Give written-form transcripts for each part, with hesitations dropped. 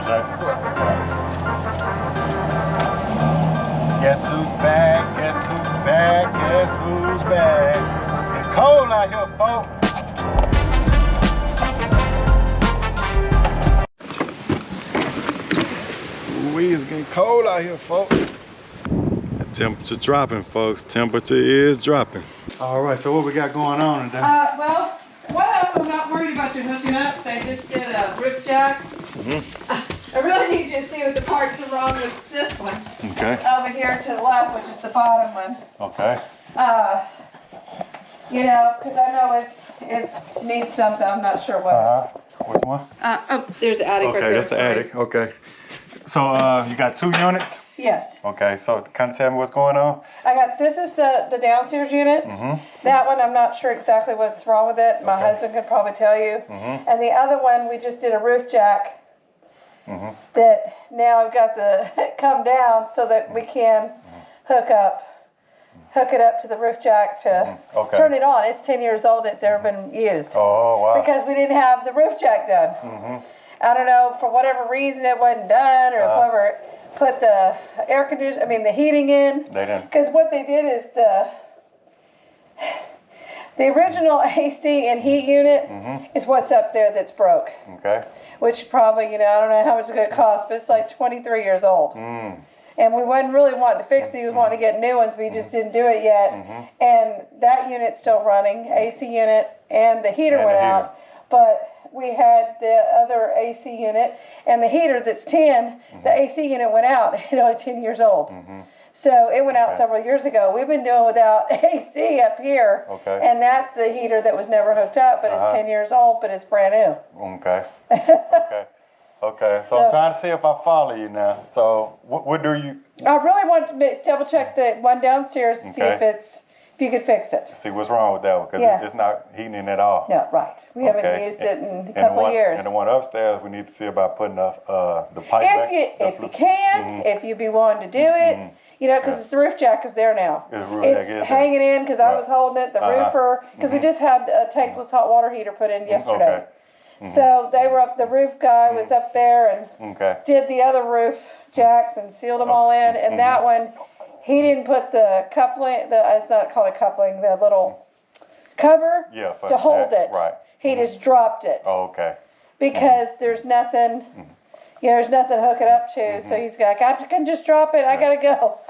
Guess who's back? Guess who's back? Guess who's back? It's cold out here, folks. It's getting cold out here, folks. The temperature dropping, folks. Temperature is dropping. All right, so what we got going on today? Well, one of them I'm not worried about you hooking up. They just did a rip jack. I really need you to see what the parts are wrong with this one. Okay. Over here to the left, which is the bottom one. Okay. You know, because I know it needs something. I'm not sure what. Which one? Oh, there's the attic right there. Okay, that's the attic. Okay. So you got 2 units? Yes. Okay, so kind of tell me what's going on? This is the downstairs unit. That one, I'm not sure exactly what's wrong with it. My husband could probably tell you. And the other one, we just did a roof jack. That now I've got the come down so that we can hook it up to the roof jack to turn it on. It's 10 years old. It's never been used. Oh, wow. Because we didn't have the roof jack done. I don't know, for whatever reason it wasn't done, or whoever put the the heating in. They didn't. Because what they did is the original AC and heat unit is what's up there that's broke. Okay. Which probably, I don't know how much it's going to cost, but it's like 23 years old. And we wasn't really wanting to fix it. We was wanting to get new ones. We just didn't do it yet. And that unit's still running, AC unit, and the heater went out. But we had the other AC unit and the heater that's 10, the AC unit went out, 10 years old. So it went out several years ago. We've been doing without AC up here. And that's the heater that was never hooked up, but it's 10 years old, but it's brand new. Okay. Okay. So I'm trying to see if I follow you now. So what do you? I really want to double check the one downstairs to see if you could fix it. See what's wrong with that one, because it's not heating at all. No, right. We haven't used it in a couple of years. And the one upstairs, we need to see about putting the pipe back. If you can, if you'd be willing to do it, because the roof jack is there now. It's hanging in because I was holding it, the roofer, because we just had a tankless hot water heater put in yesterday. So they were up, the roof guy was up there and did the other roof jacks and sealed them all in, and that one, he didn't put the coupling, it's not called a coupling, the little cover to hold it. Right. He just dropped it. Because there's nothing, there's nothing to hook it up to. So he's like, I can just drop it. I got to go.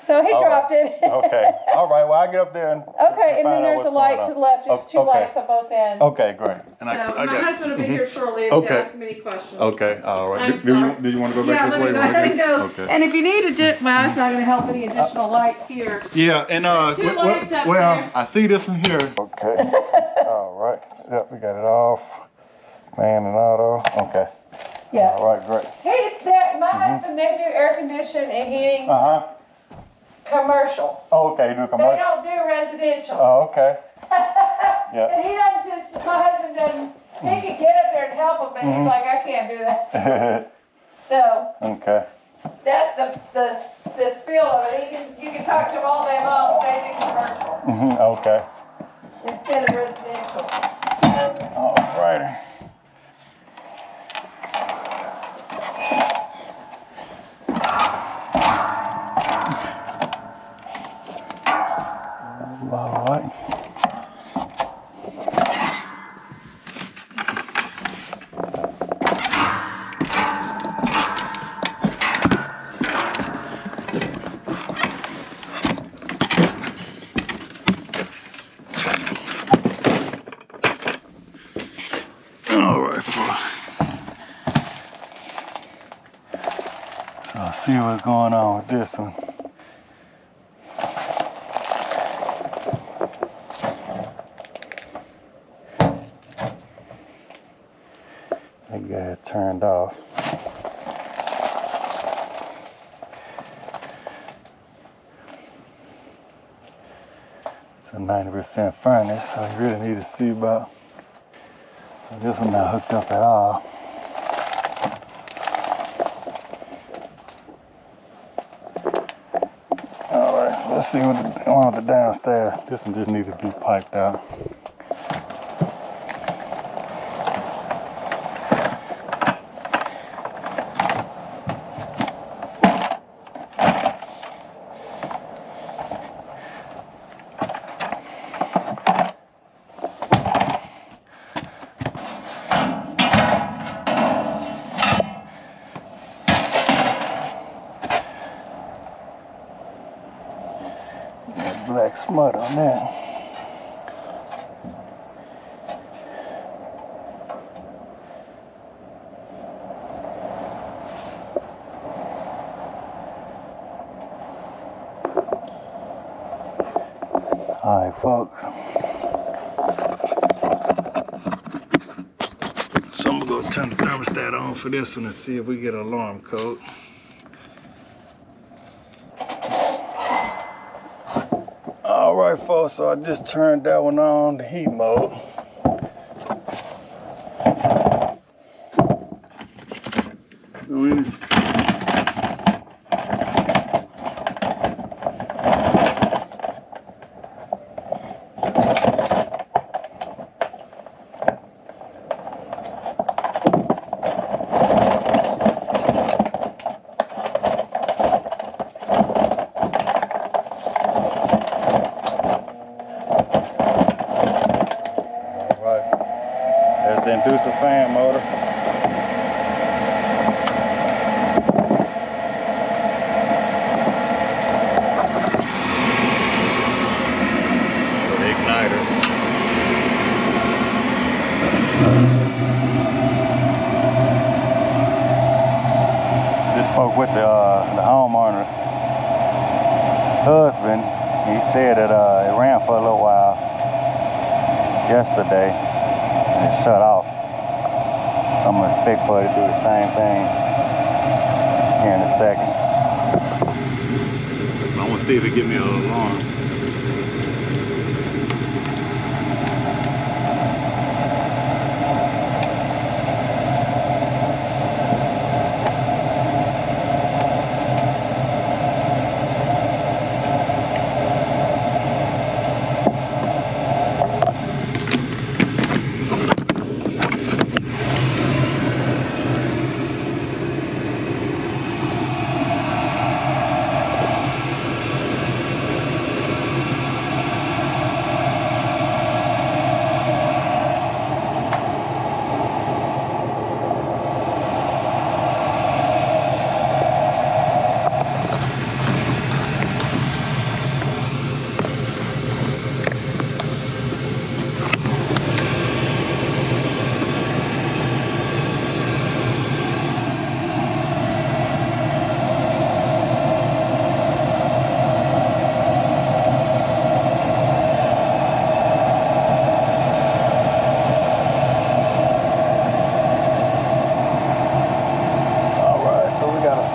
So he dropped it. All right. Well, I'll get up there and and then there's a light to the left. There's 2 lights on both ends. Great. And so my husband will be here shortly if you ask me any questions. All right. Do you want to go back this way? Go ahead and go. And if you need my husband's not going to help any additional light here. And 2 lights up there. I see this one here. All right. Yep, we got it off. Fan and auto. All right, great. My husband, they do air conditioning and heating. Commercial. You do commercial. They don't do residential. And he doesn't. My husband doesn't. He could get up there and help him, but he's like, I can't do that. So. That's the spiel of it. You can talk to him all day long. They do commercial. Instead of residential. All righty. All right. So I'll see what's going on with this one. I got it turned off. It's a 90% furnace, so I really need to see about this one not hooked up at all. Alright, so let's see what the one with the downstairs. This one just needs to be piped out. smut on that. All right, folks. So I'm gonna go turn the thermostat on for this one and see if we get an alarm code. All right, folks, so I just turned that one on, the heat mode. There's the inducer fan motor. The igniter. Just spoke with the homeowner husband. He said that it ran for a little while yesterday. It shut off. So I'm gonna expect for it to do the same thing here in a second. I want to see if it gives me an alarm.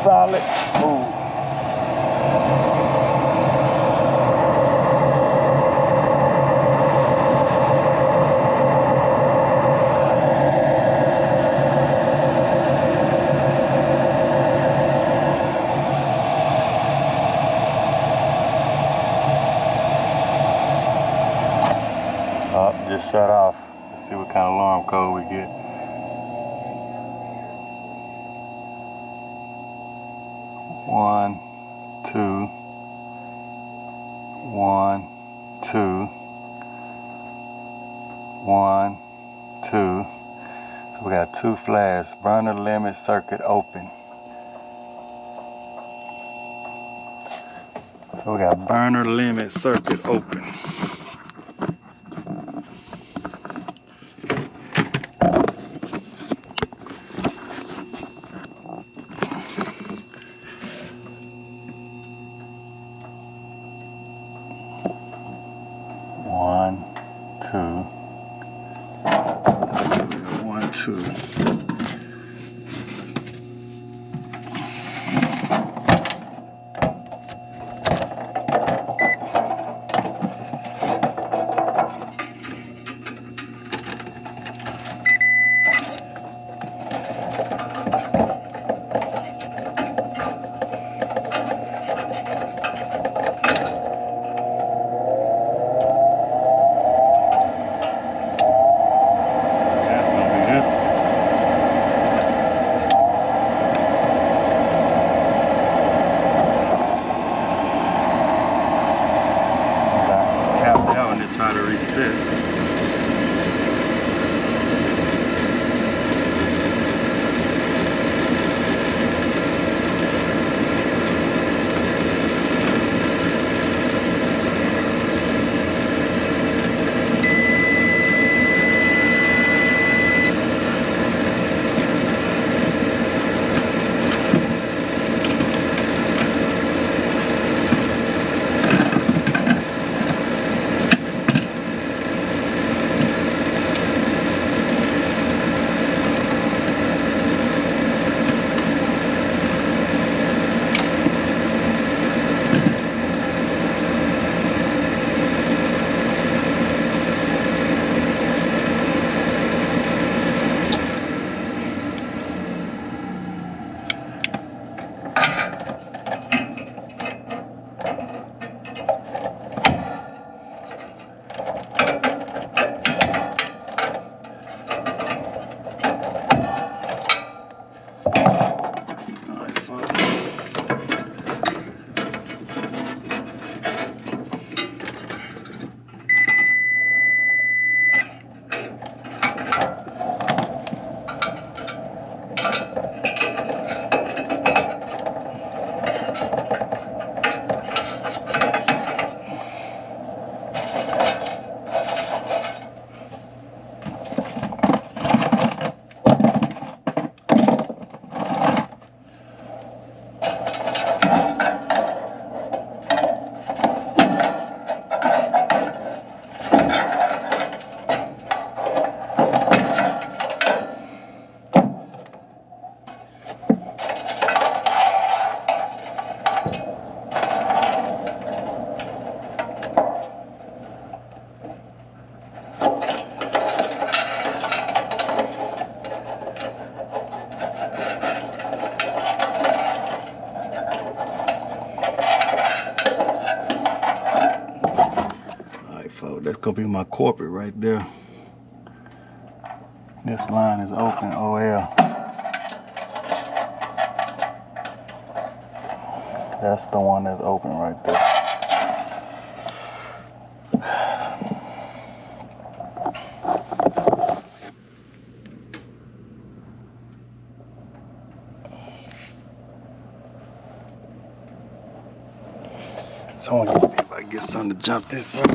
Solid move. Oh, just shut off. Let's see what kind of alarm code we get. 1, 2, 1, 2, 1, 2. So we got 2 flags. Burner limit circuit open. So we got burner limit circuit open. gonna be my corporate right there. This line is open, OL. That's the one that's open right there. So I'm gonna see if I can get something to jump this up.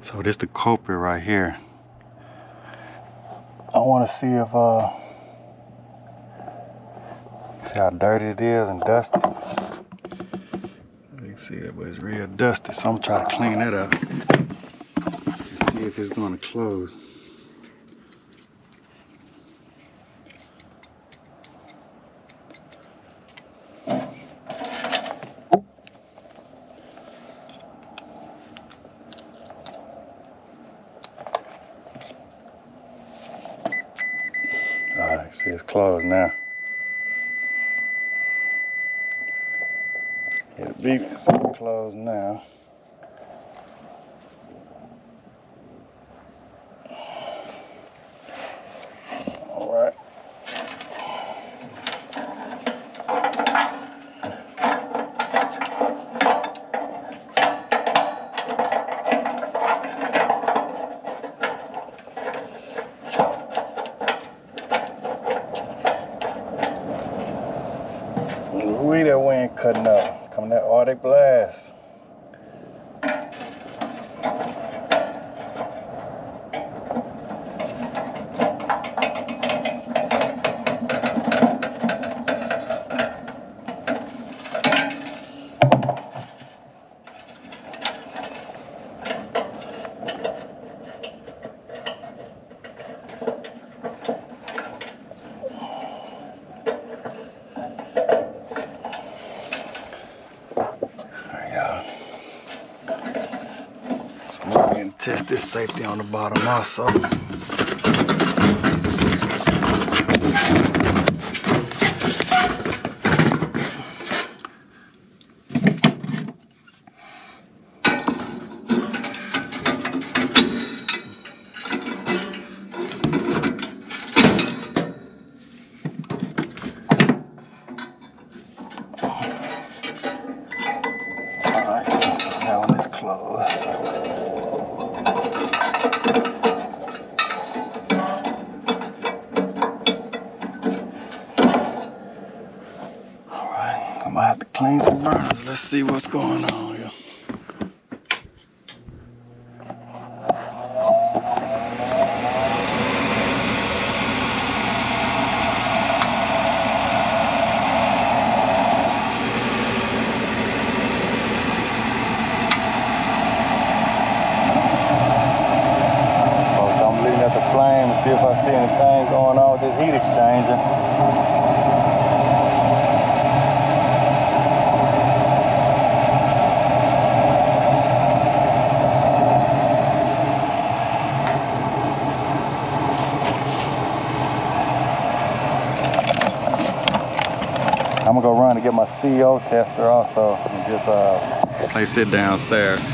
So this the culprit right here. I want to see if see how dirty it is and dusty. You can see it, but it's real dusty. So I'm gonna try to clean that up and see if it's gonna close. Alright, see it's closed now. Yeah, the beep is closed now. Alright. Ooh, that wind cutting up. Coming that Arctic blast. Test this safety on the bottom also. Alright, that one is closed. I'm gonna have to clean some burners. Let's see what's going on here. So I'm looking at the flame to see if I see anything going on with this heat exchanger. I'm gonna go run trying to get my CO tester also and just place it downstairs.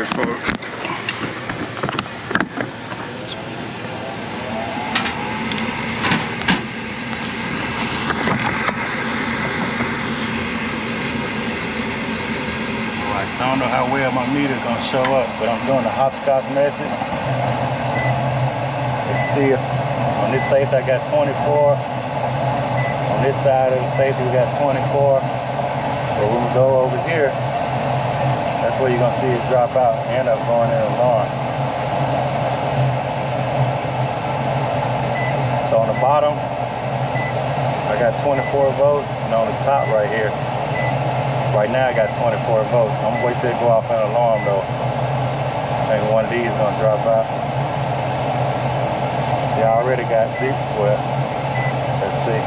Alright, folks. Alright, so I don't know how well my meter is gonna show up, but I'm doing the hopscotch method. Let's see if on this safety I got 24. On this side of the safety we got 24. But when we go over here, that's where you're gonna see it drop out and end up going in alarm. So on the bottom, I got 24 volts, and on the top right here, right now I got 24 volts. I'm gonna wait till it go off an alarm though. Maybe one of these is gonna drop out. See, I already got deep. Well, let's see.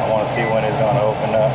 I want to see when it's gonna open up.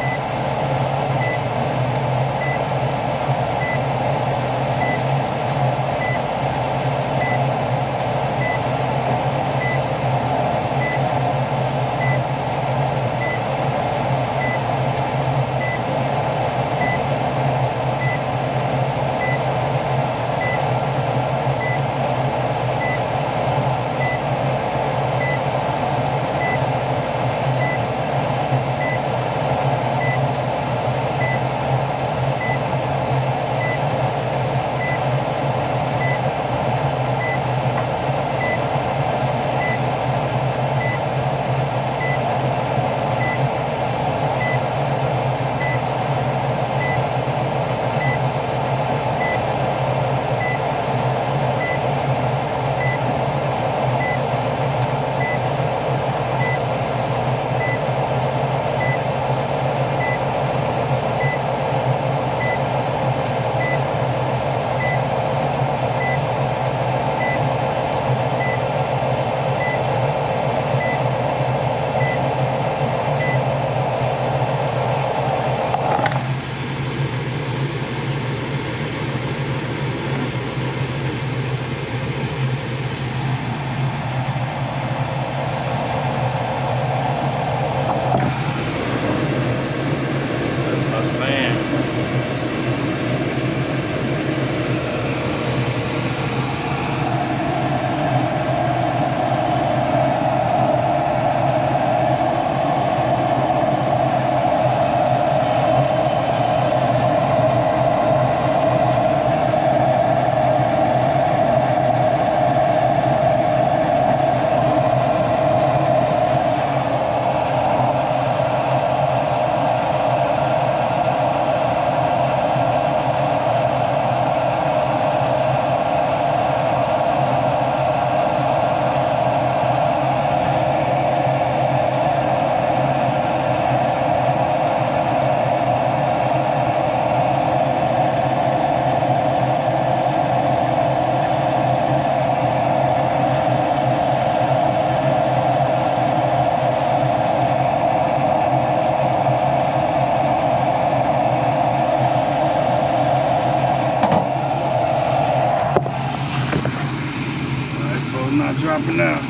Not dropping out.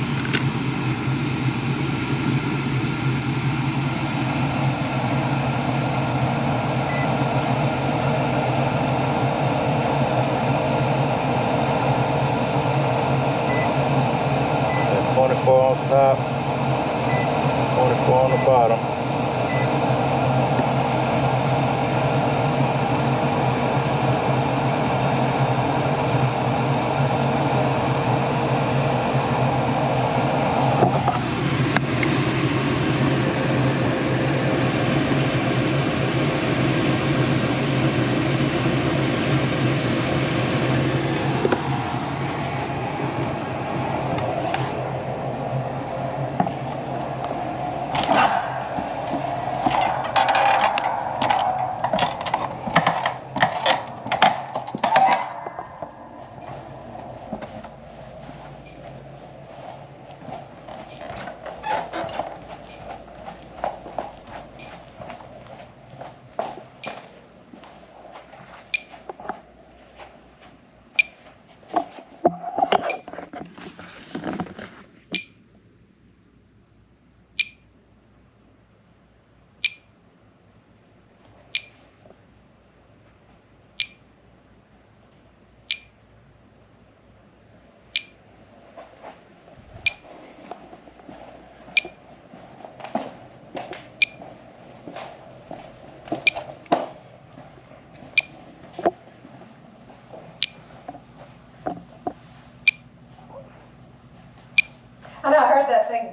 Got 24 on top, 24 on the bottom.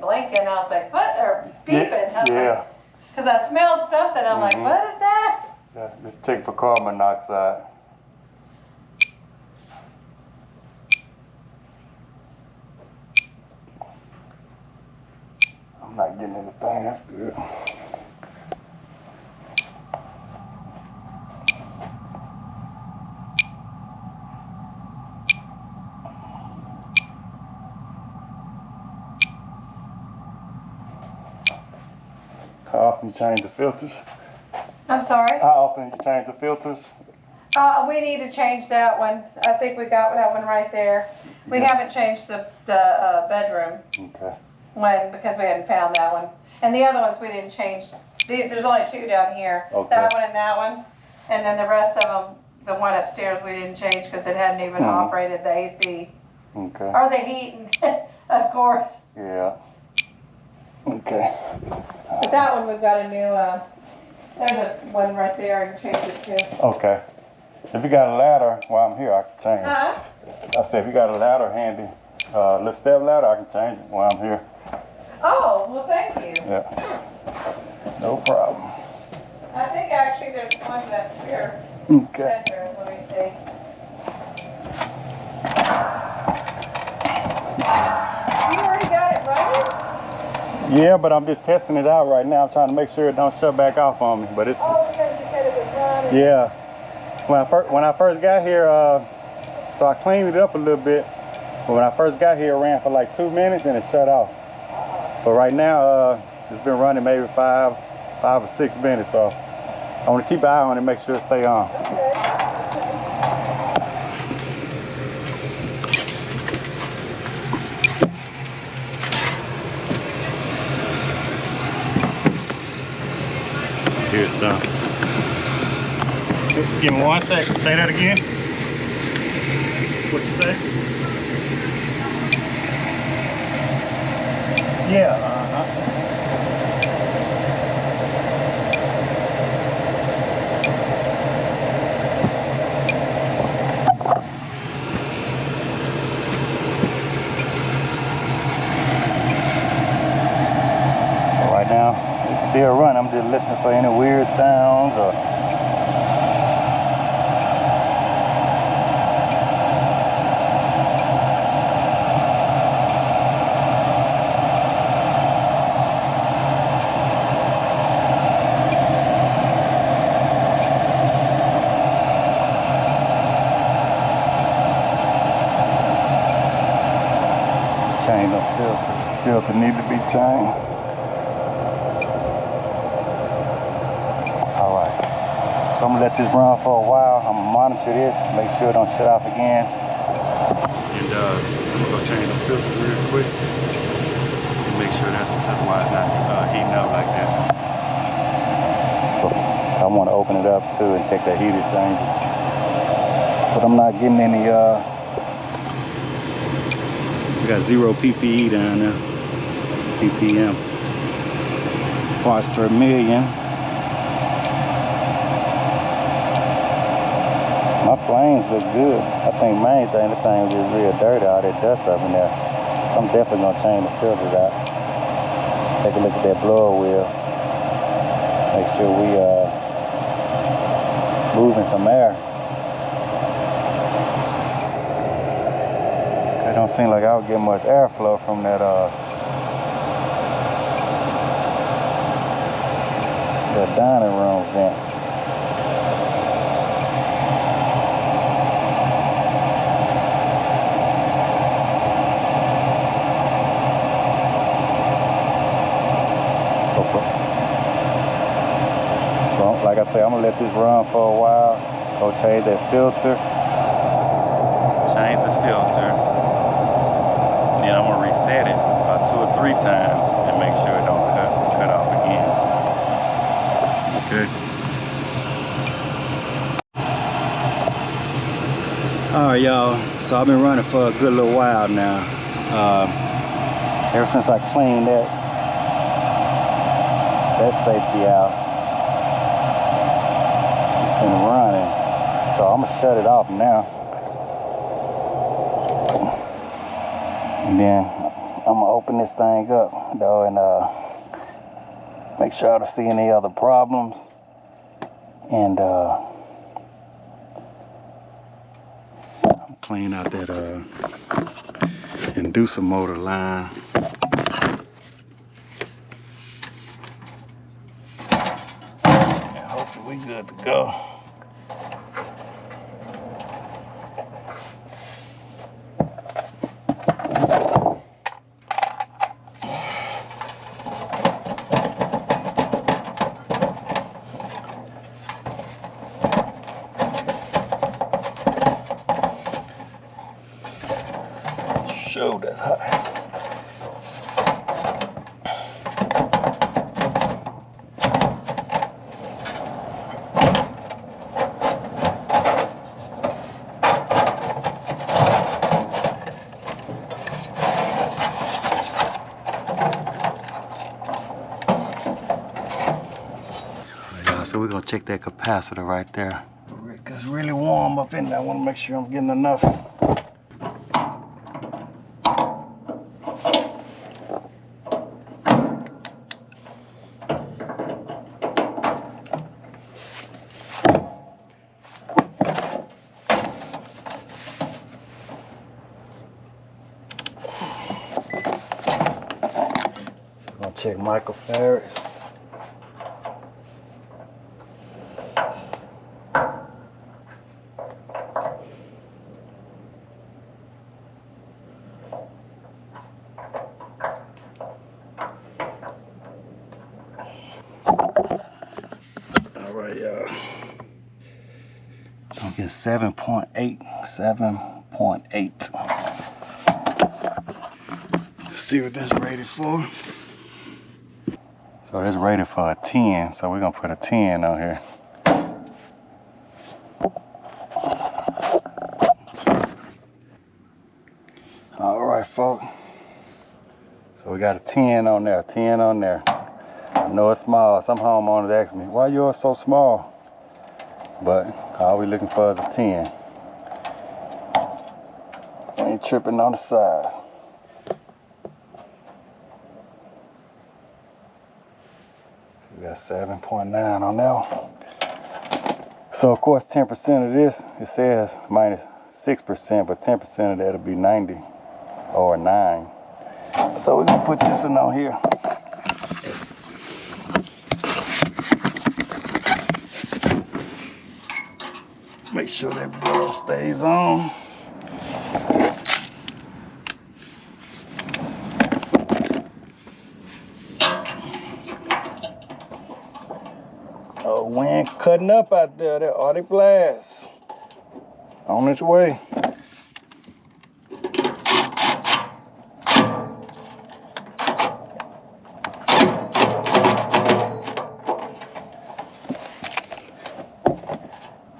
blinking. I was like, what? Or beeping. Yeah. Because I smelled something. I'm like, what is that? Yeah, just check for carbon monoxide. I'm not getting anything, that's good. How often you change the filters? I'm sorry? How often you change the filters? We need to change that one. I think we got that one right there. We haven't changed the bedroom one because we hadn't found that one. And the other ones we didn't change. There's only 2 down here. That one and that one. And then the rest of them, the one upstairs we didn't change because it hadn't even operated the AC. Or the heat, of course. Yeah. Okay. But that one we've got a new, there's a one right there I can change it to. Okay. If you got a ladder while I'm here, I can change it. Huh? I said if you got a ladder handy, little step ladder, I can change it while I'm here. Oh, well thank you. Yeah. No problem. I think actually there's one that's here. Okay. Bedroom, let me see. You already got it running? Yeah, but I'm just testing it out right now. I'm trying to make sure it don't shut back off on me. But it's Oh, because you said it was running. yeah. When I first got here, so I cleaned it up a little bit. But when I first got here, it ran for like 2 minutes and it shut off. But right now, it's been running maybe 5 or 6 minutes. So I want to keep an eye on it and make sure it stay on. Here's some. Give me 1 second. Say that again. What you say? Yeah. So right now, it's still running. I'm just listening for any weird sounds or change the filter. Filter needs to be changed. Alright. So I'm gonna let this run for a while. I'm gonna monitor this, make sure it don't shut off again. And I'm gonna go change the filter real quick. And make sure that's why it's not heating up like that. So I wanna open it up too and check that heat exchanger. But I'm not getting any we got 0 PPE down there, ppm, parts per million. My flames look good. I think main thing, the thing was just real dirty, all that dust up in there. I'm definitely gonna change the filters out. Take a look at that blower wheel. Make sure we moving some air. It don't seem like I would get much airflow from that that dining room vent. So like I say, I'm gonna let this run for a while. Go change that filter. Change the filter. Then I'm gonna reset it about 2 or 3 times and make sure it don't cut off again. Okay. All right, y'all. So I've been running for a good little while now. Ever since I cleaned that safety out, it's been running. So I'm gonna shut it off now. And then I'm gonna open this thing up though and make sure I don't see any other problems, and clean out that inducer motor line. And hopefully we good to go. Show that high. So we're gonna check that capacitor right there. It's really warm up in there. I want to make sure I'm getting enough. Gonna check microfarads. Alright, y'all. So I'm getting 7.8, 7.8. Let's see what that's rated for. So it's rated for a 10, so we're gonna put a 10 on here. Alright, folks. So we got a 10 on there, 10 on there. I know it's small. Some homeowners ask me, why yours so small? But all we looking for is a 10. Ain't tripping on the side. We got 7.9 on that one. So of course 10% of this, it says minus 6%, but 10% of that'll be 90 or 9. So we're gonna put this one on here. Make sure that blower stays on. Oh, wind cutting up out there. That Arctic blast on its way.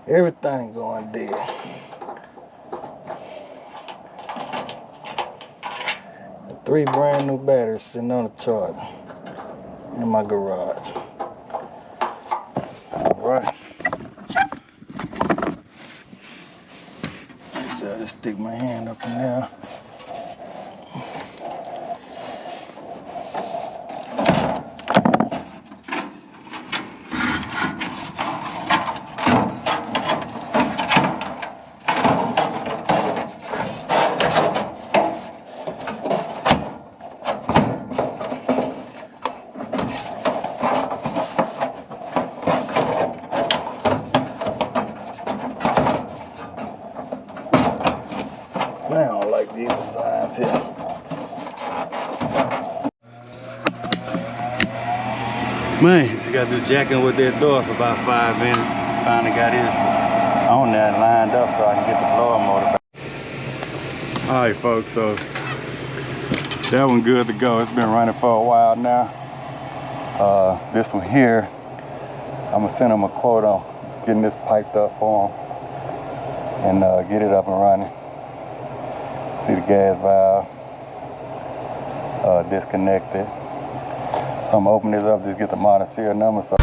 Everything going dead. Three brand new batteries sitting on the charger in my garage. All right. So I just stick my hand up in there. Man, I don't like these designs here. Man, you gotta do jacking with that door for about 5 minutes. Finally got it on there and lined up so I can get the blower motor back. Alright folks, so that one good to go. It's been running for a while now. This one here, I'm gonna send them a quote on getting this piped up for them and get it up and running. See the gas valve disconnected. So I'm gonna open this up, just get the model serial number. So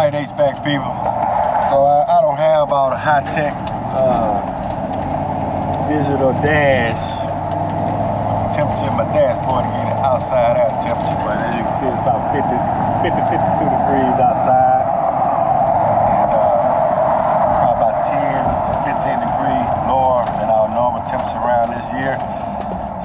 Alright, HVAC people. So I don't have all the high-tech digital dash temperature in my dashboard to get it outside air temperature, but as you can see, it's about 52 degrees outside, and about 10 to 15 degrees lower than our normal temperature around this year.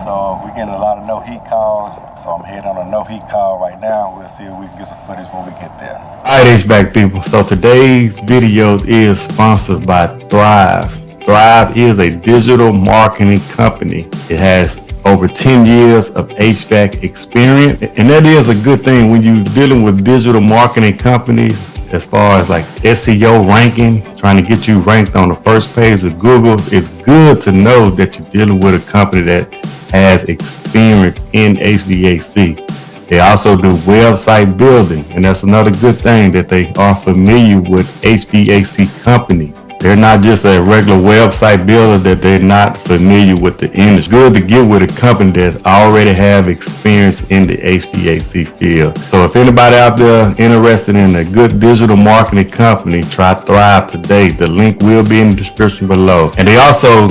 So we're getting a lot of no heat calls, so I'm heading on a no heat call right now. We'll see if we can get some footage when we get there. Alright, HVAC people, so today's video is sponsored by Thrive. Thrive is a digital marketing company. It has over 10 years of HVAC experience, and that is a good thing when you're dealing with digital marketing companies as far as like SEO ranking, trying to get you ranked on the first page of Google. It's good to know that you're dealing with a company that has experience in HVAC. They also do website building, and that's another good thing, that they are familiar with HVAC companies. They're not just a regular website builder that they're not familiar with the industry. It's good to get with a company that already have experience in the HVAC field. So if anybody out there interested in a good digital marketing company, try Thrive today. The link will be in the description below. And they also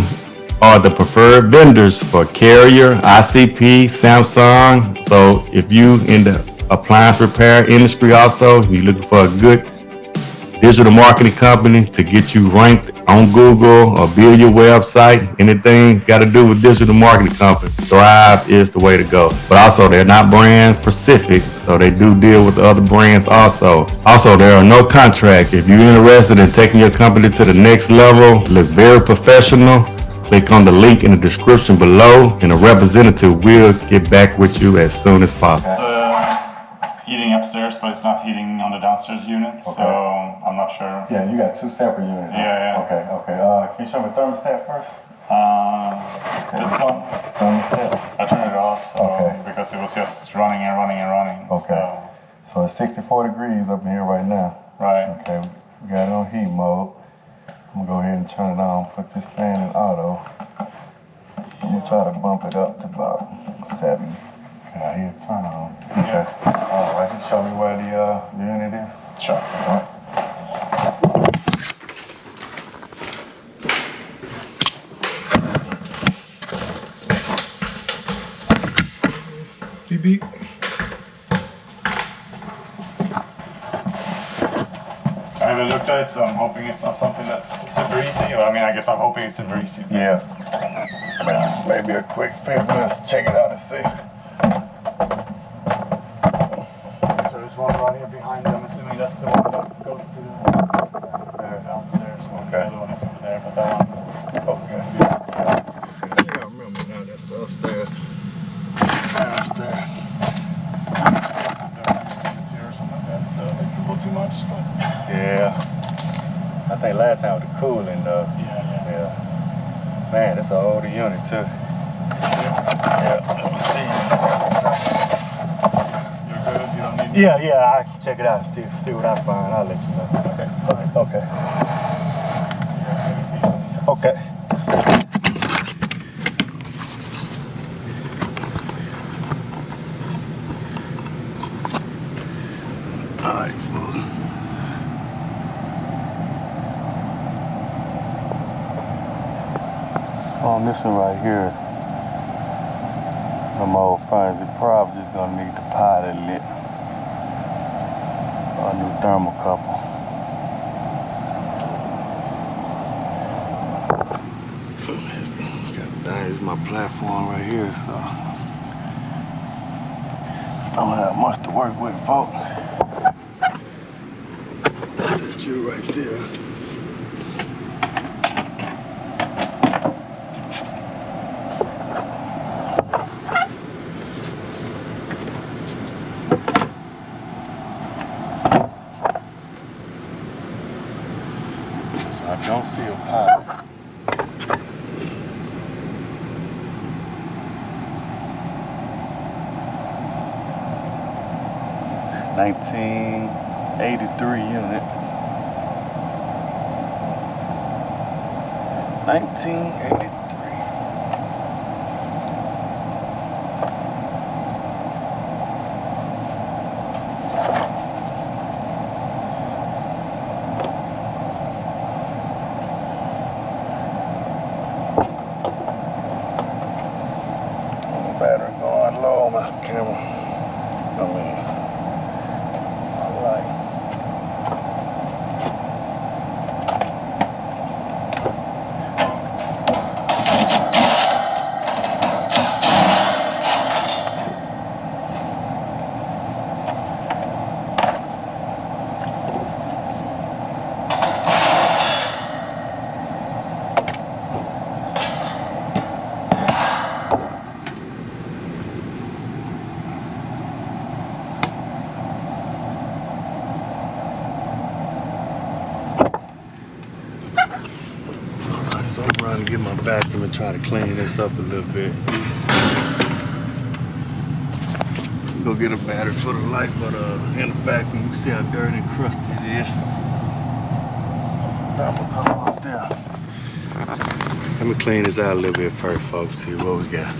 are the preferred vendors for Carrier, ICP, Samsung. So if you in the appliance repair industry also, you're looking for a good digital marketing company to get you ranked on Google or build your website, anything got to do with digital marketing company, Thrive is the way to go. But also, they're not brand specific, so they do deal with other brands also. Also, there are no contracts. If you're interested in taking your company to the next level, look very professional, click on the link in the description below, and a representative will get back with you as soon as possible. Heating upstairs, but it's not heating on the downstairs unit, so I'm not sure. Yeah, you got two separate units. Yeah. Okay. Can you show me the thermostat first? This one? The thermostat? I turned it off, because it was just running and running and running. Okay. So it's 64 degrees up in here right now. Right. Okay, we got it on heat mode. I'm gonna go ahead and turn it on, put this fan in auto. I'm gonna try to bump it up to about 70. Okay, I hear it turn on. Okay. All right, can you show me where the unit is? Sure. All right. Beep beep. I haven't looked at it, so I'm hoping it's not something that's super easy. Or, I mean, I guess I'm hoping it's super easy. Yeah. Maybe a quick fit. Let's check it out and see. So there's one right here behind them. I'm assuming that's the one that goes to the downstairs. Okay. The other one is over there, but that one. Okay. Yeah, I remember now. That's the upstairs. Downstairs. Or something like that, so it's a little too much, but Yeah. I think last time with the cooling though. yeah. Man, it's an older unit too. Yeah, let me see. You're good, you don't need Yeah, I can check it out and see what I find. I'll let you know. Okay. Alright, on this one right here, them old furnace, it probably just gonna need the pilot lit. Or a new thermocouple. That is my platform right here, so I don't have much to work with, folks. That's you right there. I don't see a pilot. (1983) unit. 1983. battery going low on my camera. I mean, my light. So I'm running to get my vacuum and try to clean this up a little bit. Go get a battery for the light, but in the vacuum, you see how dirty and crusty it is. That's the thermocouple up there. Let me clean this out a little bit first, folks. See what we got.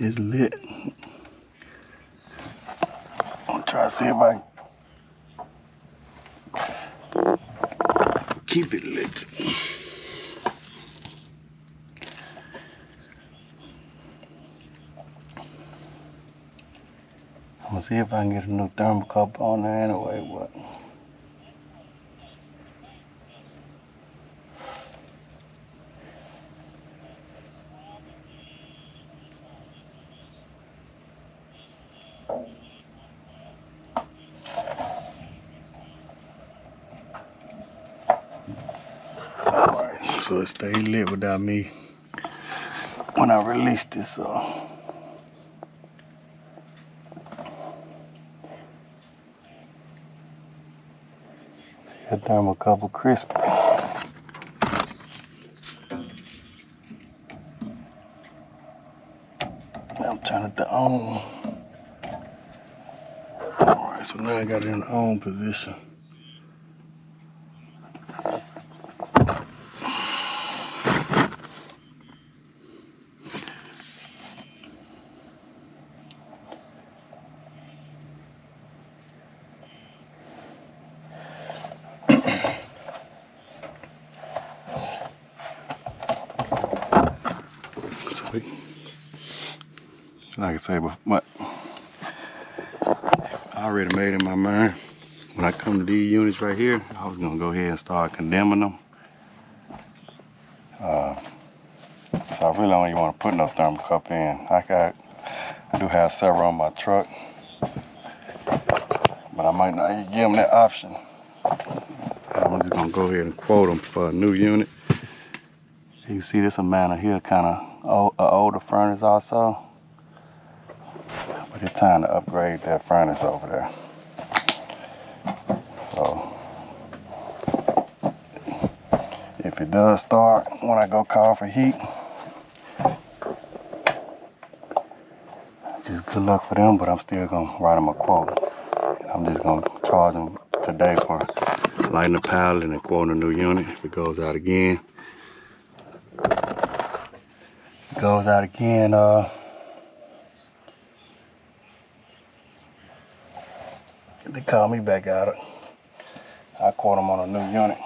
It's lit. I'm gonna try to see if I can keep it lit. I'm gonna see if I can get a new thermocouple on there anyway. What? So it stayed lit without me when I released this. See a thermocouple crispy. Now I'm turning it to on. Alright, so now I got it in the on position. Like I say, but I already made in my mind when I come to these units right here, I was gonna go ahead and start condemning them. So I really don't even want to put no thermocouple in. I do have several on my truck, but I might not even give them that option. I'm just gonna go ahead and quote them for a new unit. You can see this amount of here, kind of older furnace also. But it's time to upgrade that furnace over there. So if it does start when I go call for heat, just good luck for them, but I'm still gonna write them a quote. I'm just gonna charge them today for lighting the pallet and quoting a new unit. If it goes out again, they call me back out. I quote them on a new unit.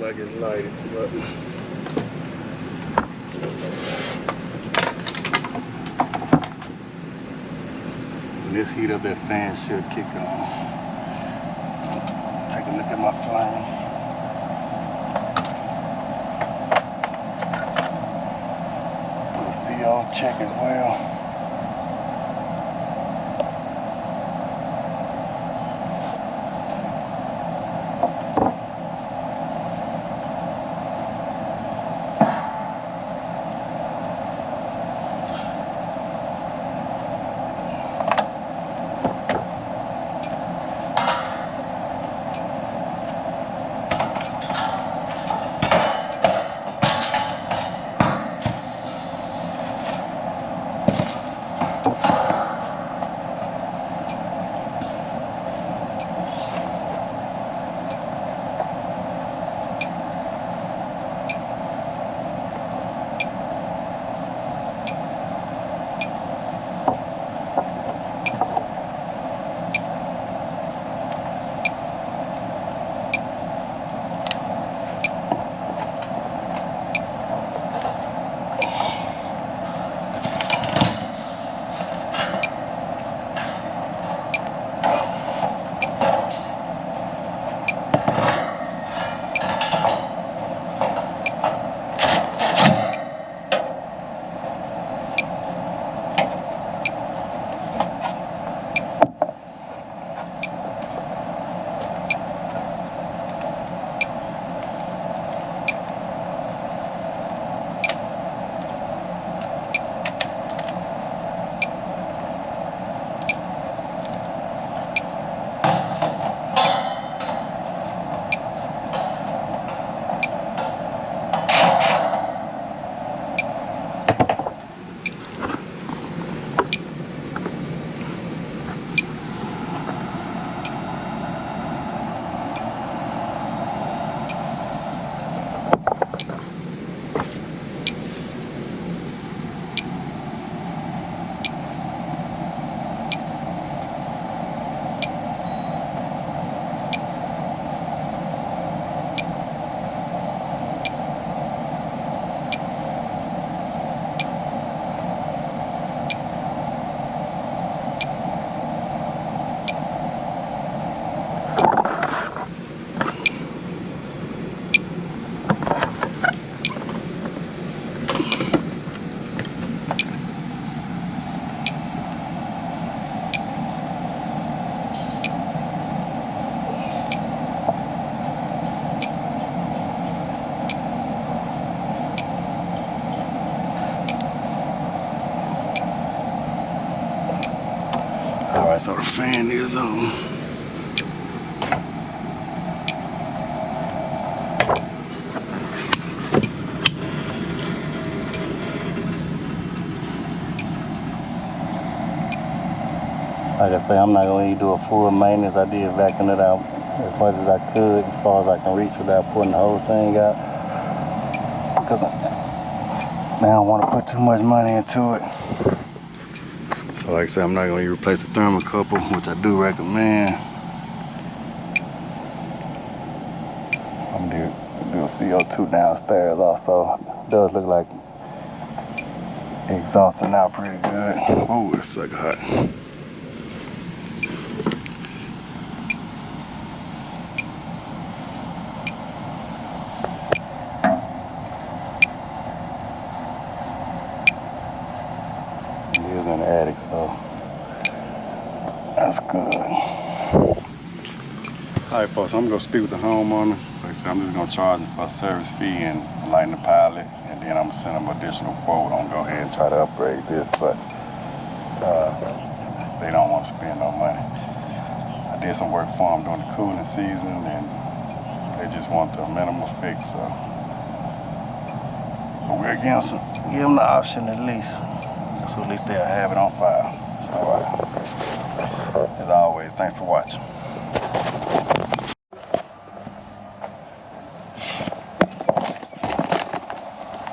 Like it's lighted, but when this heat up, that fan should kick on. Take a look at my flames. Do a CO check as well. Alright, so the fan is on. Like I say, I'm not going to do a full maintenance. I did vacuum it out as much as I could, as far as I can reach without putting the whole thing out. Because I don't want to put too much money into it. So like I said, I'm not gonna replace the thermocouple, which I do recommend. I'm gonna do a CO2 downstairs also. It does look like exhausting out pretty good. Oh, it's so hot. It is in the attic, so that's good. Alright folks, I'm gonna speak with the homeowner. Like I said, I'm just gonna charge him for a service fee and lighten the pilot, and then I'm gonna send him additional quote. I'm gonna go ahead and try to upgrade this, but they don't want to spend no money. I did some work for them during the cooling season, and they just want the minimal fix. So, but we're against them. Give them the option at least, so at least they'll have it on file. All right. As always, thanks for watching.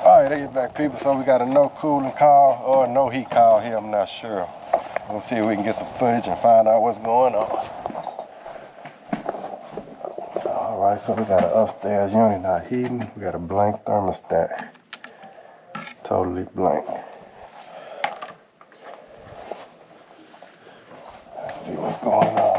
Alright, there you back, people. So we got a no cooling call or no heat call here, I'm not sure. We'll see if we can get some footage and find out what's going on. Alright, so we got an upstairs unit not heating. We got a blank thermostat. Totally blank. Let's see what's going on.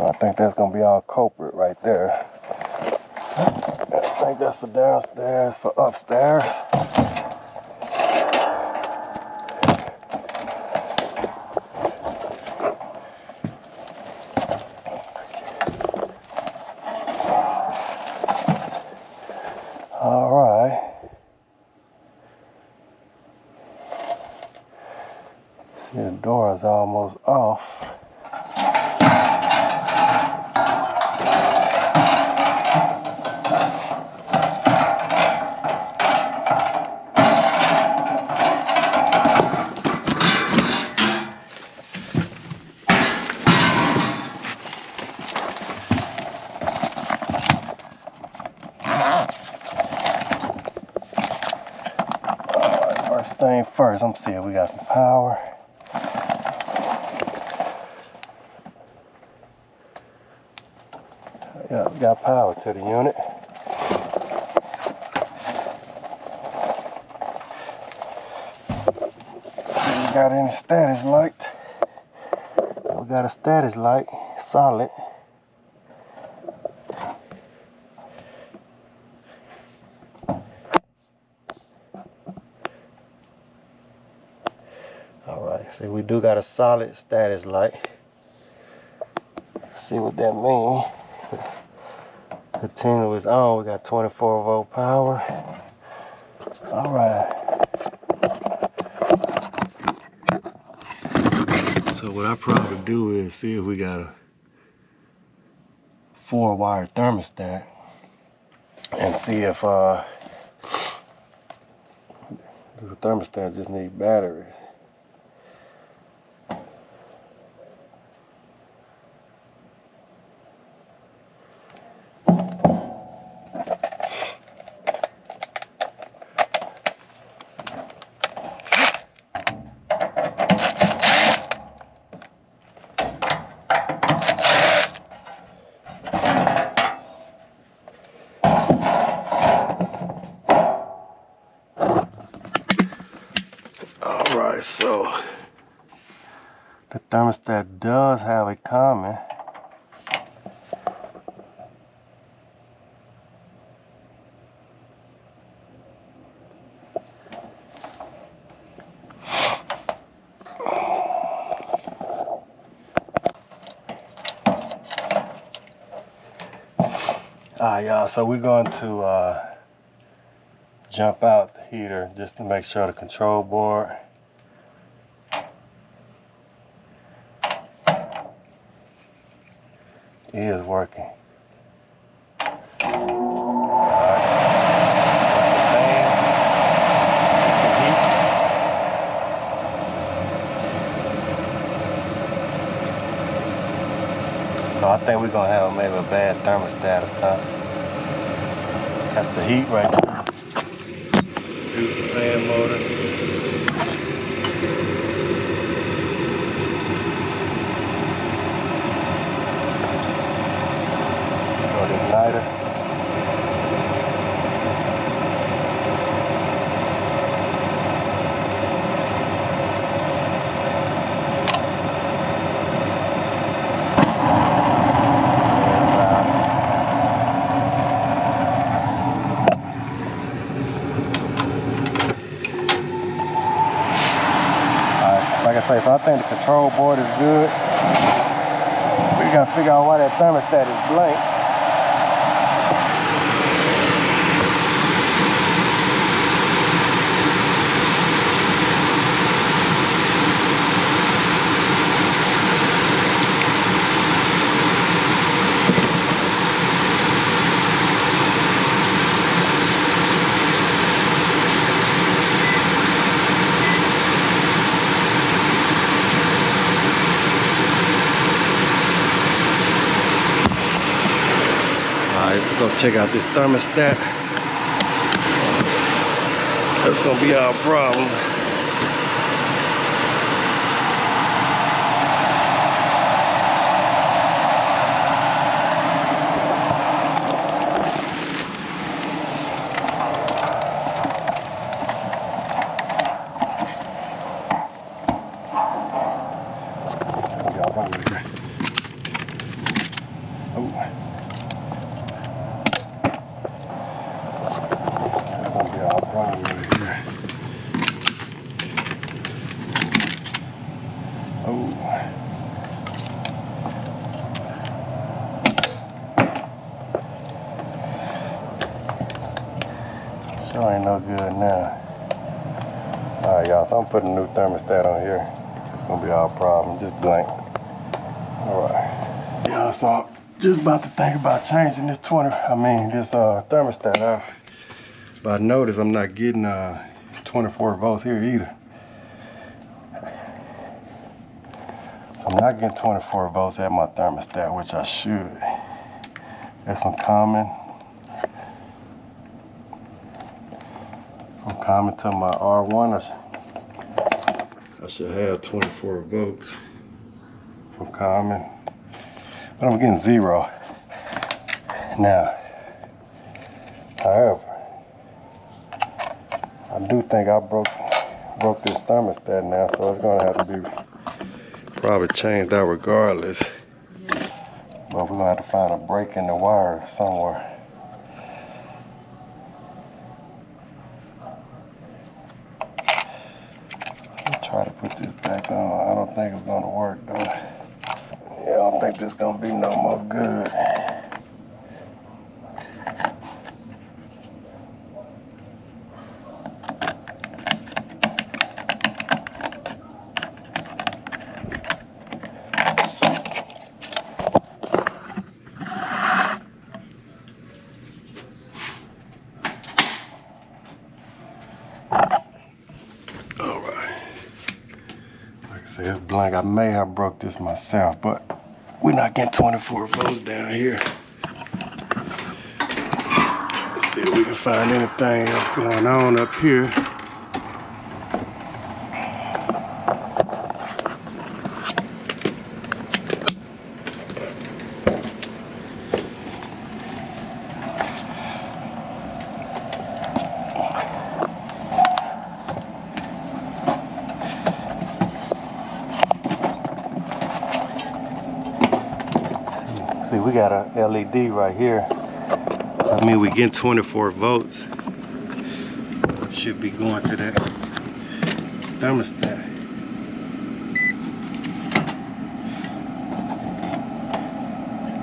I think that's gonna be our culprit right there. I think that's for downstairs, for upstairs. All right. See, the door is almost off. First thing first, I'm seeing we got some power. Yeah, we got power to the unit. See, we got any status light? We got a status light, solid. Alright, see, we do got a solid status light. Let's see what that means. Continuous on, we got 24 volt power. Alright. So what I probably do is see if we got a 4-wire thermostat and see if the thermostat just needs batteries. Alright, so the thermostat does have a comment. Alright, y'all, so we're going to jump out the heater just to make sure the control board is working. So I think we're gonna have maybe a bad thermostat or something. That's the heat right now. Use the fan motor. Or the igniter. So I think the control board is good. We gotta figure out why that thermostat is blank. Let's go check out this thermostat. That's gonna be our problem. Sure ain't no good now. Alright y'all, so I'm putting a new thermostat on here. It's gonna be our problem, just blank. Alright. Yeah, so I'm just about to think about changing this thermostat out. But I noticed I'm not getting 24 volts here either. So I'm not getting 24 volts at my thermostat, which I should. That's one common. I'm coming to my R1. I should have 24 volts from common, but I'm getting 0 now. However, I do think I broke this thermostat now, so it's gonna have to be probably changed out regardless. But we're gonna have to find a break in the wire somewhere. Try to put this back on. I don't think it's gonna work though. Yeah, I don't think this is gonna be no more good. It's blank. I may have broke this myself, but we're not getting 24 volts down here. Let's see if we can find anything else going on up here. See, we got a LED right here. So I mean, we getting 24 volts. Should be going to that thermostat.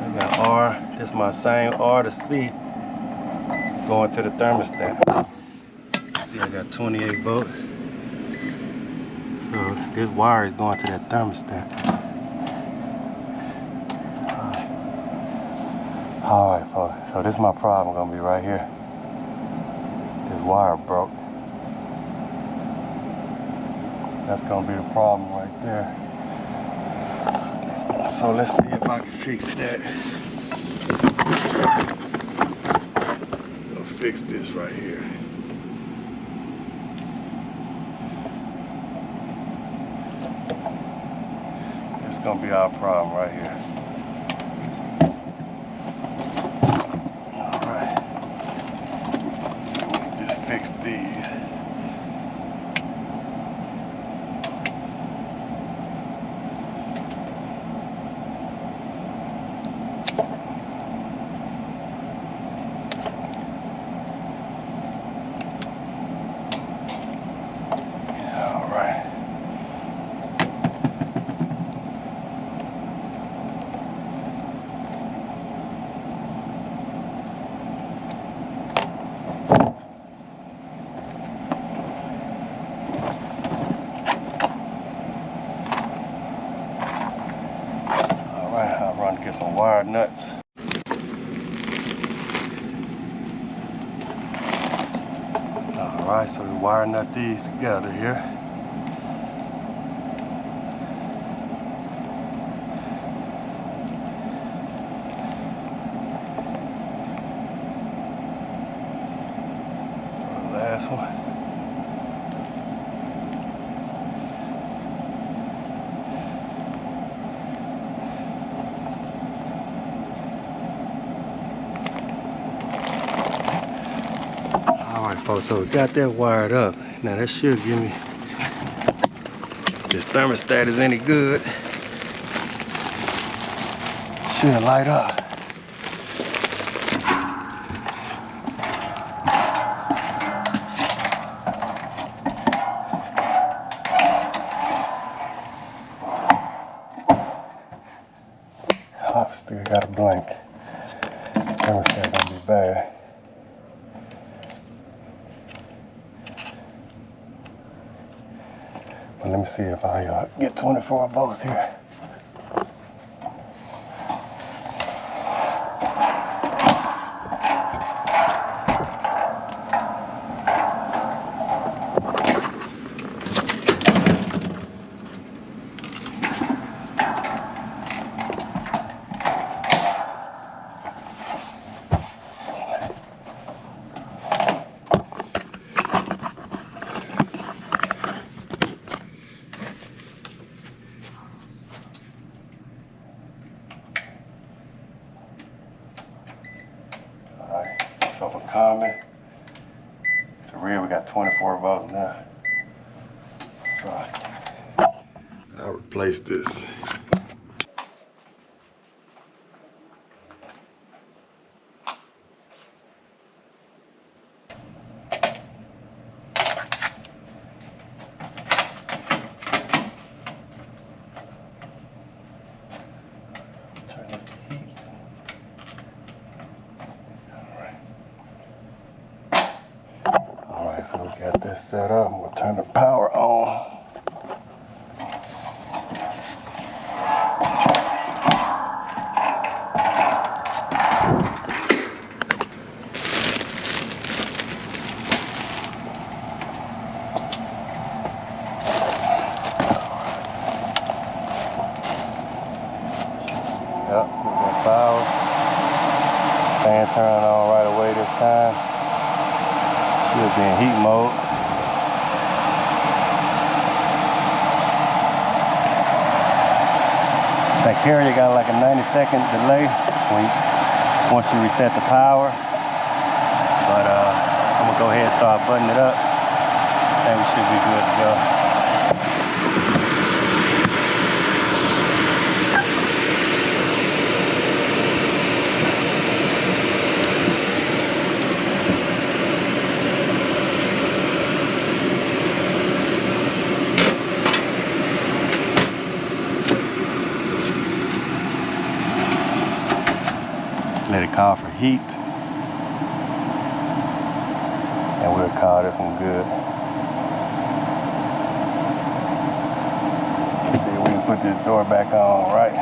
I got R. This is my same R to C going to the thermostat. see I got 28 volts. So this wire is going to that thermostat. Alright folks, so this is my problem gonna be right here. This wire broke. That's gonna be the problem right there. So let's see if I can fix that. I'll fix this right here. It's gonna be our problem right here. All right. So let me just fix these. Get some wire nuts. Alright, so we wire nut these together here. The last one. Alright folks, so we got that wired up. Now that should give me, this thermostat is any good, should light up. Oh, still got a blank. Thermostat gonna be bad. But let me see if I get 24 volts here. So for common, to rear we got 24 volts now. So I'll replace this. Turn up the heat. Alright, so we got this set up. We'll turn the power on. Yep, we got power. Fan turned on right away this time. Should be in heat mode. That carrier got like a 90-second delay once you reset the power. But I'm gonna go ahead and start buttoning it up. I think we should be good to go. Let it call for heat, and we'll call this one good. Let's see if we can put this door back on right.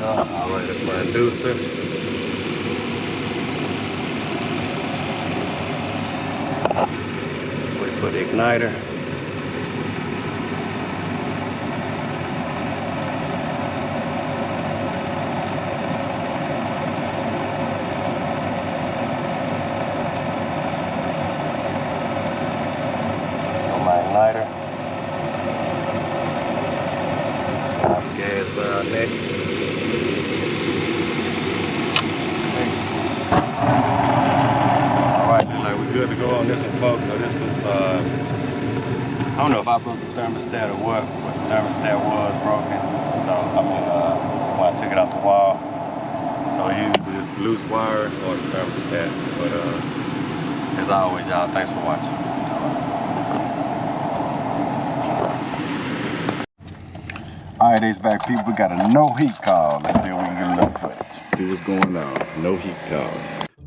All right, that's my inducer. We put the igniter. On my igniter. Stop the gas valve next. We're good to go on this one, folks. So this is, I don't know if I broke the thermostat or what, but the thermostat was broken. So, I mean, when I took it off the wall. So either this loose wire or the thermostat. But as always, y'all, thanks for watching. All right, HVAC people, we got a no heat call. Let's see if we can get a little footage. See what's going on. No heat call.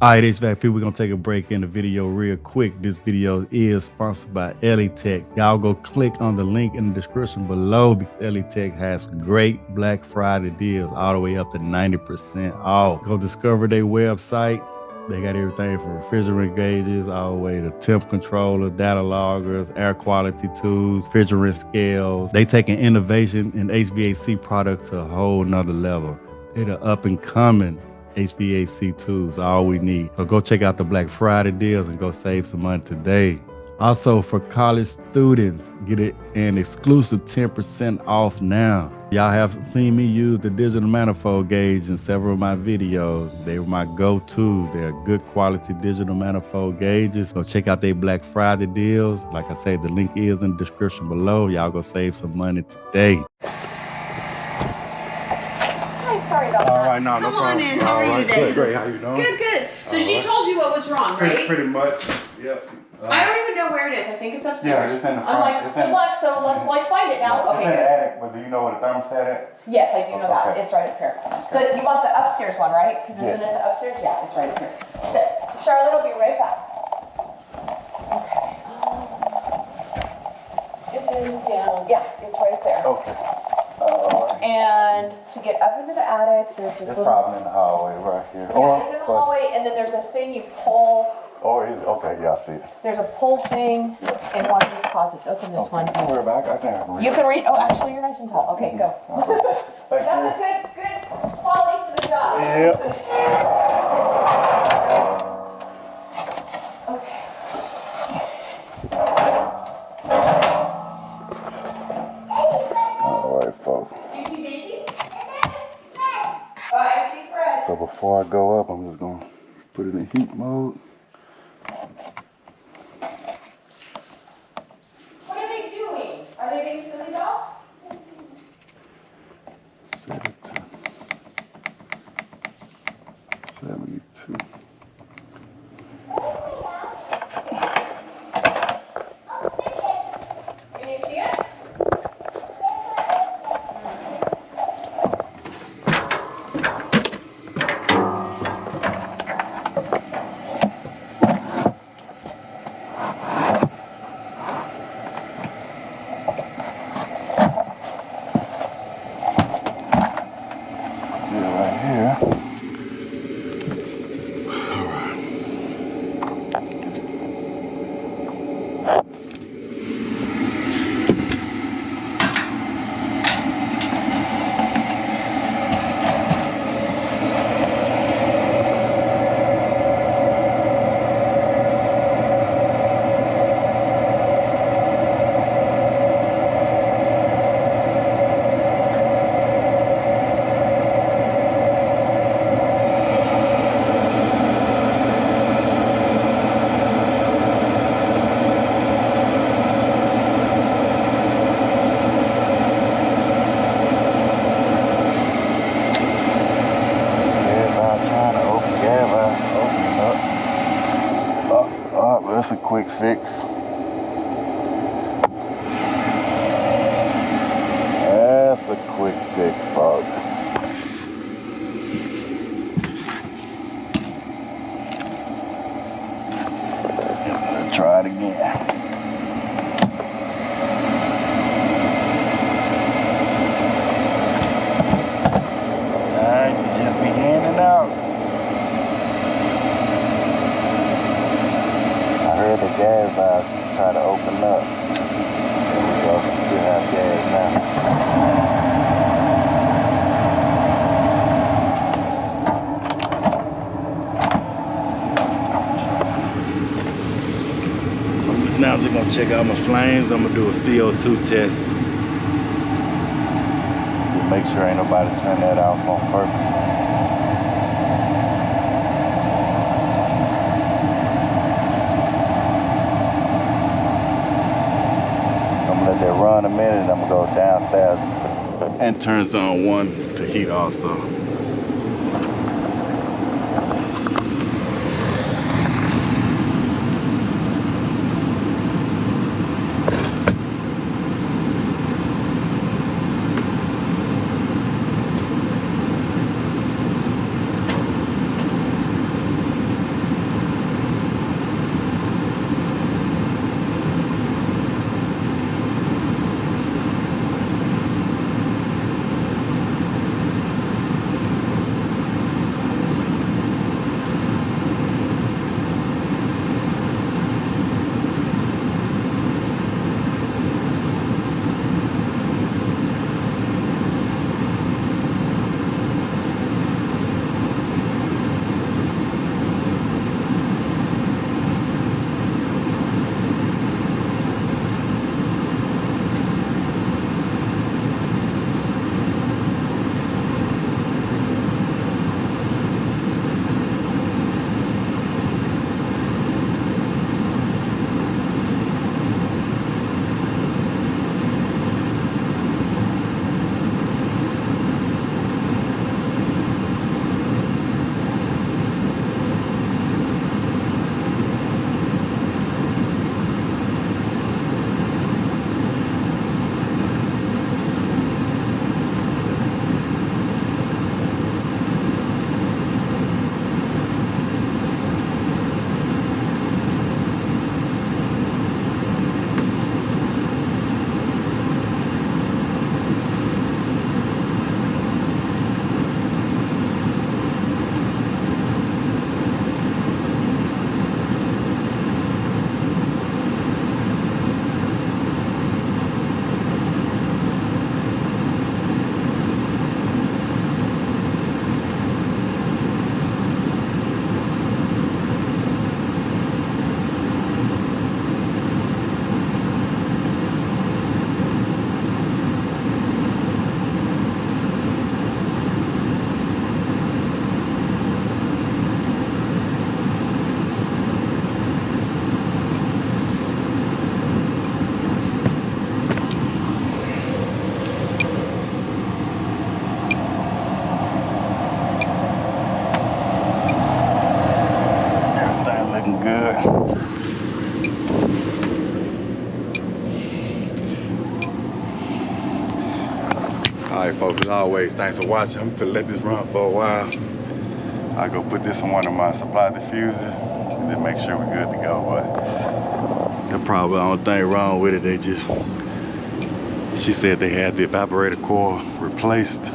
All right, HVAC people, we're gonna take a break in the video real quick. This video is sponsored by Tech. Y'all go click on the link in the description below because Tech has great Black Friday deals all the way up to 90% off. Go discover their website. They got everything from refrigerant gauges all the way to temp controller, data loggers, air quality tools, refrigerant scales. They take an innovation in HVAC product to a whole nother level. They're up and coming HVAC tools, all we need. So go check out the Black Friday deals and go save some money today. Also for college students, get an exclusive 10% off now. Y'all have seen me use the digital manifold gauge in several of my videos. They were my go-tos. They're good quality digital manifold gauges. So check out their Black Friday deals. Like I said, the link is in the description below. Y'all go save some money today. Sorry about that. All right, no Come problem. on in. How are you today? Great. How you doing? Good. So she told you what was wrong, right? Pretty much. Yep. I don't even know where it is. I think it's upstairs. Yeah, it's in the I'm front. like, good luck. So let's find it now. It's Okay, in the good. attic, but do you know where the thermostat at? Yes, I do know that. Okay. It's right up here. So you want the upstairs one, right? Because isn't it the upstairs? Yeah, it's right up here. Good. Charlotte will be right back. Okay. It is down. Yeah, it's right there. Okay. And to get up into the attic, there's this It's little. probably in the hallway right here. Yeah, it's in the hallway, and then there's a thing you pull. Or is it? Okay, yeah, I see it. There's a pull thing in one of these closets. Open this one. Don't worry about it. I can read. You can read. Oh, actually, you're nice and tall. Okay, go. Thank That's a good quality for the job. Yep. Okay. All right, folks. Do you see Daisy? Oh, I see Fred. So before I go up, I'm just gonna put it in heat mode. What are they doing? Are they being silly dogs? Set it to 72. Can you see it? That's a quick fix. That's a quick Sparks. Try it again. Sometimes you just be in and out. I heard the gas valve try to open up. There we go. Still have gas now. Now I'm just gonna check out my flames. I'm gonna do a CO2 test. Just make sure ain't nobody turn that off on purpose. I'm gonna let that run a minute and I'm gonna go downstairs and turns on one to heat also. Alright folks, as always, thanks for watching. I'm gonna let this run for a while. I'll go put this in one of my supply diffusers and then make sure we're good to go. But the probably the only thing wrong with it, she said they had the evaporator coil replaced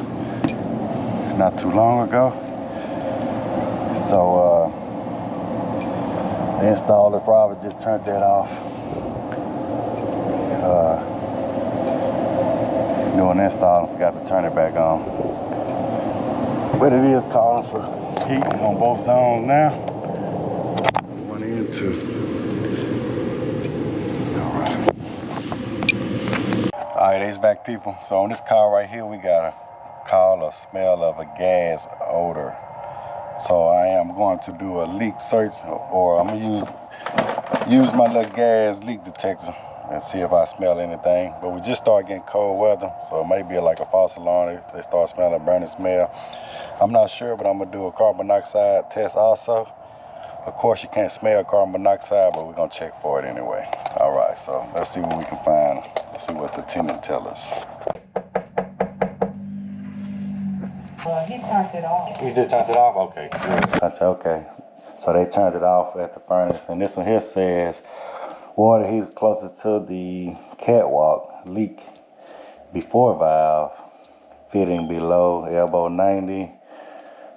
not too long ago. So the installer probably just turned that off. Doing install and forgot to turn it back on. But it is calling for heat on both zones now. One and two. Alright, HVAC people. So on this car right here, we got a call, a smell of a gas odor. So I am going to do a leak search, or I'm gonna use my little gas leak detector and see if I smell anything. But we just started getting cold weather, so it may be like a false alarm. They start smelling a burning smell. I'm not sure, but I'm gonna do a carbon monoxide test also. Of course, you can't smell carbon monoxide, but we're gonna check for it anyway. All right, so let's see what we can find. Let's see what the tenant tells us. He turned it off. You just turned it off? Okay, good. Okay. So they turned it off at the furnace. And this one here says, water heat closest to the catwalk, leak before valve, fitting below elbow 90,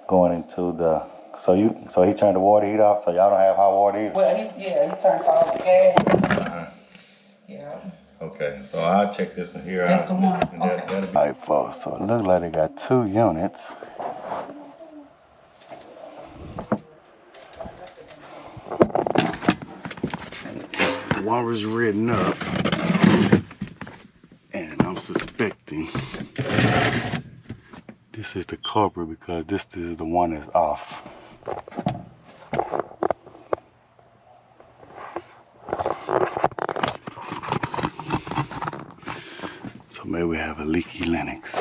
going into the, so he turned the water heat off, so y'all don't have hot water heat? Well, he turned off the gas. Yeah. Okay, so I'll check this one here That's out. the one. And Okay. that'll be all right, folks. So it looks like they got 2 units. One was written up, and I'm suspecting this is the culprit because this is the one that's off. So maybe we have a leaky Linux.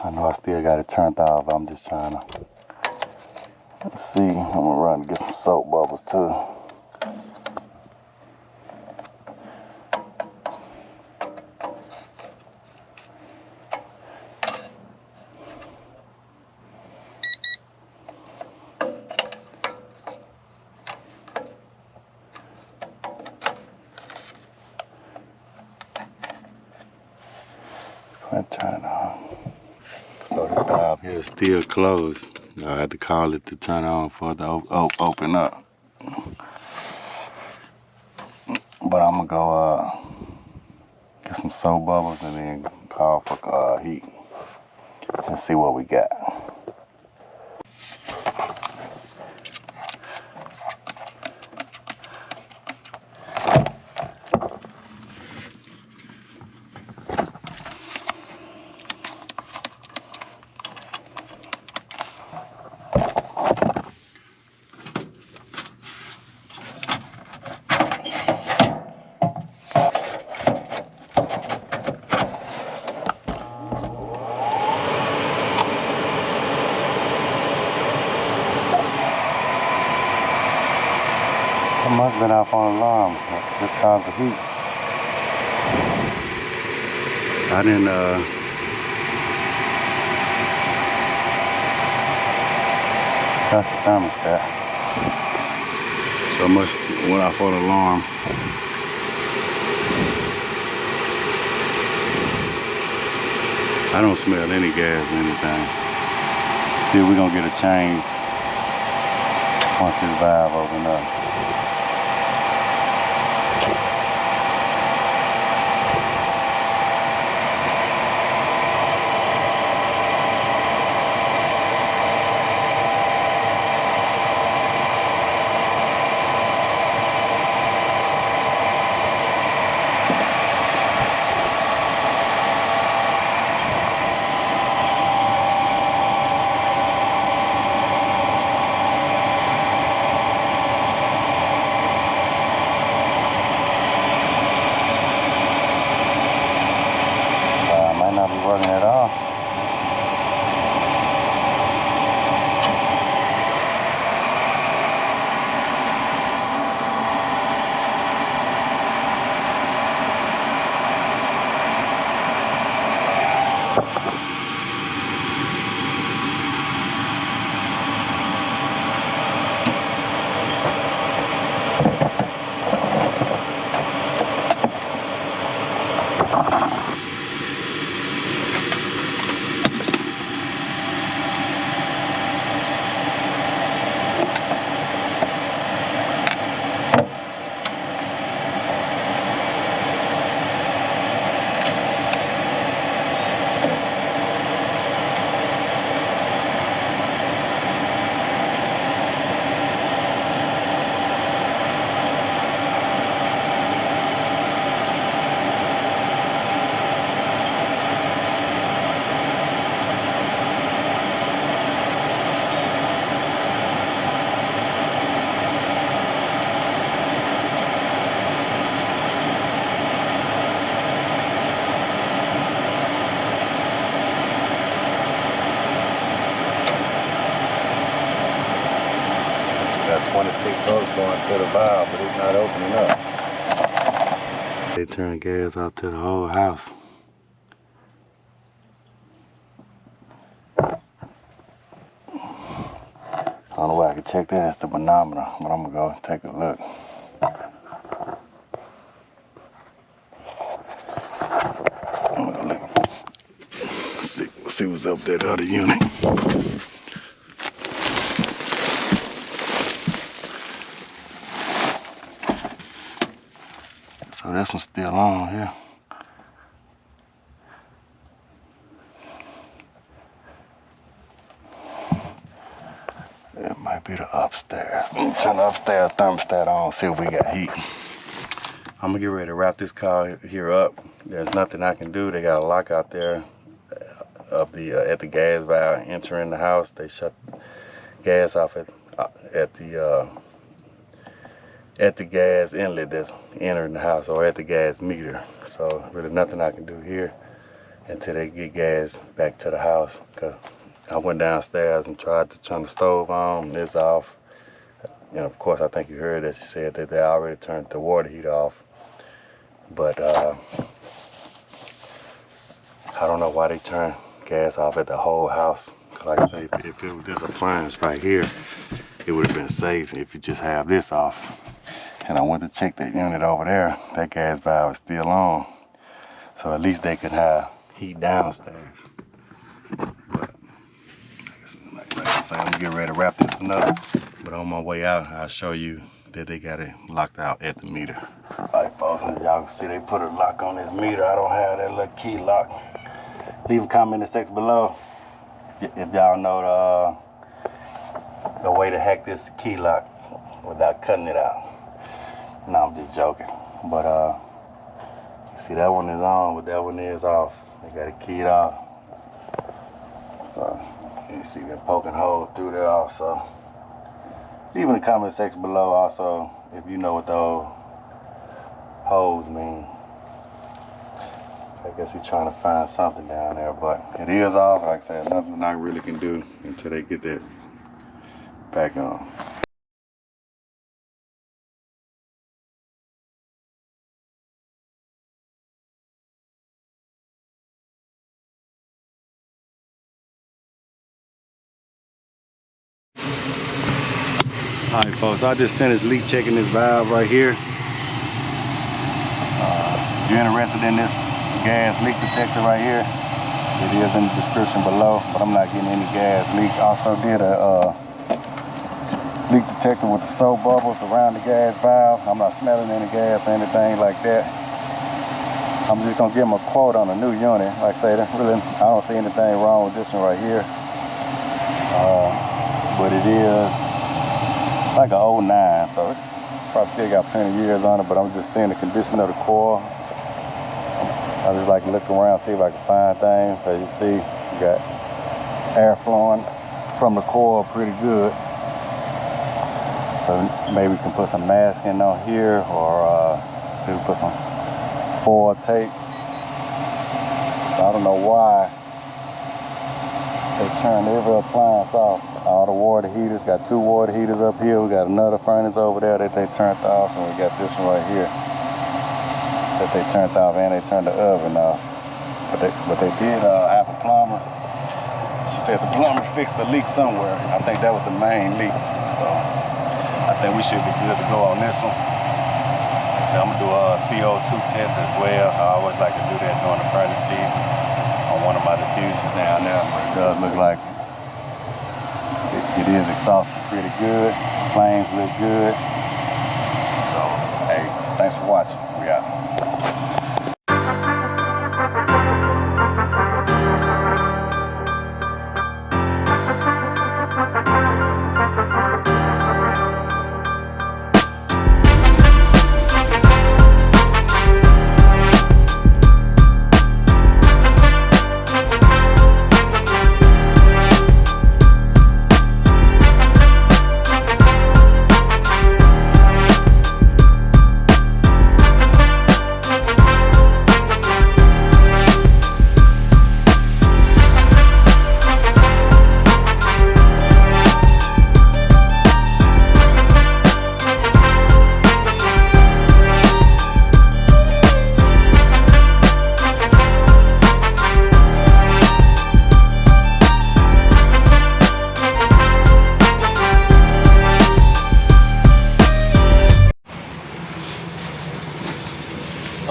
I know I still got it turned off. I'm just trying to, let's see. I'm gonna run and get some soap bubbles too. Go ahead and turn it on. So this valve here is still closed. I had to call it to turn on for it to open up. But I'm gonna go get some soap bubbles and then call for heat and see what we got. It must have been off on alarm. Just caused the heat. I didn't touch the thermostat. So much went off on alarm. I don't smell any gas or anything. See if we're gonna get a change once this valve opens up. 26 volts going to the valve, but it's not opening up. They turn gas out to the whole house. I don't know where I can check that. It's the manometer, but I'm gonna go take a look. I'm gonna look. Let's see what's up with that other unit. So this one's still on here. It might be the upstairs. Let me turn the upstairs thermostat on, see if we got heat. I'm gonna get ready to wrap this car here up. There's nothing I can do. They got a lock out there of the at the gas valve entering the house. They shut gas off at the gas inlet that's entering the house, or at the gas meter. So really nothing I can do here until they get gas back to the house. Cause I went downstairs and tried to turn the stove on, and it's off. And of course, I think you heard that she said that they already turned the water heater off. But I don't know why they turned gas off at the whole house. Like I say, if it was this appliance right here, it would have been safe if you just have this off. And I went to check that unit over there. That gas valve is still on. So at least they could have heat downstairs. But like I say, I'm gonna get ready to wrap this up. But on my way out, I'll show you that they got it locked out at the meter. All right, folks, y'all can see they put a lock on this meter. I don't have that little key lock. Leave a comment in the section below if y'all know the way to hack this key lock without cutting it out. No, I'm just joking. But you see that one is on, but that one is off. They got it keyed off. So you see they're poking holes through there also. Leave in the comment section below also if you know what those holes mean. I guess he's trying to find something down there, but it is off. Like I said, nothing I really can do until they get that back on. Alright folks, I just finished leak checking this valve right here. If you're interested in this gas leak detector right here, it is in the description below, but I'm not getting any gas leak. Also did a leak detector with the soap bubbles around the gas valve. I'm not smelling any gas or anything like that. I'm just gonna give them a quote on a new unit. Like I said, I don't see anything wrong with this one right here. But it is like an 09, so it's probably still got plenty of years on it, but I'm just seeing the condition of the coil. I just like to look around, see if I can find things. So you see, you got air flowing from the coil pretty good. So maybe we can put some masking on here, or see if we put some foil tape. I don't know why they turned every appliance off. All the water heaters, got 2 water heaters up here. We got another furnace over there that they turned off, and we got this one right here that they turned off, and they turned the oven off. But they did have a plumber. She said the plumber fixed the leak somewhere. I think that was the main leak. So I think we should be good to go on this one. Like I said, I'm gonna do a CO2 test as well. I always like to do that during the furnace season on one of my diffusers down there. But it does look like it is exhausted pretty good. Flames look good. So, hey, thanks for watching. We out.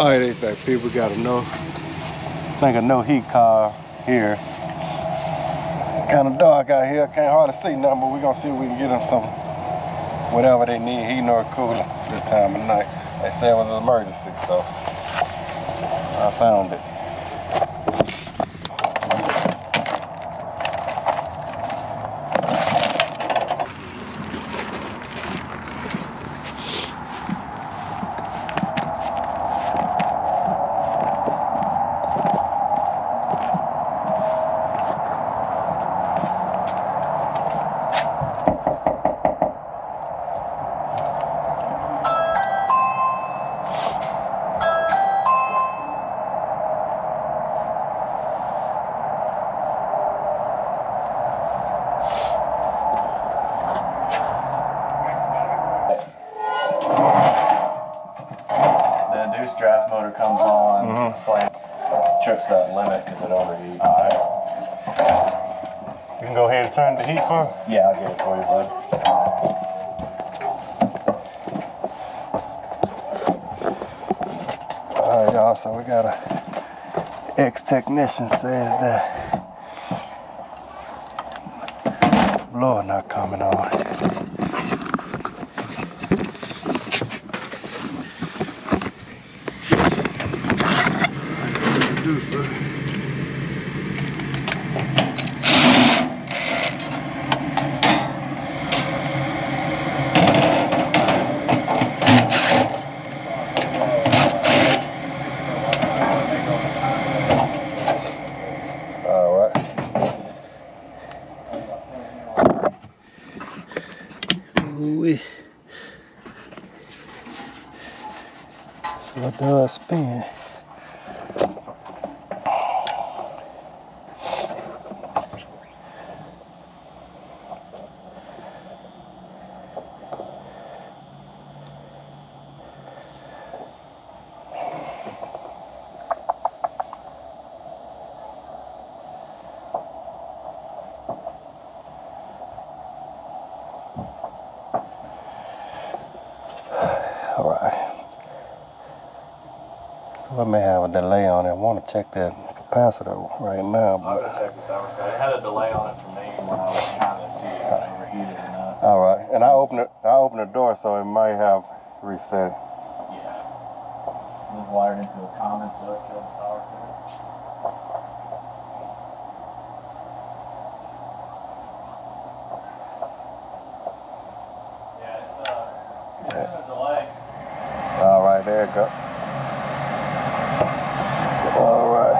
All right, HVAC people, got I think a no heat car here. Kind of dark out here, can't hardly see nothing, but we're gonna see if we can get them some, whatever they need, heating or cooling this time of night. They said it was an emergency, so I found it. Draft motor comes on, trips that limit because it overheats. Alright. You can go ahead and turn the heat for? Yeah, I'll get it for you, bud. Alright, y'all, so we got a ex-technician says that blower not coming on. Sir. All right. Ooh-wee. So it does spin. I may have a delay on it. I want to check that capacitor right now. But I'm going to check the thermostat. It had a delay on it for me when I was trying to see if it overheated or not. All right, and I opened the door, so it might have reset. Yeah. It was wired into a common, so it killed the power cord. Yeah, it's a delay. All right, there it goes. All right.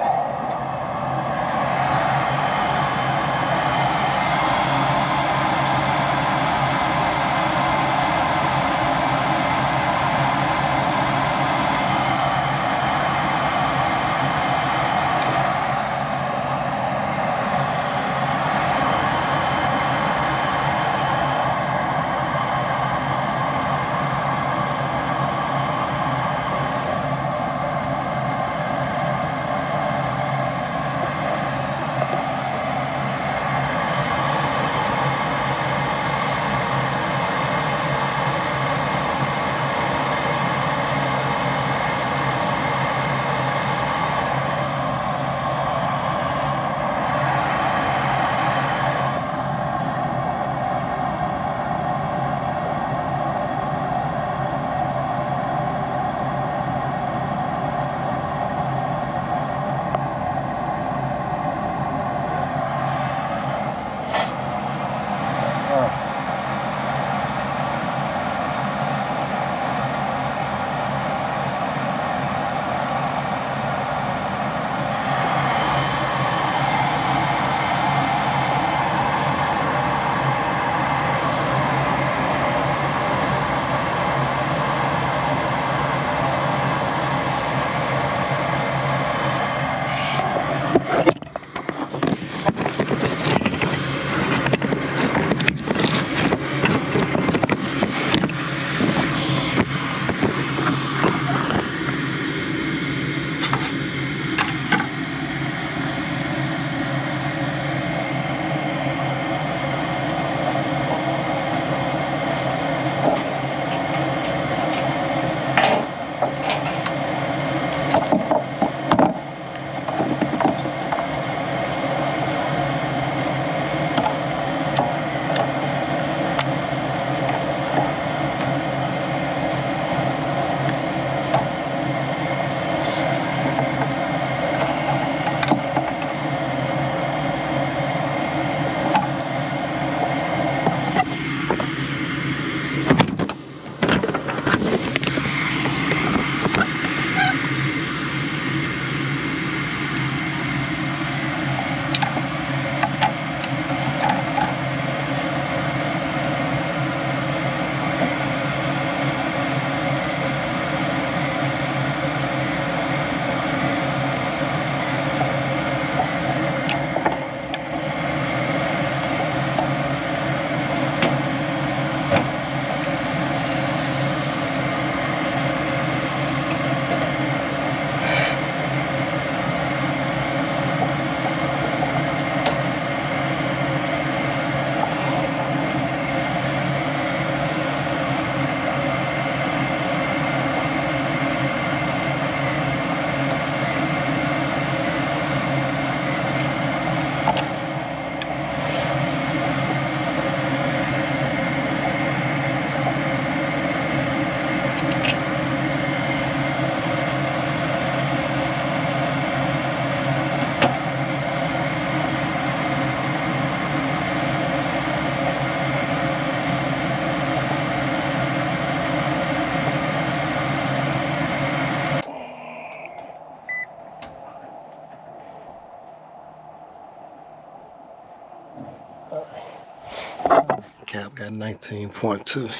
got 19.2.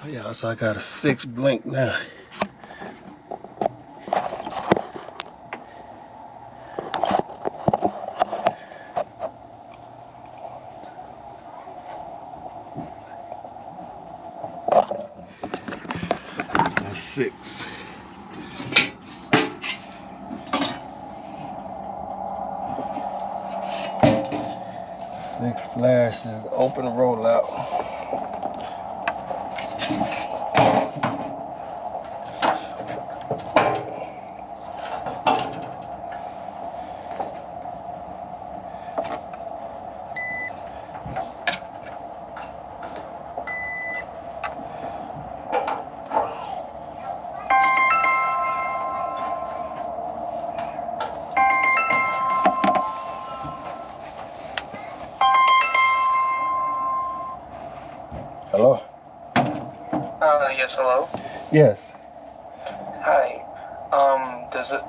Yeah, so I got a 6 blink now. That's 6. 6 flashes, open rollout. Hello? Yes, hello? Yes. Hi. Does it,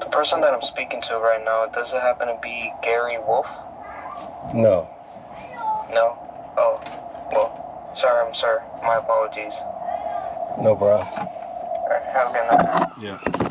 the person that I'm speaking to right now, does it happen to be Gary Wolf? No. No? Oh, well, sorry, I'm sorry. My apologies. No problem. Alright, have a good night. Yeah.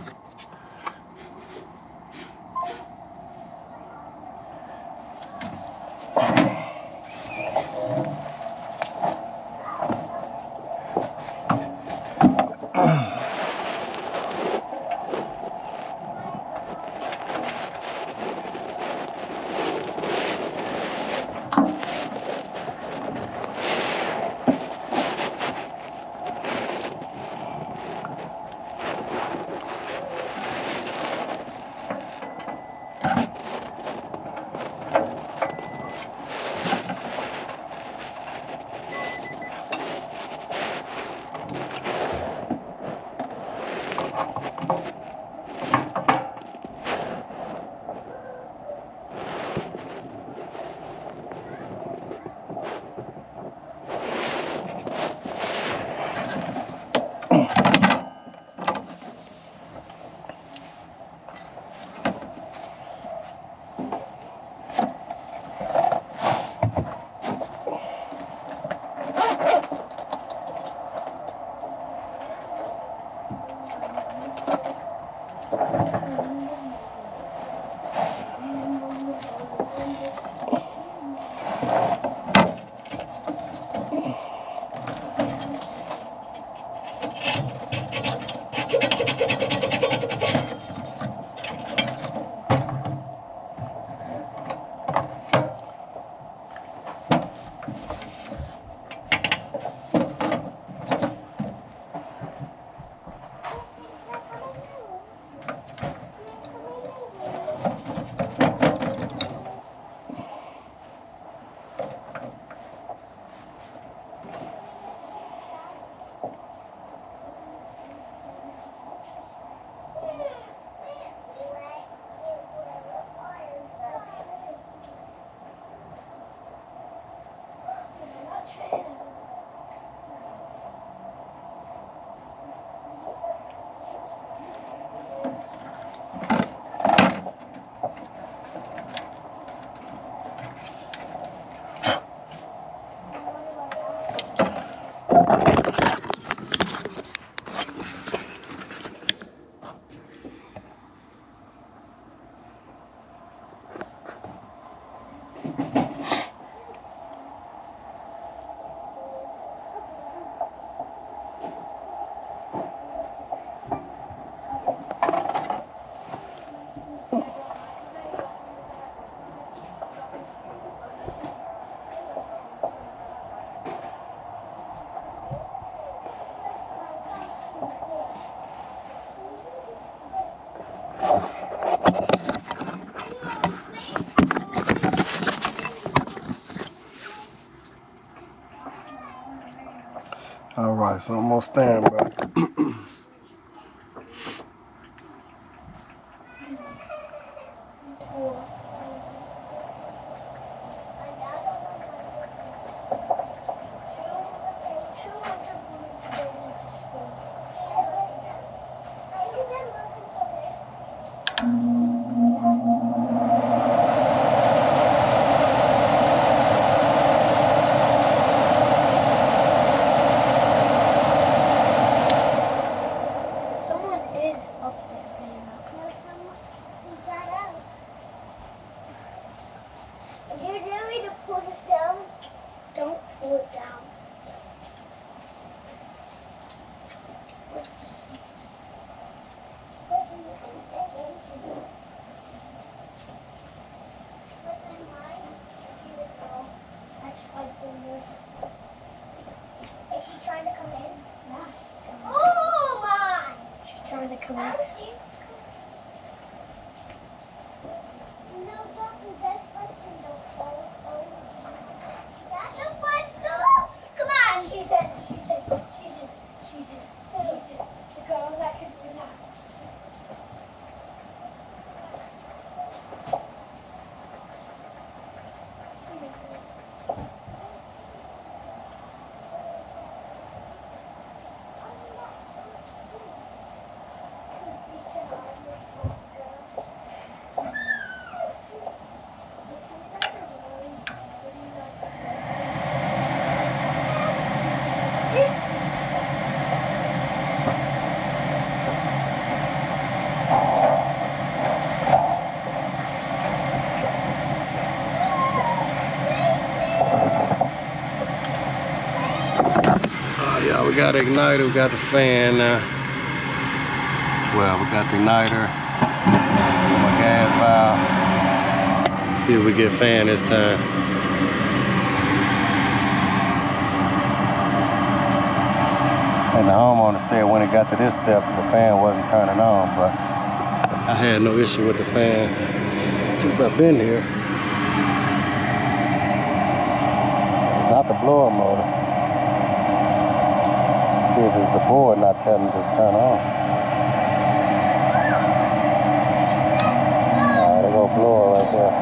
All right, so I'm on standby. Someone is up there. If you're ready to pull it down, don't pull it down. Let's see. See the girl. That's like the nurse. Is she trying to come in? No. Oh my! She's trying to come in. No, that's person don't fall. That's a button. Come on. She's in. The girl that can do that. Yeah, we got the igniter, we got the fan now. Well, we got the igniter, my gas valve. See if we get fan this time. And the homeowner said when it got to this step, the fan wasn't turning on, but I had no issue with the fan since I've been here. It's not the blower motor. See if it's the board not telling it to turn on. Alright, there go blower right there.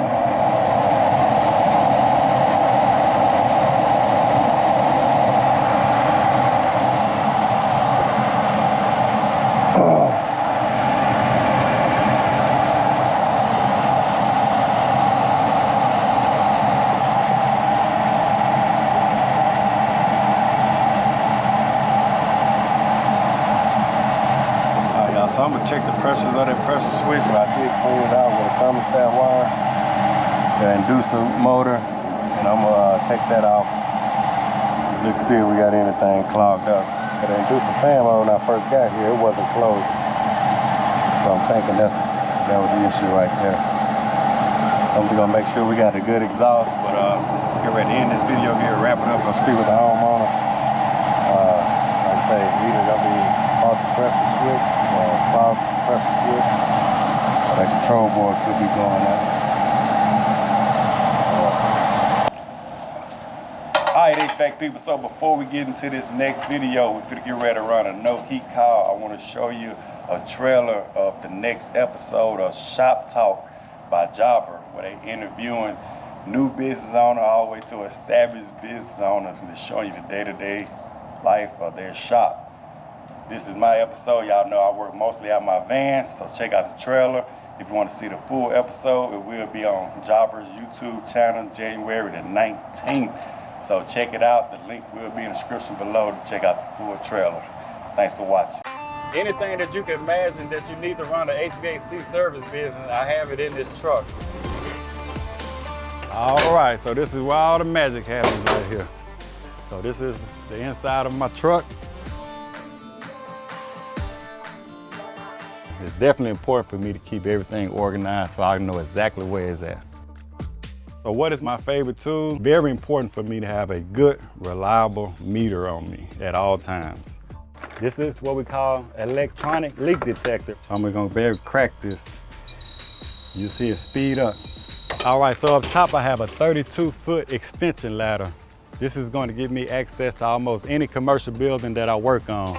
So I'm gonna check the pressures of that pressure switch, but I did clean it out with a thermostat wire, the inducer motor, and I'm gonna take that off. Look, see if we got anything clogged up. Cause the inducer fan motor when I first got here, it wasn't closing. So I'm thinking that was the issue right there. So I'm just gonna make sure we got a good exhaust, but get ready to end this video, get wrap it up, I'll speak with the homeowner. Like I say, either gonna be off the pressure switch, clogged pressure switch, or that control board could be going out. Alright, HVAC people, so before we get into this next video, we're gonna get ready to run a no heat call. I want to show you a trailer of the next episode of Shop Talk by Jobber, where they interviewing new business owner all the way to established business owner to show you the day-to-day life of their shop. This is my episode. Y'all know I work mostly out my van, so check out the trailer. If you want to see the full episode, it will be on Jobber's YouTube channel January the 19th. So check it out. The link will be in the description below to check out the full trailer. Thanks for watching. Anything that you can imagine that you need to run an HVAC service business, I have it in this truck. All right, so this is where all the magic happens right here. So this is the inside of my truck. It's definitely important for me to keep everything organized so I know exactly where it's at. So what is my favorite tool? Very important for me to have a good, reliable meter on me at all times. This is what we call electronic leak detector. So I'm gonna be able to crack this. You see it speed up. All right, so up top I have a 32-foot extension ladder This is going to give me access to almost any commercial building that I work on.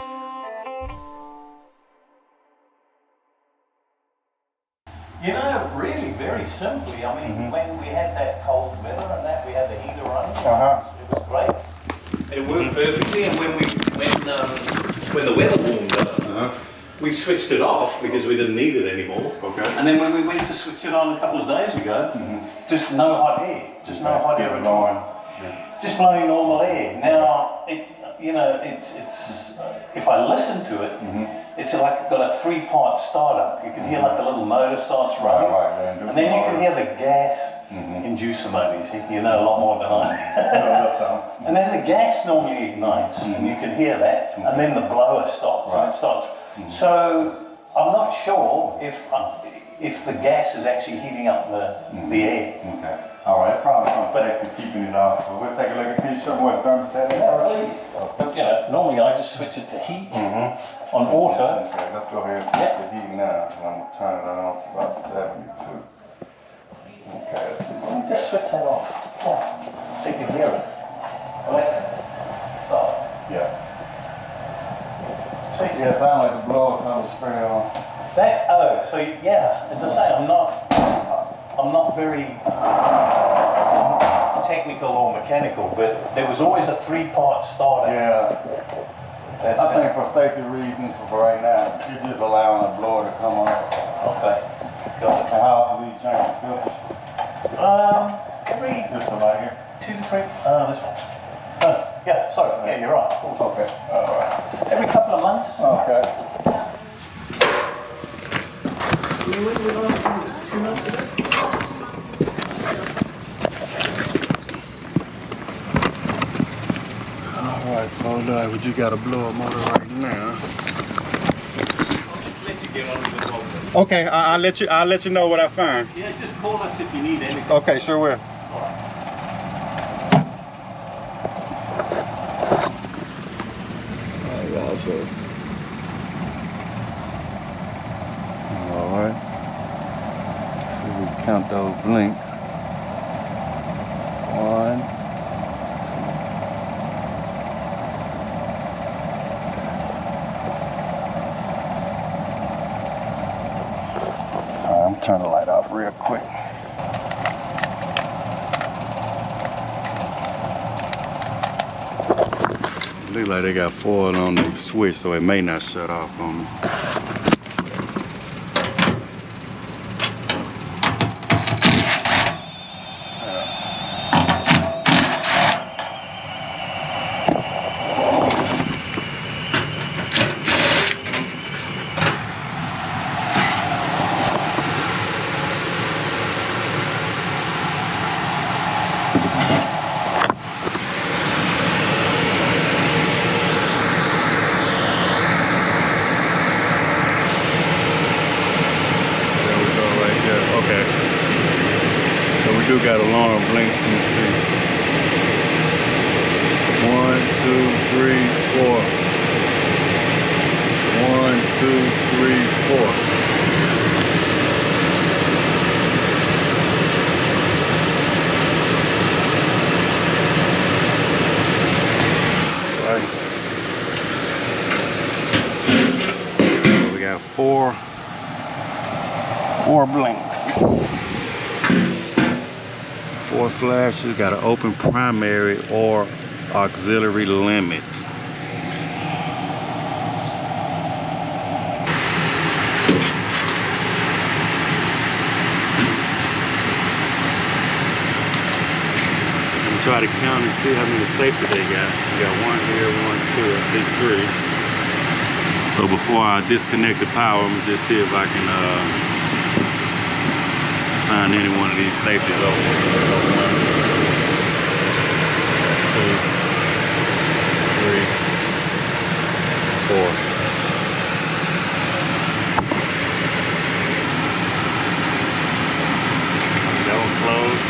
You know, really very simply, I mean, when we had that cold weather and that, we had the heater running, it was great. It worked perfectly, and when the weather warmed up, we switched it off because we didn't need it anymore. Okay. And then when we went to switch it on a couple of days ago, just no hot air, just no hot air at all. Just blowing normal air. Now, you know, it's if I listen to it, it's like got a 3-part startup. You can hear like a little motor starts running, and then you can hear the gas inducer motor. You know a lot more than I. And then the gas normally ignites, and you can hear that, and then the blower stops, and it starts. So I'm not sure if the gas is actually heating up the air. Okay. All right, probably going to take to keeping it off. But we'll take a look at this, show me what thermostat is. Yeah, please. But, you know, normally I just switch it to heat on auto. Okay, let's go ahead and switch the heat now. I'm going to turn it on to about 72. Okay, let's see. Let me just switch that off. Yeah. So you can hear it. Alexa, stop. Yeah. Yeah, it sounds like the blower comes straight on. So yeah, as I say, I'm not very technical or mechanical, but there was always a 3-part starter. Yeah. I think for safety reasons, for right now, you're just allowing the blower to come on. Okay. Got it. And how often do you change the filters? Every This one right here? 2 to 3. This one. Yeah, sorry. Yeah, you're right. Okay. All right. Every couple of months. Okay. Alright, folks, look, we just got a blower motor right now. I'll just let you get on with the problem. Okay, I'll let you know what I find. Yeah, just call us if you need anything. Okay, sure will. Alright. So we count those blinks. 1, 2. I'm turning the light off real quick. Look like they got foil on the switch, so it may not shut off on me. Do got alarm blink. Let me see. 1, 2, 3, 4. 1, 2, 3, 4. Right. So we got four blinks. 4 flashes, got an open primary or auxiliary limit. I'm try to count and see how many safety they got. We got 1 here, 1, 2, I see 3. So before I disconnect the power, I'm gonna just see if I can find any one of these safeties over. 1, 2, 3, 4. That one closed.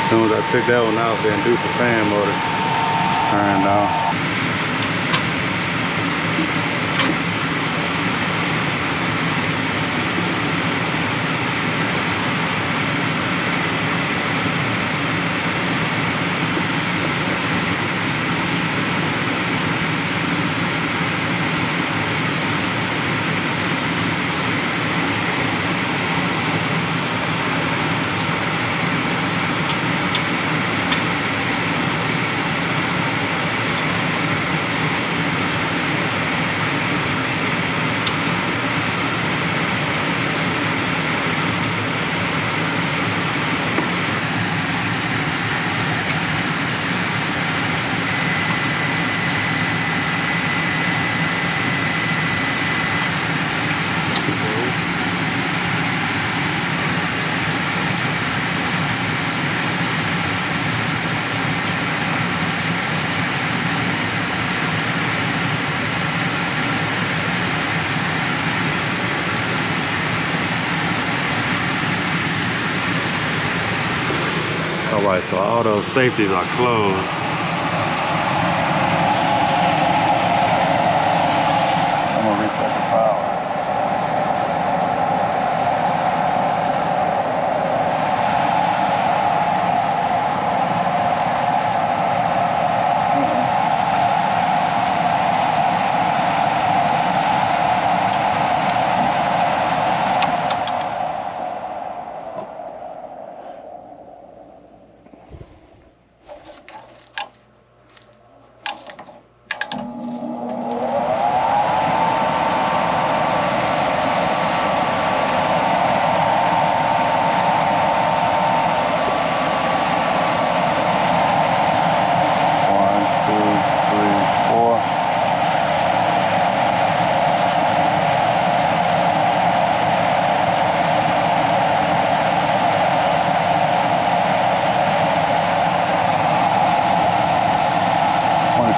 As soon as I took that one off, the inducer fan motor turned on. Alright, so all those safeties are closed. I'm gonna reset the power.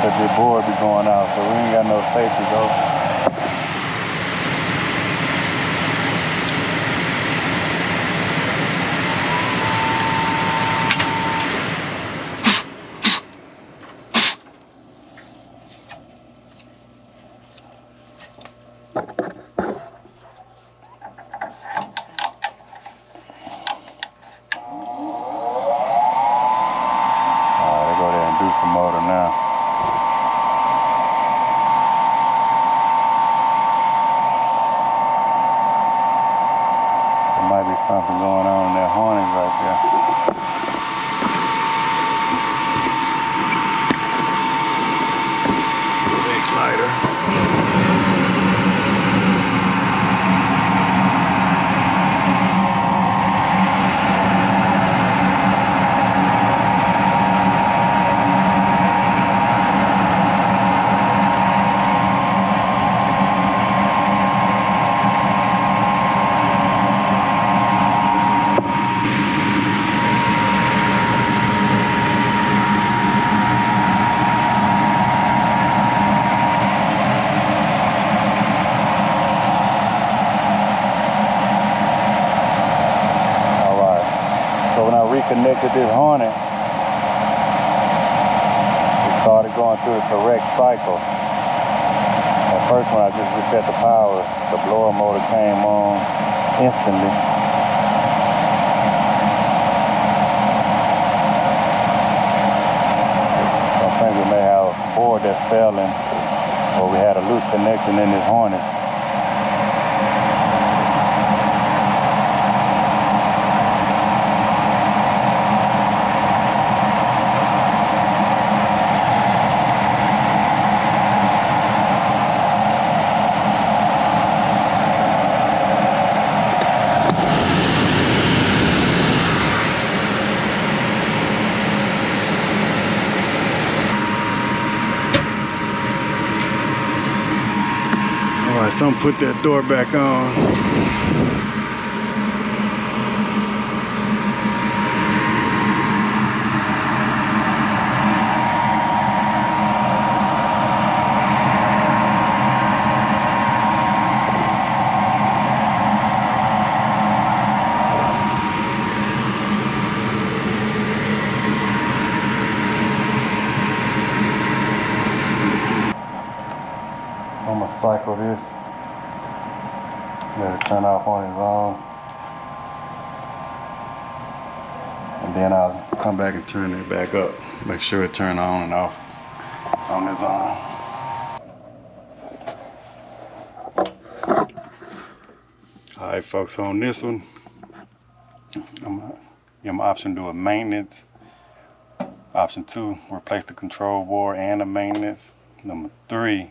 The board be going out, so we ain't got no safety though. Alright, they go there and do some motor now. Might be something going on in that harness right there. Big slider. Connected this harness, it started going through the correct cycle. At first when I just reset the power, the blower motor came on instantly. So I think we may have a board that's failing, or we had a loose connection in this harness. Alright, someone put that door back on. cycle this. Let it turn off on its own. And then I'll come back and turn it back up. Make sure it turn on and off on its own. Alright folks, so on this one, I'm gonna give them option to do a maintenance. Option 2, replace the control board and the maintenance. Number 3,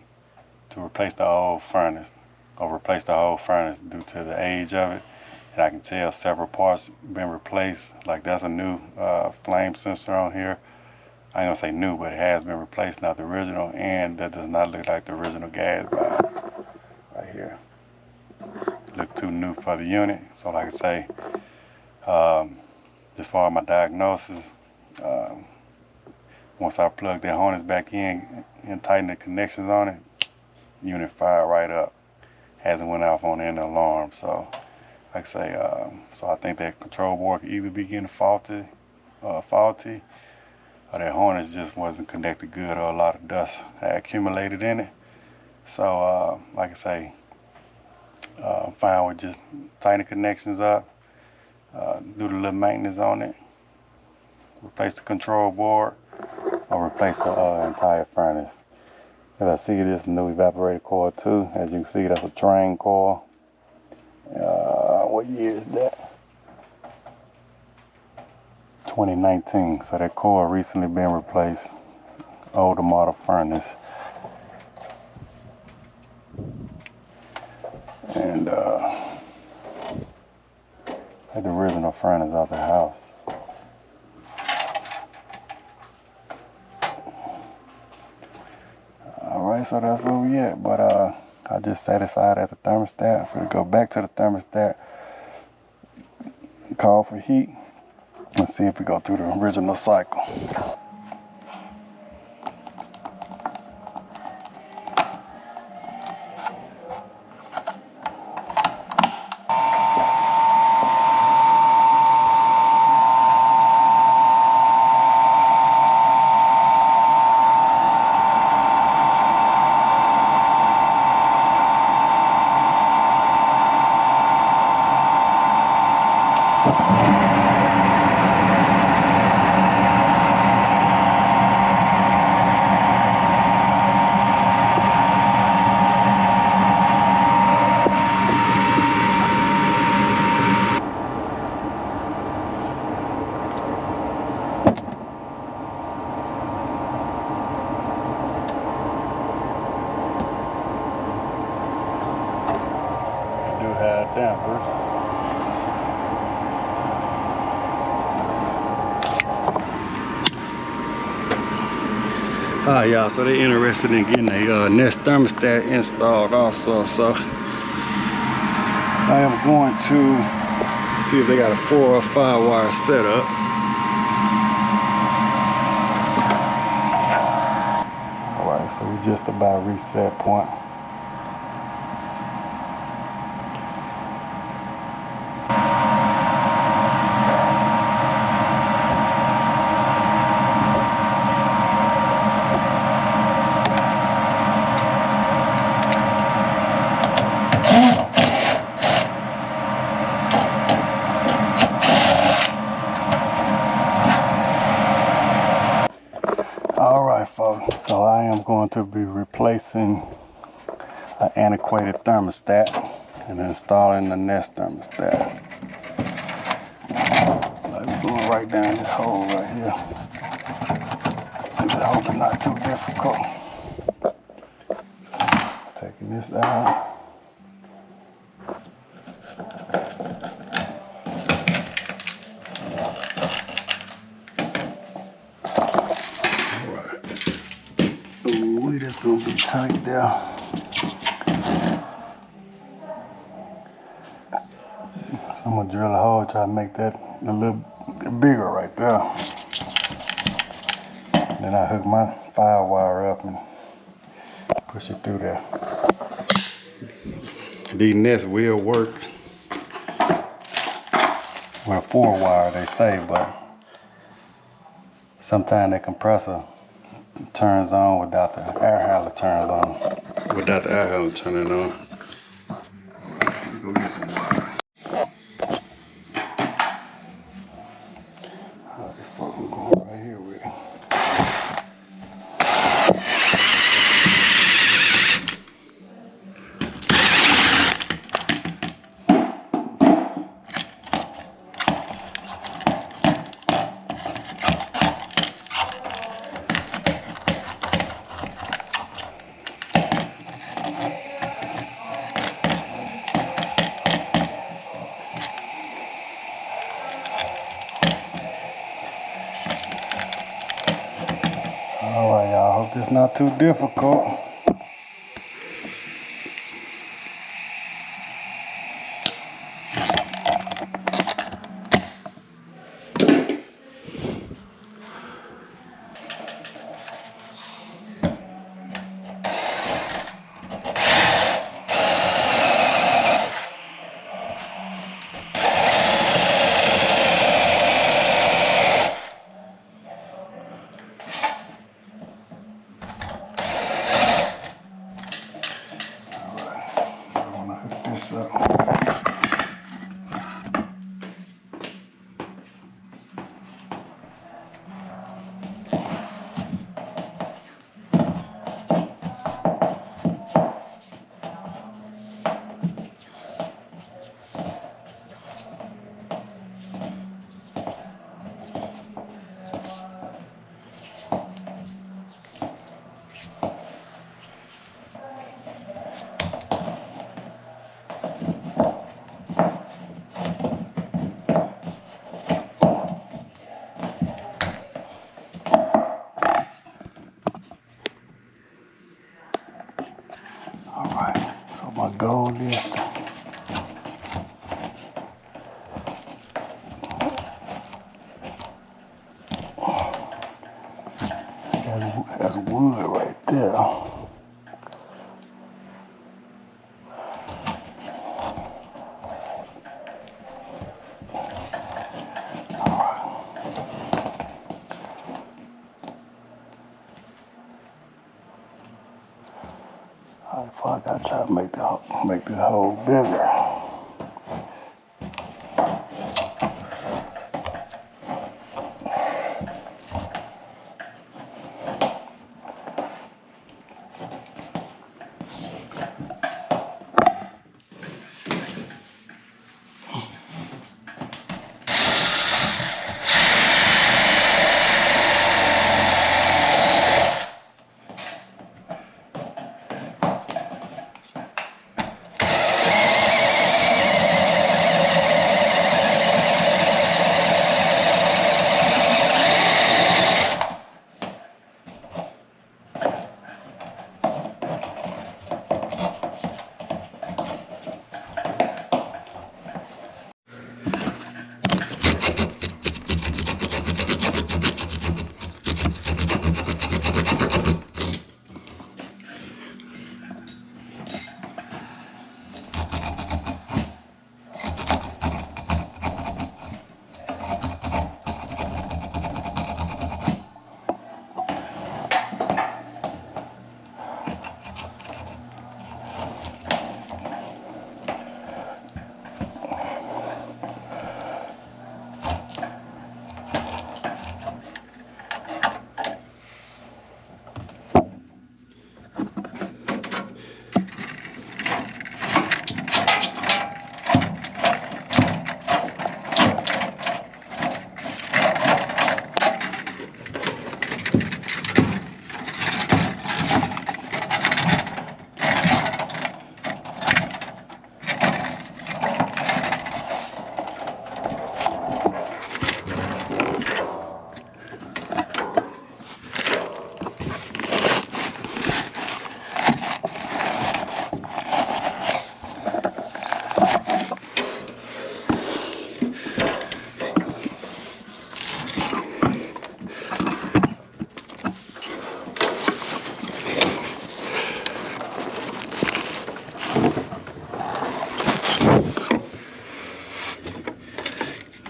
to replace the old furnace. Or replace the whole furnace due to the age of it. And I can tell several parts been replaced. Like that's a new flame sensor on here. I ain't gonna say new, but it has been replaced, not the original. And that does not look like the original gas valve right here. Look too new for the unit. So like I say, as far as my diagnosis, once I plug that harness back in and tighten the connections on it, unit fired right up. Hasn't went off on any alarm. So like I say, so I think that control board could either be getting faulty, or that harness just wasn't connected good, or a lot of dust had accumulated in it. So like I say, I'm fine with just tighten the connections up, do the little maintenance on it, replace the control board, or replace the entire furnace. As I see, this new evaporator coil too. As you can see, that's a drain coil. What year is that? 2019. So that coil recently been replaced. Older model furnace. And had the original furnace out the house. Alright, so that's where we at. But I just satisfied at the thermostat. I'm gonna go back to the thermostat, call for heat, and see if we go through the original cycle. Dampers. Alright y'all, so they're interested in getting a Nest thermostat installed also, so I am going to see if they got a 4 or 5 wire setup. Alright, so we just about reset point. So I am going to be replacing an antiquated thermostat and installing the Nest thermostat. Like going right down this hole right here. I just hope it's not too difficult. So, taking this out. It's gonna be tight there. So I'm gonna drill a hole, try to make that a little bigger right there. Then I hook my fire wire up and push it through there. These nests will work with a 4 wire, they say, but sometimes the compressor turns on without the air handler turns on without the air handler turning on. Let me go get some water. How the fuck I'm going right here with it? Alright, y'all. Hope this not too difficult. My goal is to see that's wood right there. Fuck, I try to make this hole bigger.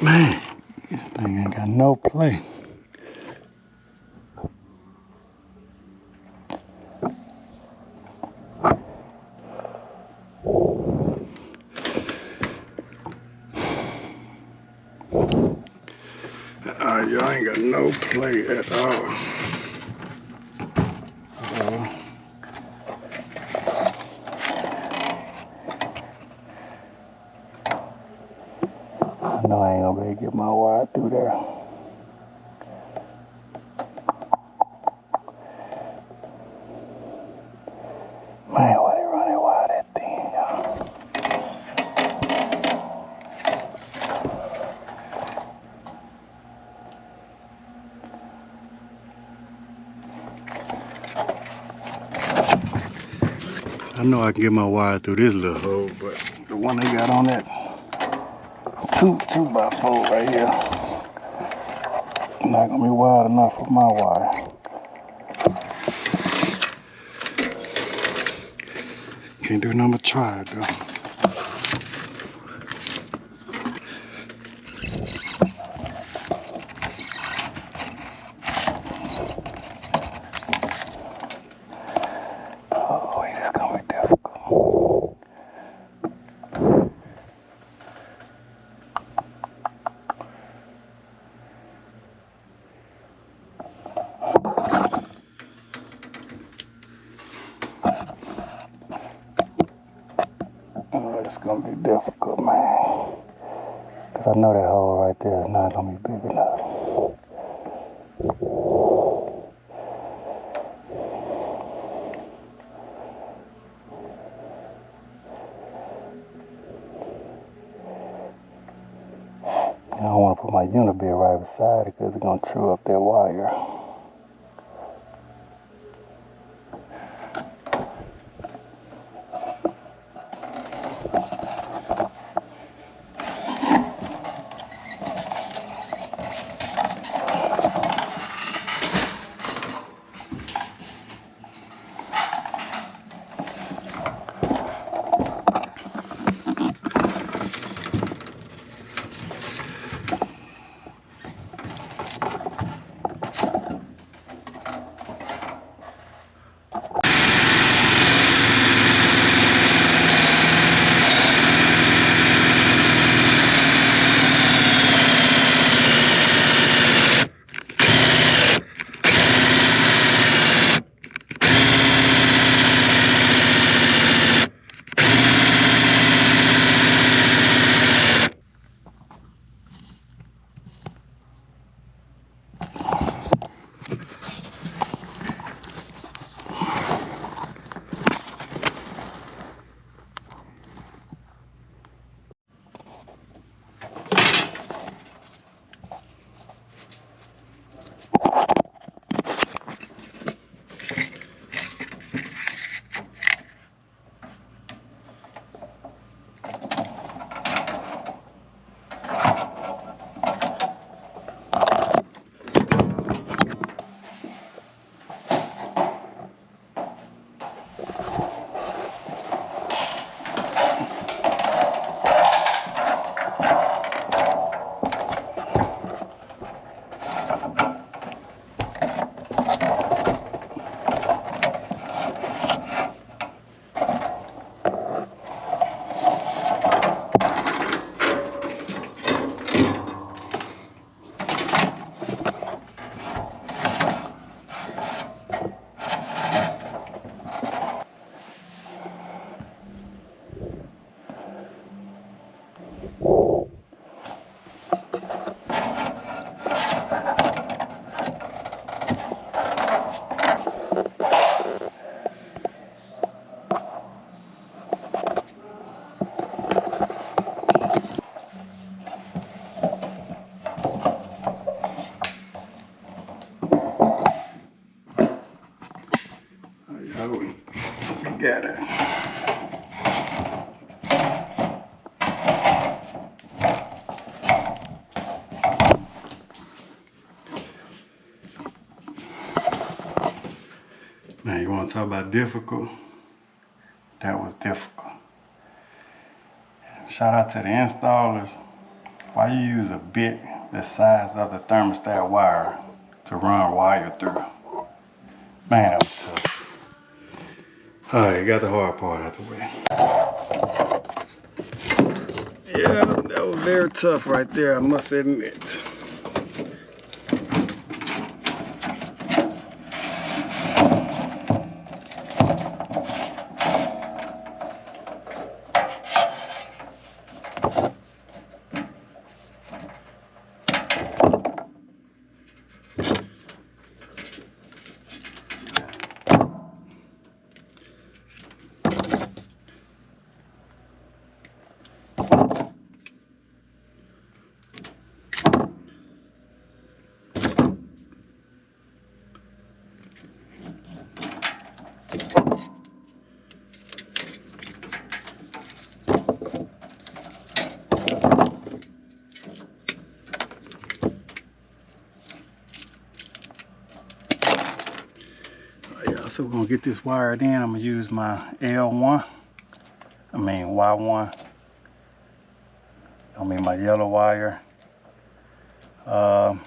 Man, this thing ain't got no play. you, I ain't got no play at all. I know I ain't gonna be able to get my wire through there. Man, why they run that wire that thin, y'all? I know I can get my wire through this little hole, but the one they got on that 2x4 right here, not gonna be wide enough for my wire. Can't do nothing but try it though. Oh wait, it's gonna be difficult. Oh, it's gonna be difficult, man. Cause I know that hole right there is not gonna be big enough. I don't want to put my unibit right beside it because it's going to chew up that wire. Got it. Man, you want to talk about difficult? That was difficult. Shout out to the installers. Why you use a bit the size of the thermostat wire to run wire through? Man, that was tough. Alright, got the hard part out the way. Yeah, that was very tough right there, I must admit. so we're gonna get this wired in. I'm gonna use my Y1. I mean my yellow wire. My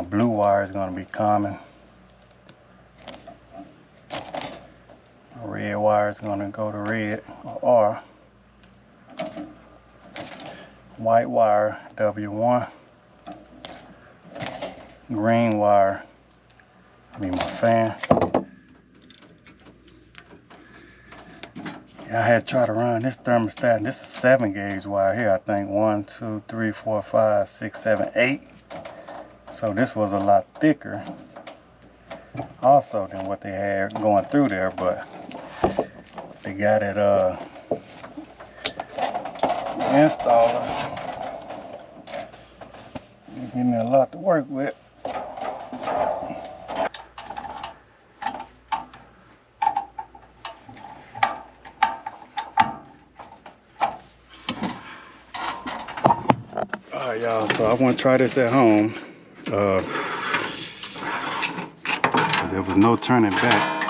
blue wire is gonna be common. My red wire is gonna go to red or R. White wire, W1. Green wire, my fan. Yeah, I had tried to run this thermostat, and this is 7-gauge wire here, I think. 1, 2, 3, 4, 5, 6, 7, 8. So this was a lot thicker also than what they had going through there, but they got it installer. Give me a lot to work with. Alright y'all, so I want to try this at home. There was no turning back.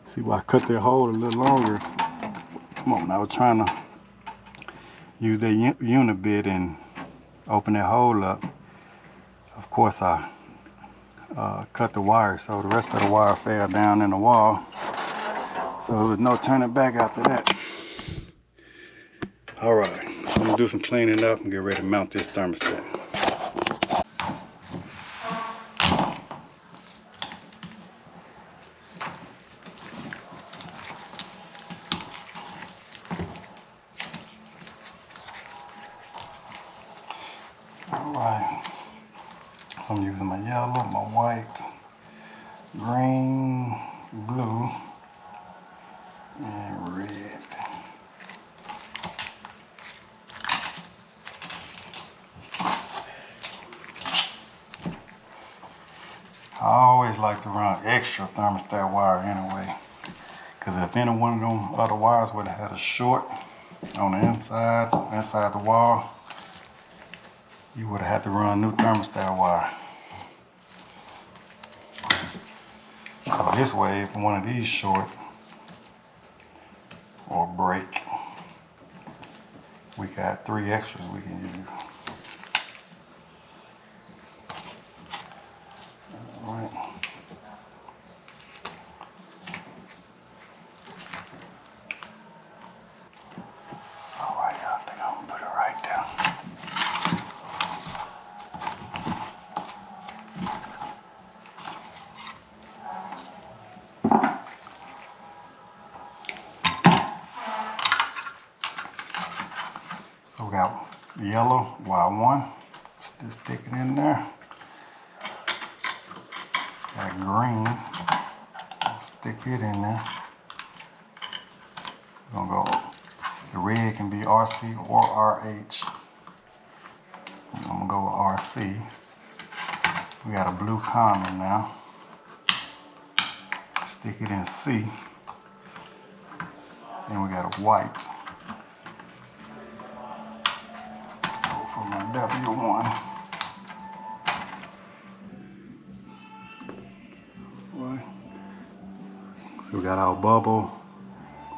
See why I cut that hole a little longer. Come on, I was trying to use that unit bit and open that hole up. Of course I cut the wire, so the rest of the wire fell down in the wall. So there was no turning back after that. Alright, so I'm gonna do some cleaning up and get ready to mount this thermostat. Alright, so I'm using my yellow, my white, green, blue, and red. I always like to run extra thermostat wire anyway, because if any one of them other wires would have had a short on the inside the wall, you would have had to run new thermostat wire. So this way, if one of these short or break, we got 3 extras we can use. Alright. Alright, I think I'm gonna put it right down. So we got yellow Y1, just stick it in there. Got green, stick it in there. We're gonna go, the red can be RC or RH. I'm gonna go with RC. We got a blue common now. Stick it in C. Then we got a white. Go for my W1. So we got our bubble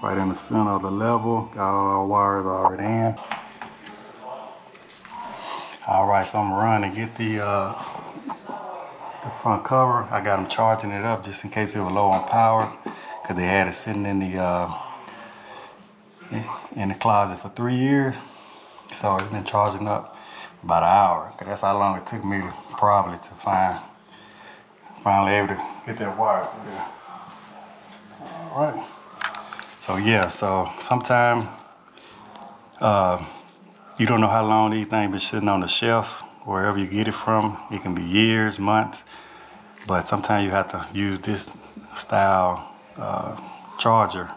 right in the center of the level. Got all our wires already in. All right, so I'm running to get the front cover. I got them charging it up just in case it was low on power, because they had it sitting in the closet for 3 years. So it's been charging up about an hour, because that's how long it took me to finally able to get that wire through there. All right. So yeah, so sometime you don't know how long these things been sitting on the shelf, wherever you get it from. It can be years, months, but sometimes you have to use this style charger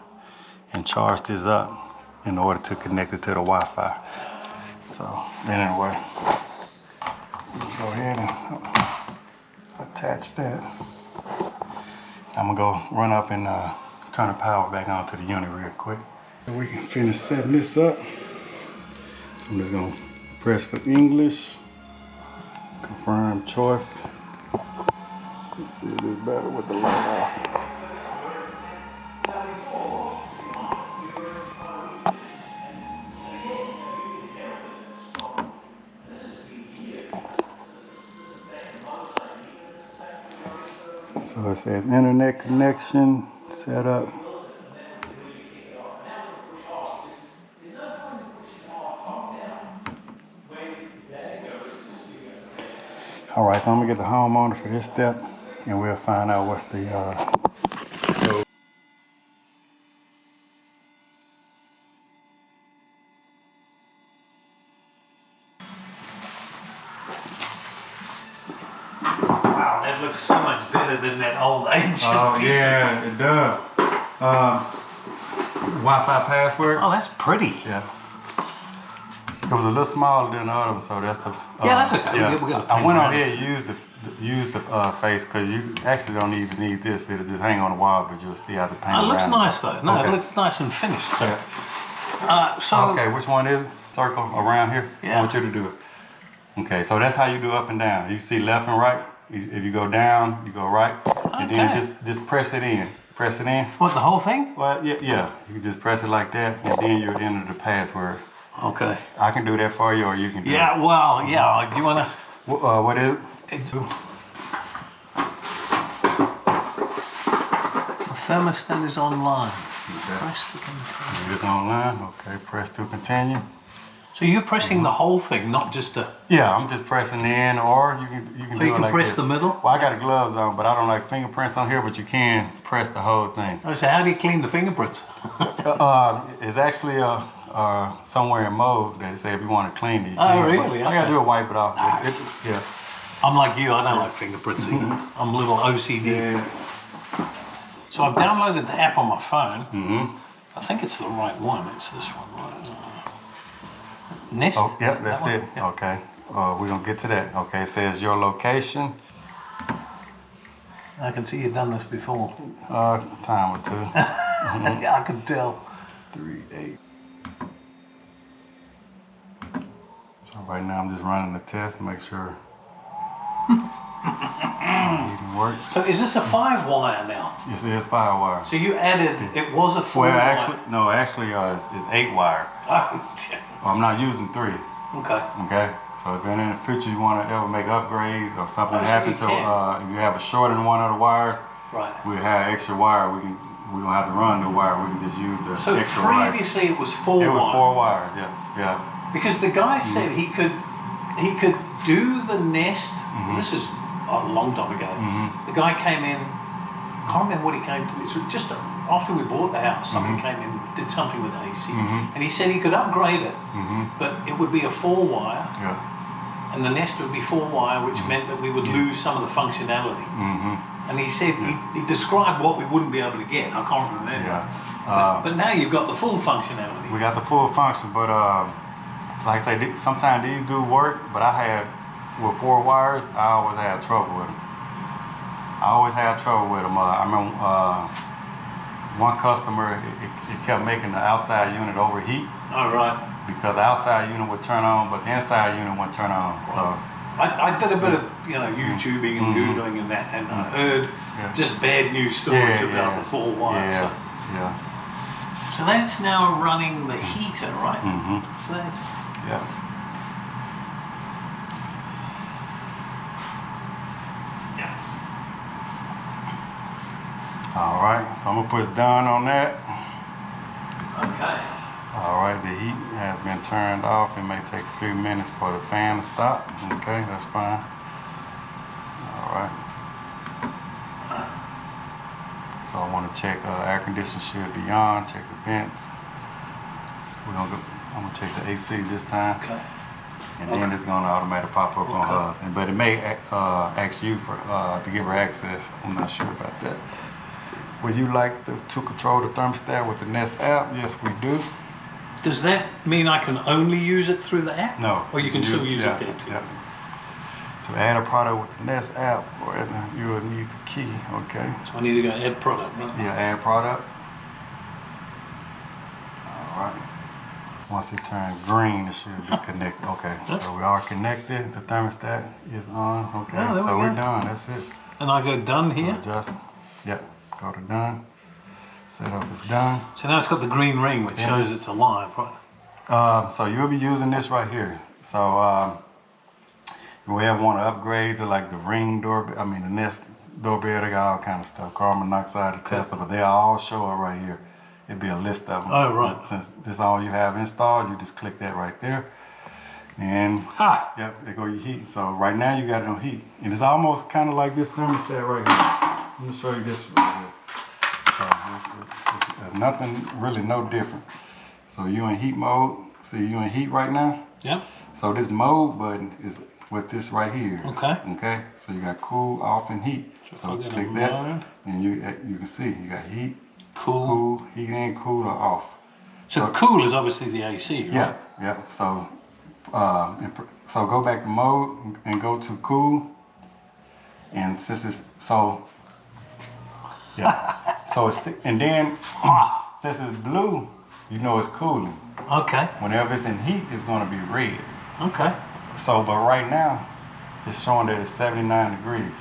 and charge this up in order to connect it to the Wi-Fi. So anyway, go ahead and attach that. I'm gonna go run up and turn the power back on to the unit real quick. So we can finish setting this up. So I'm just gonna press for English, confirm choice. Let's see if it's better with the light off. So it says internet connection set up. All right, so I'm gonna get the homeowner for this step, and we'll find out what's the code. Wow, that looks so much better than that old ancient piece. Oh yeah, it does. Wi-Fi password. Oh, that's pretty. Yeah. It was a little smaller than the other one, so that's the. Yeah, that's okay. Yeah. We're gonna I went on paint here and used the face because you actually don't even need this. It'll just hang on the wall, but you'll still have to paint. It looks around nice though. No, Okay. it looks nice and finished. So, Yeah. so Okay, which one is it? Circle around here? Yeah. I want you to do it. Okay, so that's how you do up and down. You see left and right. If you go down, you go right. And then Okay. just press it in. Press it in. what, the whole thing? Well, yeah. You can just press it like that, and then you enter the password. Okay. I can do that for you, or you can do it. Yeah. Well, yeah. Do you wanna? What is it? The thermostat is online. Okay. Press the continue. It's online. Okay, press to continue. So you're pressing the whole thing, not just the. Yeah, I'm just pressing in, or you can do you it can like press this. the middle? Well, I got the gloves on, but I don't like fingerprints on here. But you can press the whole thing. Oh, so how do you clean the fingerprints? It's actually somewhere in mode that it say if you want to clean it. You Oh, can, really? but I gotta Okay. do it, wipe it off. Yeah. I'm like you. I don't like fingerprints either. I'm a little OCD. Yeah. So I've downloaded the app on my phone. Mm-hmm. I think it's the right one. It's this one, right? Nest? Oh, yep, that's That one? it. Yep. Okay. We're gonna get to that. Okay, it says your location. I can see you've done this before. Time or two. Yeah, I could tell. 3-8. So right now I'm just running the test to make sure it works. So is this a 5-wire now? Yes, it is 5 wire. So you added, it was a 4 Well, wire. actually, it's 8 wire. Oh, I'm not using 3. okay. Okay. So if in the future you want to ever make upgrades or something Oh, so happen you to, can. if you have a short in one of the wires, Right. we have extra wire. We don't have to run the wire. We can just use the So extra wire. previously it was 4 It wire. was 4 wires. Yeah. Because the guy said he could do the nest. Mm-hmm. This is a long time ago. The guy came in. I can't remember what he came to. It was just after we bought the house. Something came in, did something with the AC, and he said he could upgrade it, but it would be a 4 wire, Yeah. and the nest would be 4 wire, which meant that we would lose some of the functionality. And he said he described what we wouldn't be able to get. I can't remember. Yeah. But now you've got the full functionality. We got the full function, but like I say, sometimes these do work, but I had, with 4 wires, I always had trouble with them. I remember one customer, it kept making the outside unit overheat. All right. Because the outside unit would turn on, but the inside unit wouldn't turn on. So I did a bit of YouTubing and Googling and that, and I heard just bad news stories about the 4 wires. Yeah. So that's now running the heater, right? So that's Yeah. All right, so I'm gonna push done on that. okay. All right, the heat has been turned off. It may take a few minutes for the fan to stop. Okay, that's fine. All right. So I want to check air conditioning should be on. Check the vents. I'm gonna check the AC this time. Okay. And then it's gonna automatically pop up on us. But it may ask you for to give her access. I'm not sure about that. Would you like to control the thermostat with the Nest app? Yes, we do. Does that mean I can only use it through the app? No. Or you can still use it there too? Yeah. To add a product with the Nest app, for it, you will need the key. Okay. So I need to go add product, right? Yeah, add product. All right. Once it turns green, it should be connected. Okay, so we are connected. The thermostat is on. Okay, Oh, there so we we're go. done. That's it. And I go done here. Adjust. Yep. Go to done. Setup is done. So now it's got the green ring, which shows it's alive, right? So you'll be using this right here. So we ever want to upgrade to like the ring doorbell, I mean the Nest doorbell, they got all kind of stuff, carbon monoxide detector, but they all show up right here. It'd be a list of them. Oh, right. But since this is all you have installed, you just click that right there. And yep, there go your heat. So right now you got it on heat. And it's almost kind of like this thermostat right here. Let me show you this right here. So there's nothing really no different. So you in heat mode. See, you in heat right now. Yep. So this mode button is with this right here. Okay. Okay. So you got cool, off, and heat. So if I click get a that, mode. and you can see you got heat, Cool. heat in, cool, or off. So cool is obviously the AC, right? Yeah. Yeah. So so go back to mode and go to cool. And since it's so. Yeah. So it's, and then since it's blue, you know it's cooling. Okay. Whenever it's in heat, it's going to be red. Okay. So, but right now, it's showing that it's 79 degrees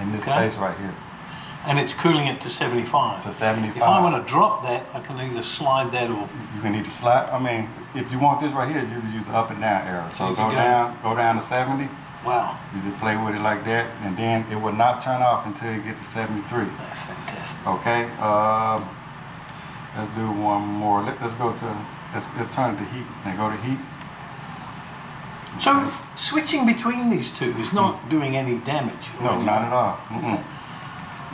in this space right here. And it's cooling it to 75. To 75. If I want to drop that, I can either slide that or. You can either slide. I mean, if you want this right here, you just use the up and down arrow. So you go down to 70. Wow. You just play with it like that, and then it will not turn off until you get to 73. That's fantastic. Okay. Let's do one more. Let's go to. Let's turn it to heat. Now go to heat. So switching between these two is not doing any damage. or No, anything. not at all. Mm-mm.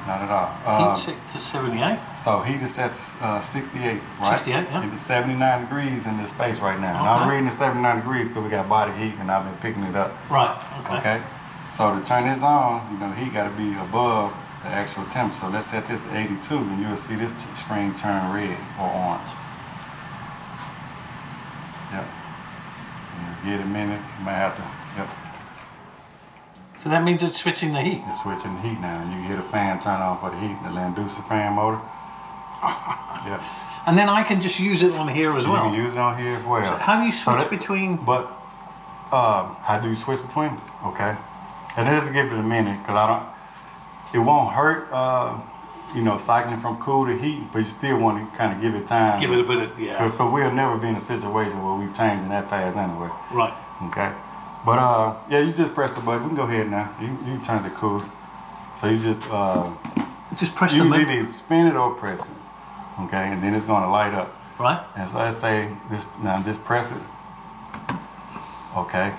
Not at all. Heat set to 78. So heat is set to 68, right? 68, yeah. And it's 79 degrees in this space right now. Now I'm Okay. reading the 79 degrees because we got body heat and I've been picking it up. Right. Okay. Okay. So to turn this on, you know, heat got to be above the actual temperature. So let's set this to 82 and you'll see this screen turn red or orange. Yep. And give it a minute. You might have to. Yep. So that means it's switching the heat. It's switching the heat now. And you can hear the fan turn on for the heat, the Landusa fan motor. Yep. And then I can just use it on here as well. You can use it on here as well. So how do you switch that's- between? But how do you switch between? Okay. And let's give it a minute because it won't hurt, you know, cycling from cool to heat, but you still want to kind of give it time. Give it a bit of, yeah. Because we'll never be in a situation where we're changing that fast anyway. Right. Okay. But yeah, you just press the button. We can go ahead now. You turn it cool. So you just press you the can button. either spin it or press it. Okay, and then it's gonna light up. Right. And so I say this now, just press it. Okay.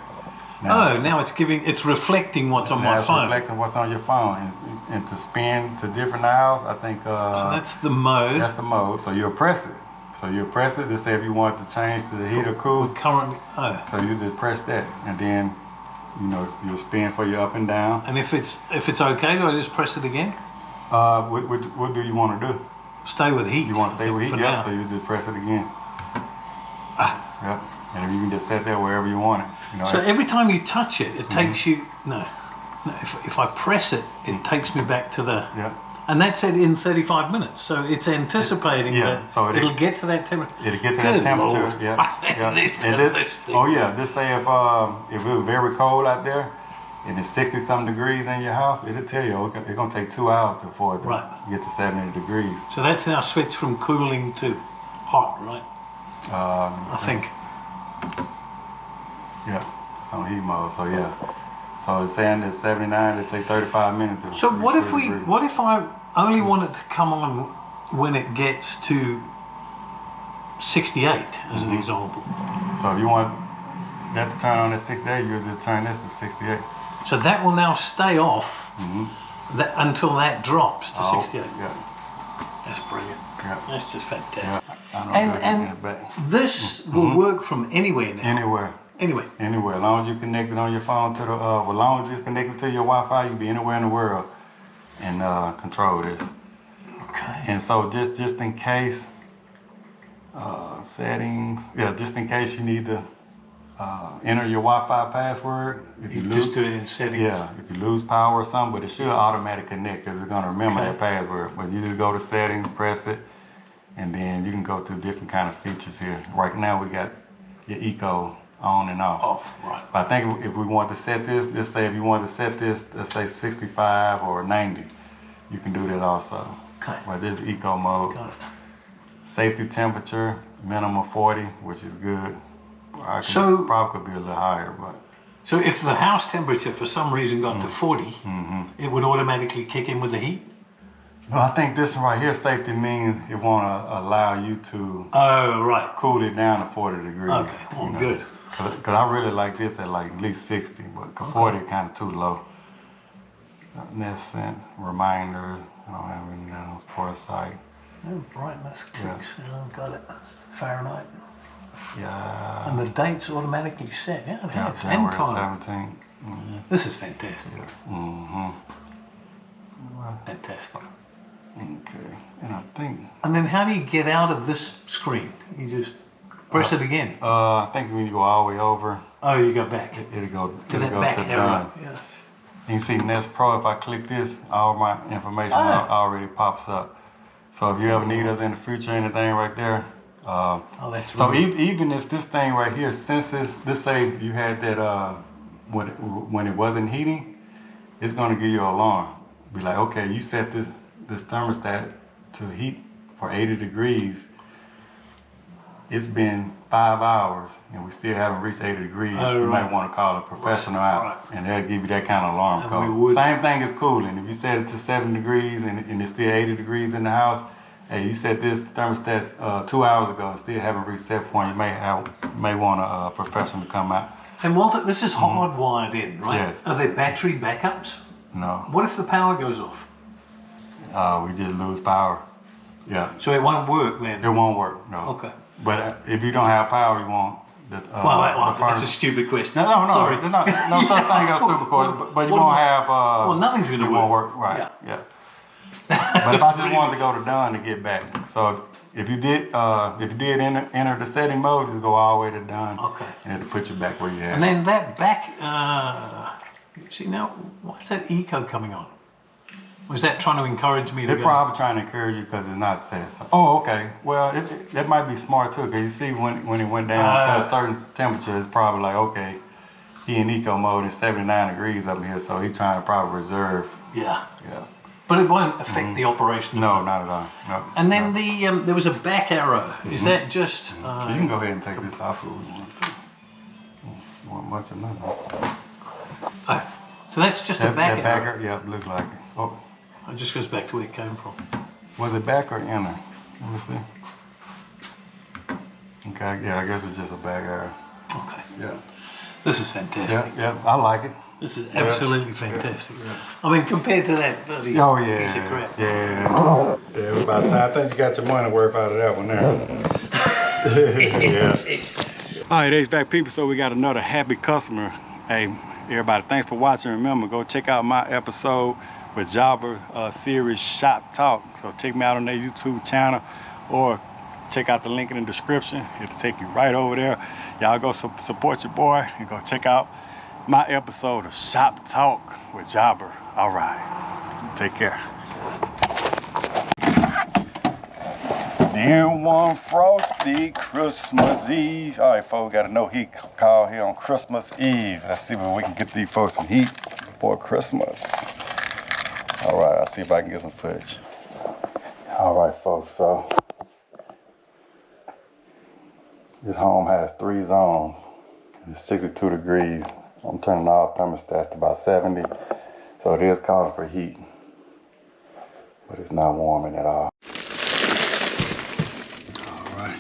Now, Now it's reflecting what's on now my it's phone. reflecting what's on your phone, and to spin to different dials, I think. So that's the mode. That's the mode. So you'll press it. So you'll press it to say if you want to change to the heat or cool. We're currently. So you just press that, and then you know you'll spin for your up and down. And if it's okay, do I just press it again? What do you want to do? Stay with heat. You want to stay with heat? for Yeah. now. So you just press it again. Yep. And you can just set that wherever you want it. You know, So every time you touch it, it takes you. No. If I press it, it takes me back to the. Yeah. And that's said in 35 minutes. So it's anticipating Yeah, that so it'll get to that temperature. It'll get to Good that temperature. Lord. Yeah. This- And this thing. oh yeah, just say if it was very cold out there and it's 60-something degrees in your house, it'll tell you it's gonna take 2 hours before it get to 70 degrees. So that's now switched from cooling to hot, right? I think. Yeah, it's on heat mode. So yeah. So it's saying that 79, it take 35 minutes. To So what if reach 30 degrees. what if I only want it to come on when it gets to 68 as an example? So if you want that to turn on at 68, you'll just turn this to 68. So that will now stay off that, until that drops to 68. Yeah. That's brilliant. Yeah. That's just fantastic. Yeah. I know And that back. this will work from anywhere now. Anywhere. Anyway. Anywhere. As long as you connect it on your phone to the, as long as it's connected to your Wi-Fi, you be anywhere in the world and control this. Okay. And so just in case, settings, yeah, just in case you need to enter your Wi-Fi password. If you lose, just do it in settings. yeah, if you lose power or something, but it should automatically connect because it's gonna remember that password. But you just go to settings, press it, and then you can go to different kind of features here. Right now we got your eco on and off. Off, right. But I think if we want to set this, let's say if you want to set this, let's say 65 or 90, you can do that also. Okay. But this is eco mode. Got it. Safety temperature, minimum 40, which is good. So- Probably could be a little higher, but. So if the house temperature for some reason got to 40, it would automatically kick in with the heat? Well, I think this one right here, safety means it want to allow you to Oh, right. cool it down to 40 degrees. Okay, well, you know? good. Cause I really like this at like at least 60, but 40 is kind of too low. Nescent, reminders, I don't have any of those, foresight. Oh, brightness Yeah. clicks, got it. Fahrenheit. Yeah. And the date's automatically set. Yeah, it Yeah, has. End January time. 17th. This is fantastic. Mm-hmm. Fantastic. Okay, and I think. And then how do you get out of this screen? You just press it again. I think when you go all the way over, Oh, you go back it'll go to that back to arrow. done. Yeah. You can see Nest Pro, if I click this, all my information already pops up. So if you ever need us in the future, anything right there. Oh, that's So really- even if this thing right here senses, let's say you had that when it wasn't heating, it's gonna give you an alarm. Be like, okay, you set this thermostat to heat for 80 degrees. It's been 5 hours and we still haven't reached 80 degrees. Oh, you right. might want to call a professional out, right. and they'll give you that kind of alarm And code. we would- Same thing as cooling. If you set it to 7 degrees and it's still 80 degrees in the house, hey, you set this thermostat 2 hours ago and still haven't reached set point, you may want a professional to come out. And Walter, this is hardwired in, right? Yes. Are there battery backups? No, What if the power goes off? we just lose power. Yeah, So it won't work then? it won't work. No. Okay. But if you don't have power, you won't. Well, that's a stupid question. No, Sorry. There's no such thing as stupid question, but you What won't about- have. well, nothing's gonna it won't work. work. Right. Yeah. Yeah. But if I just wanted to go to done to get back, so if you did enter the setting mode, just go all the way to done. Okay. And it'll put you back where you had. And then that back, see now, why is that eco coming on? Was that trying to encourage me to They're go? probably trying to encourage you because it's not set. So, oh, okay. Well, that might be smart too, because you see when it went down to a certain temperature, it's probably like, okay, he in eco mode is 79 degrees up here, so he's trying to probably reserve. Yeah. Yeah. But it won't affect the operation. No, not at all. No. And then there was a back arrow. Is that just? You can go ahead and take this off if you want to. You want much or nothing. Oh, so that's just a back arrow. arrow? Yeah, look like it. Oh, It just goes back to where it came from. was it back or inner? Let me see. Okay, yeah, I guess it's just a back arrow. Okay. Yeah. This is fantastic. Yeah, I like it. This is absolutely fantastic. I mean, compared to that bloody Oh yeah. piece of crap. Yeah. Yeah, it was about time. I think you got your money worth out of that one there. Yeah. All right, HVAC people, so we got another happy customer. Hey, everybody, thanks for watching. Remember, go check out my episode with Jobber series Shop Talk. So check me out on their YouTube channel or check out the link in the description. It'll take you right over there. Y'all go support your boy and go check out my episode of Shop Talk with Jobber. All right, take care. Dear one frosty Christmas Eve. All right, folks, got a no heat call here on Christmas Eve. Let's see if we can get these folks some heat before Christmas. All right, I'll see if I can get some footage. All right, folks, so this home has 3 zones. It's 62 degrees. I'm turning all thermostats to about 70, so it is calling for heat, but it's not warming at all. All right,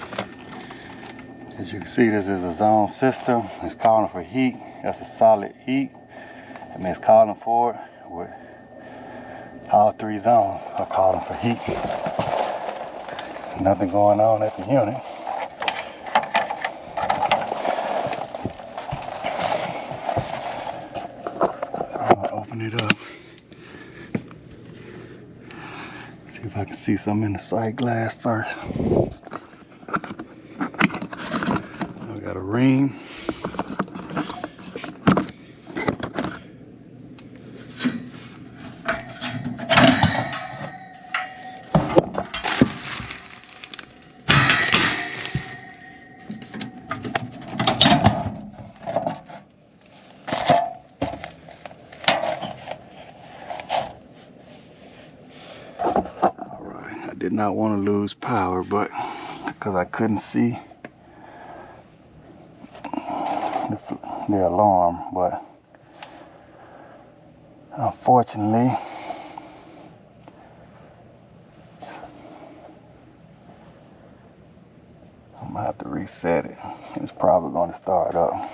as you can see, this is a zone system. It's calling for heat. That's a solid heat, and it's calling for it with all 3 zones are calling for heat. Nothing going on at the unit. It up. See if I can see something in the sight glass first. I got a ring. not want to lose power, but because I couldn't see the alarm, but unfortunately I'm gonna have to reset it. It's probably going to start up.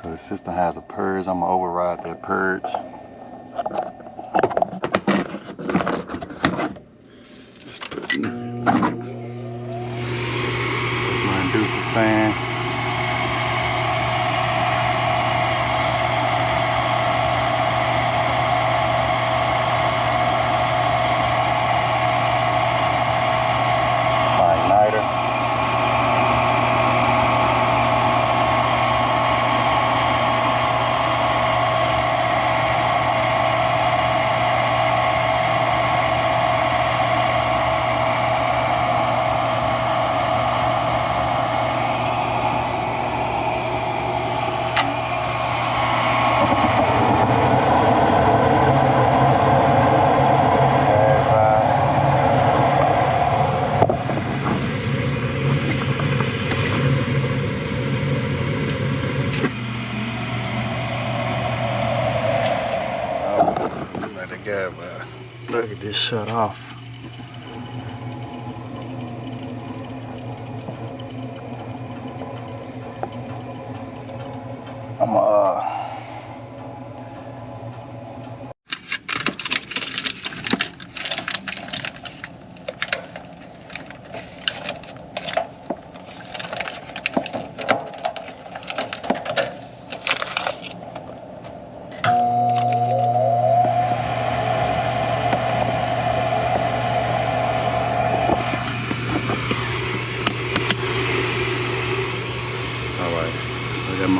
So the system has a purge. I'm gonna override that purge. Just put that's my inducer fan. My igniter. Look at this shut off.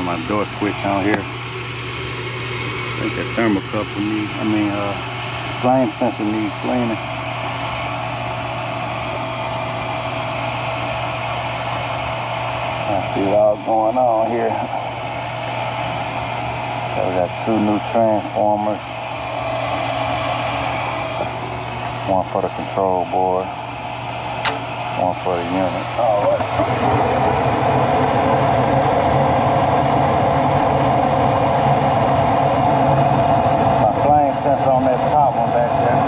My door switch on here. I think that thermocouple flame sensor needs cleaning. I see what's going on here. So we got two new transformers. One for the control board, one for the unit. All right. Sensor on that top one back there.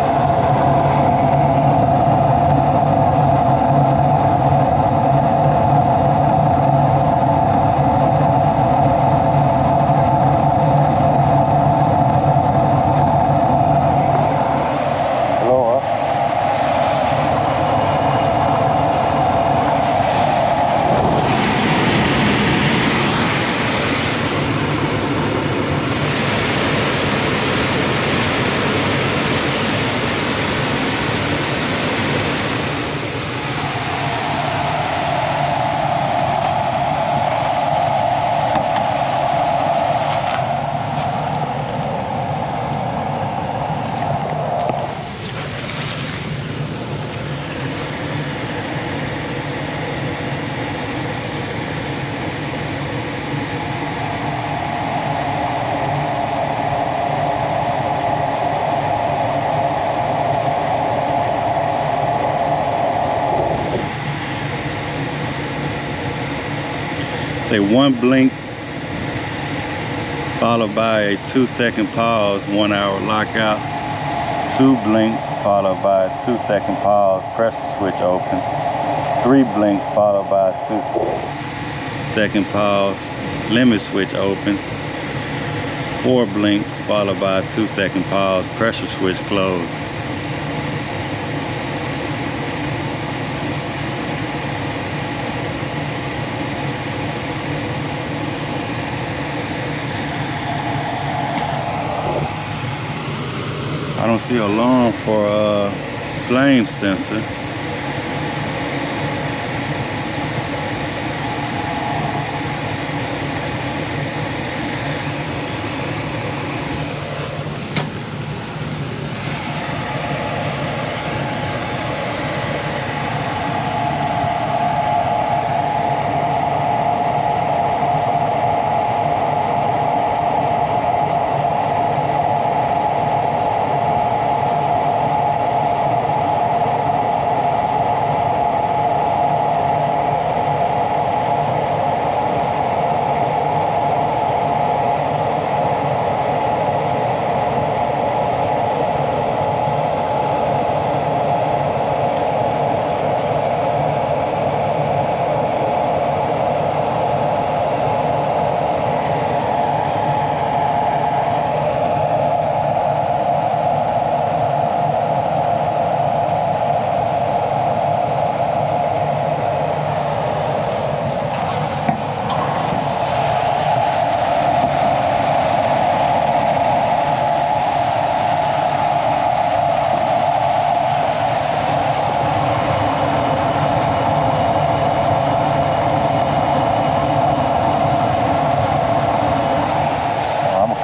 Blow up. Say one blink followed by a 2-second pause, 1 hour lockout. 2 blinks followed by a 2-second pause, pressure switch open. 3 blinks followed by a 2-second pause, limit switch open. 4 blinks followed by a 2-second pause, pressure switch closed. I don't see an alarm for a flame sensor.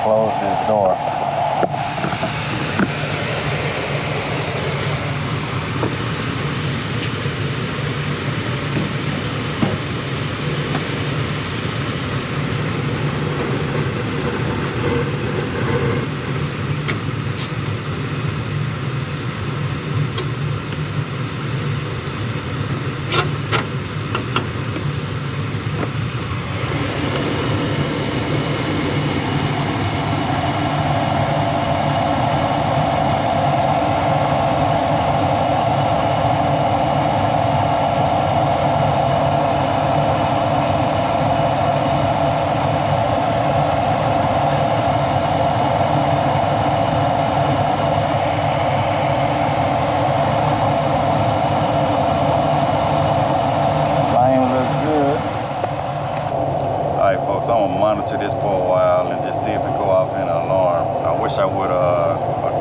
close this door. Monitor this for a while and just see if it go off in an alarm. I wish I would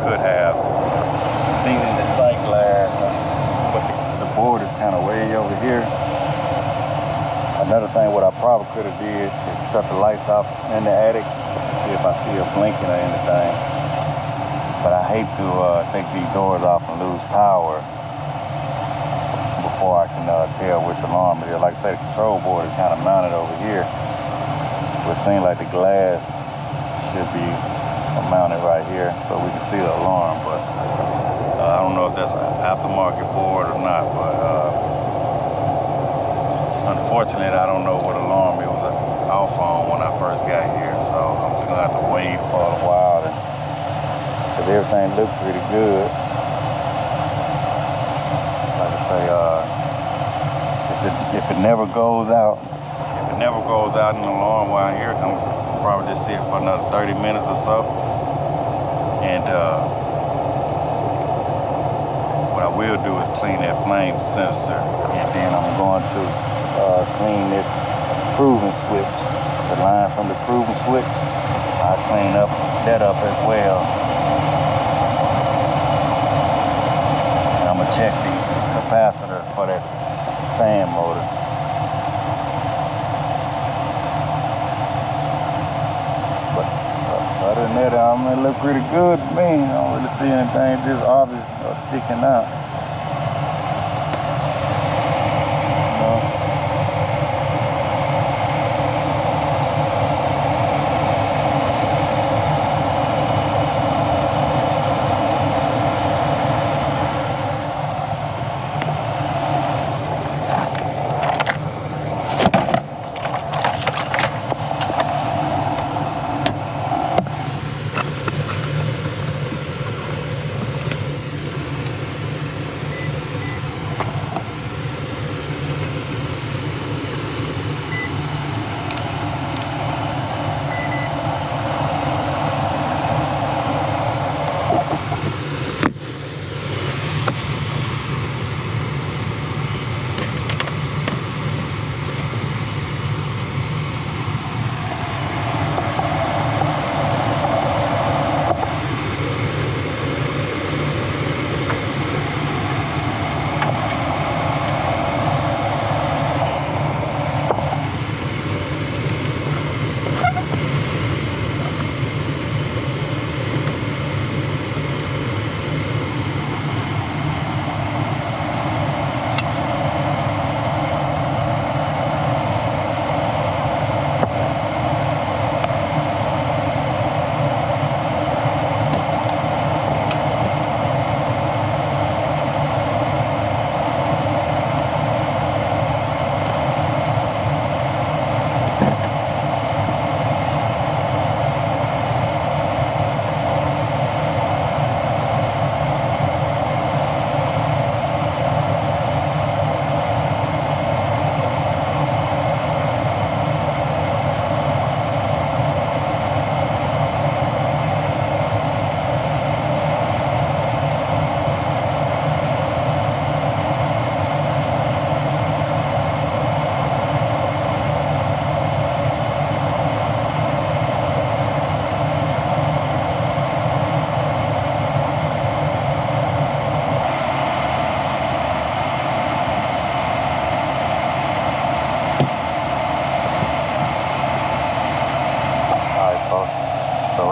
could have seen in the sight glass, but the board is kind of way over here. Another thing, what I probably could have did is shut the lights off in the attic, see if I see it blinking or anything. But I hate to take these doors off and lose power before I can tell which alarm it is. Like I say, the control board is kind of mounted over here. It seems like the glass should be mounted right here so we can see the alarm, but I don't know if that's an aftermarket board or not, but unfortunately I don't know what alarm it was off on when I first got here, so I'm just gonna have to wait for a while because everything looked pretty good. Like I say, if it never goes out, in the alarm while here, I'm probably just sit for another 30 minutes or so. And what I will do is clean that flame sensor, and then I'm going to clean this proving switch, the line from the proving switch. I'll clean that up as well. And I'm gonna check the capacitor for that fan motor. Other than that, it look pretty good to me. I don't really see anything just obvious or sticking out.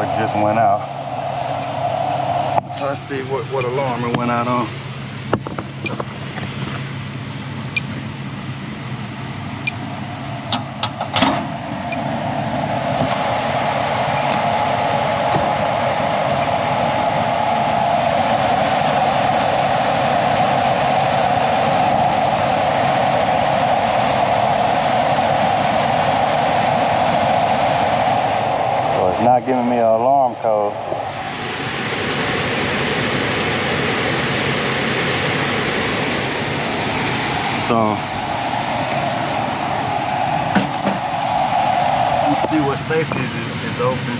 Oh, it just went out. So let's see what alarm it went out on. Not giving me an alarm code. So let's see what safety is open.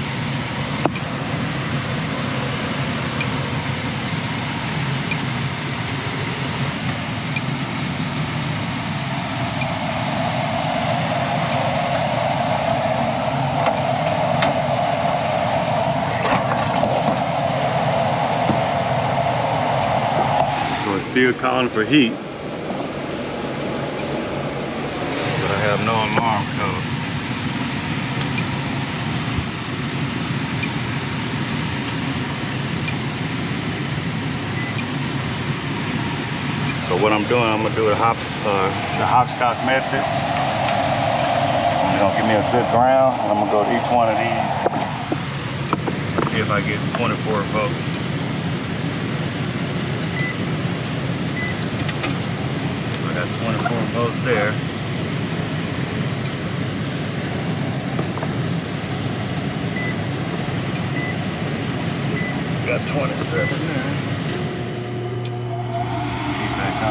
Still calling for heat, but I have no alarm code. So what I'm doing, I'm gonna do the hopscotch method. It's gonna give me a good ground, and I'm gonna go to each one of these. Let's see if I get 24 volts. Got 24 volts there. Got 27 there. Keep back on.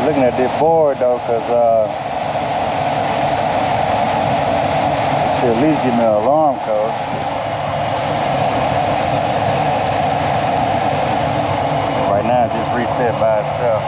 Looking at this board though, because it should at least give me an alarm code. Right now it just reset by itself.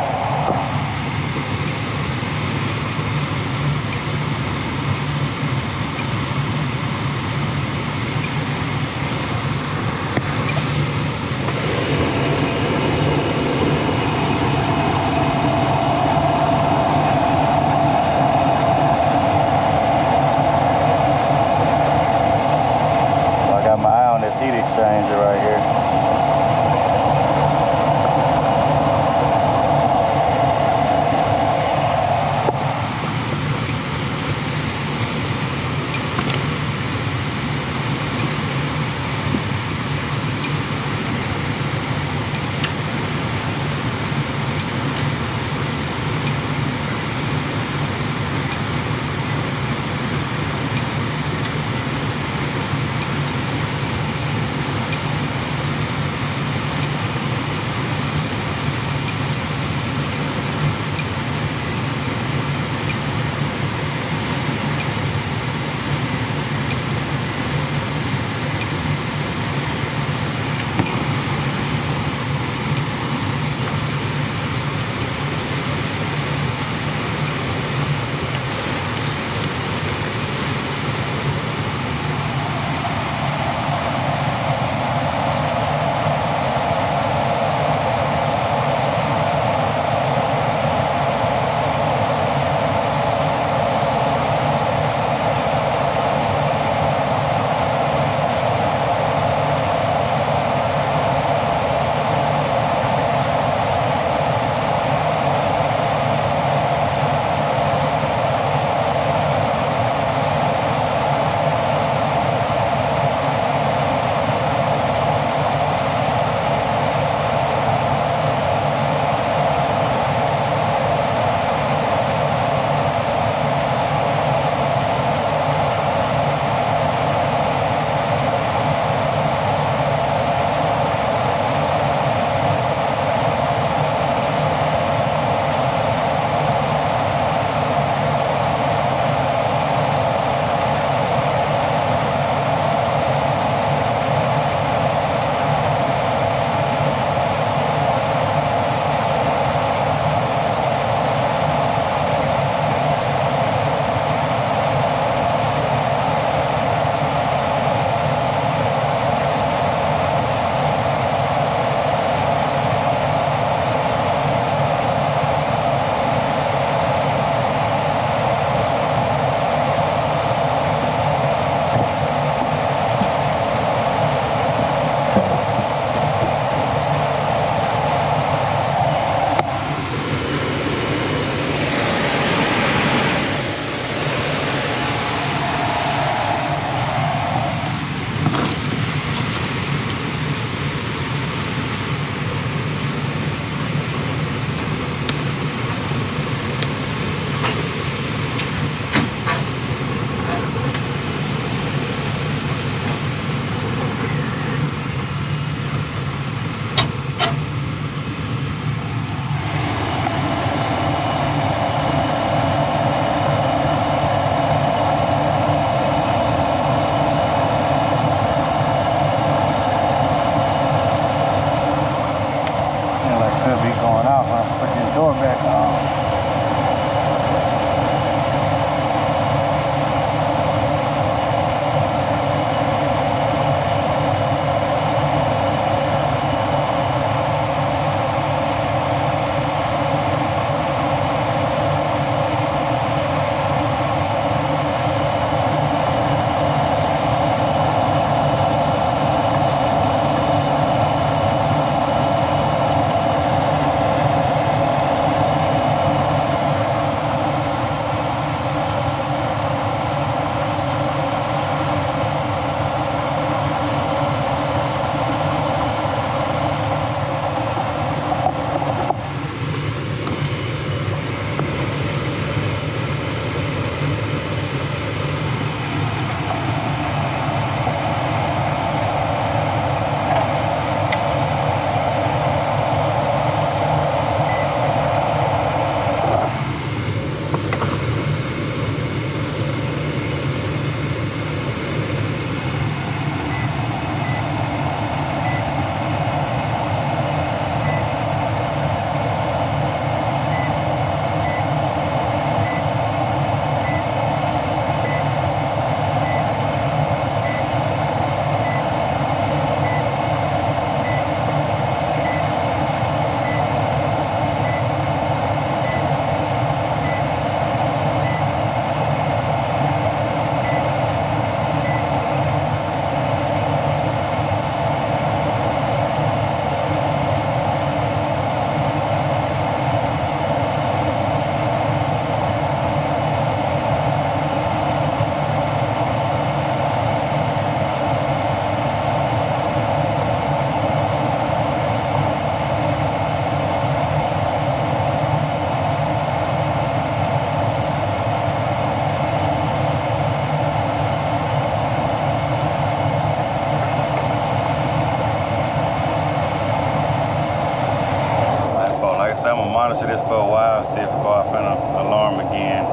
monitor this for a while, see if it go off an alarm again.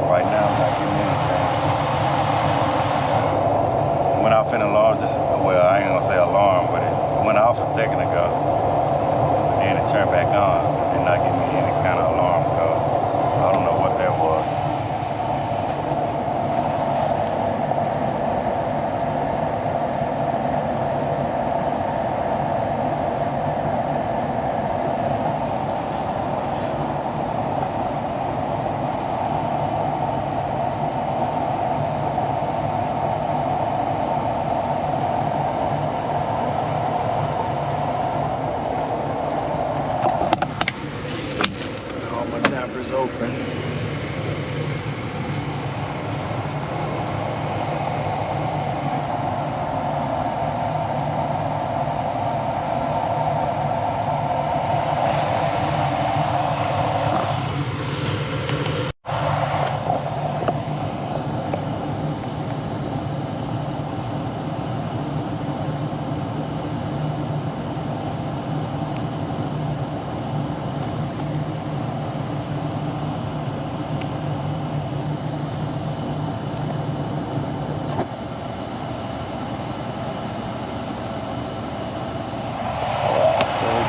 Right now, I'm not getting anything. Went off an alarm just, well, I ain't gonna say alarm, but it went off a second ago. Then it turned back on. Did not give me any kind of alarm code. So I don't know what that was. Open.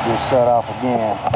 Just shut off again.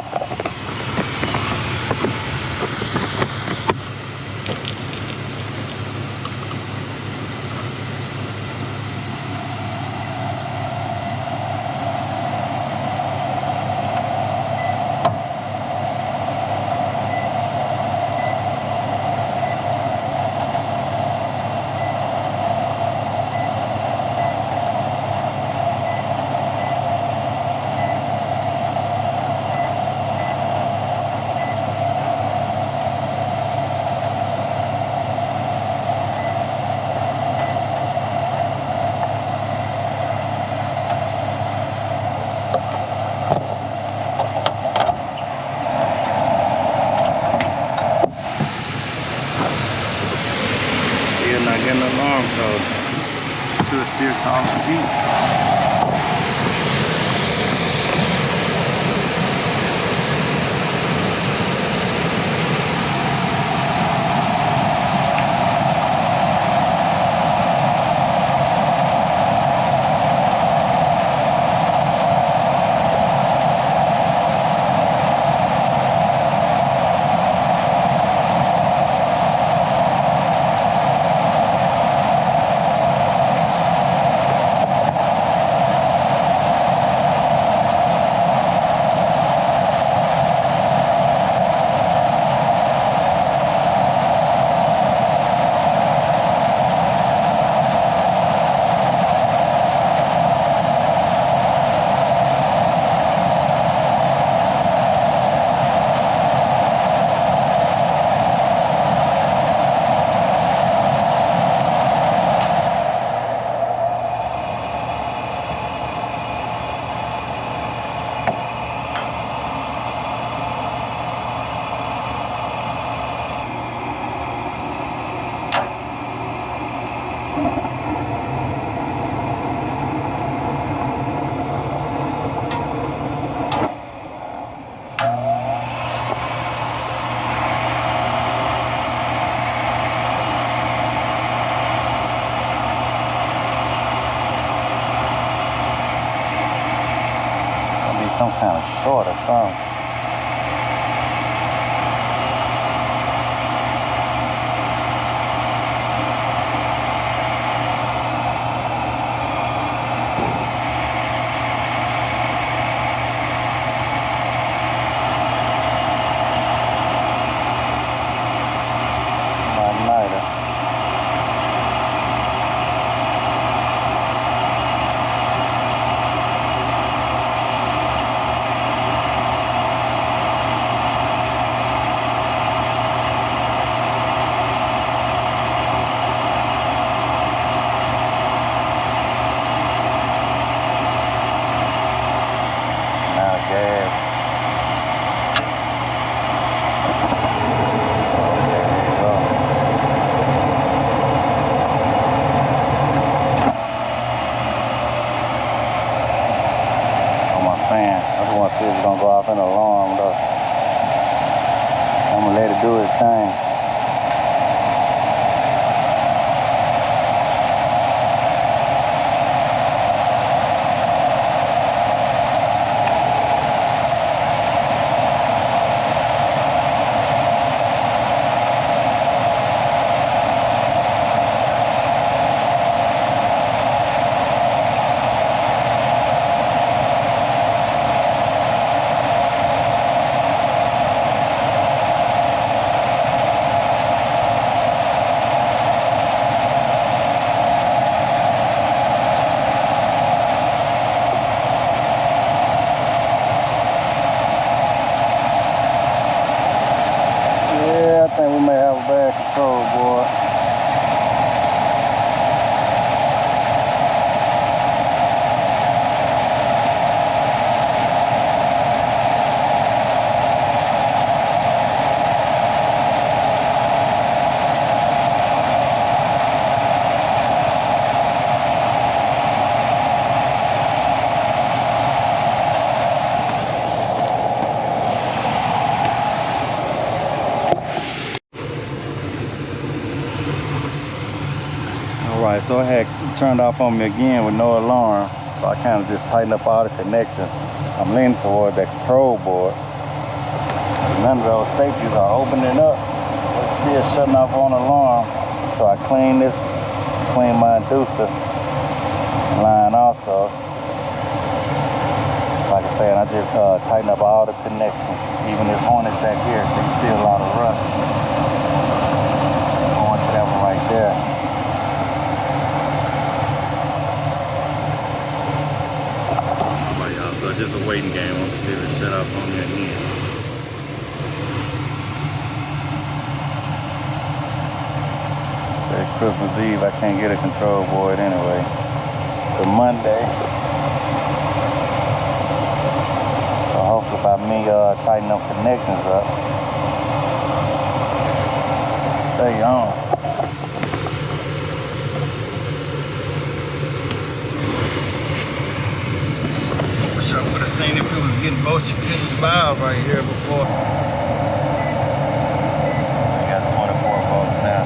Getting an alarm code. Should still call the heat. Some kind of short or something. control board. Alright, so I had turned off on me again with no alarm. So I kind of just tightened up all the connections. I'm leaning toward that control board. None of those safeties are opening up, but it's still shutting off on alarm. So I clean my inducer line also. Like I said, I just tighten up all the connections. Even this harness back here, so you see a lot of rust. Going to that one right there. So just a waiting game. I'm gonna see if it shut off on me again. It's Christmas Eve, I can't get a control board anyway. It's a Monday. So hopefully by me tighten up connections up, stay on. I would have seen if it was getting voltage to this valve right here before. I got 24 volts now.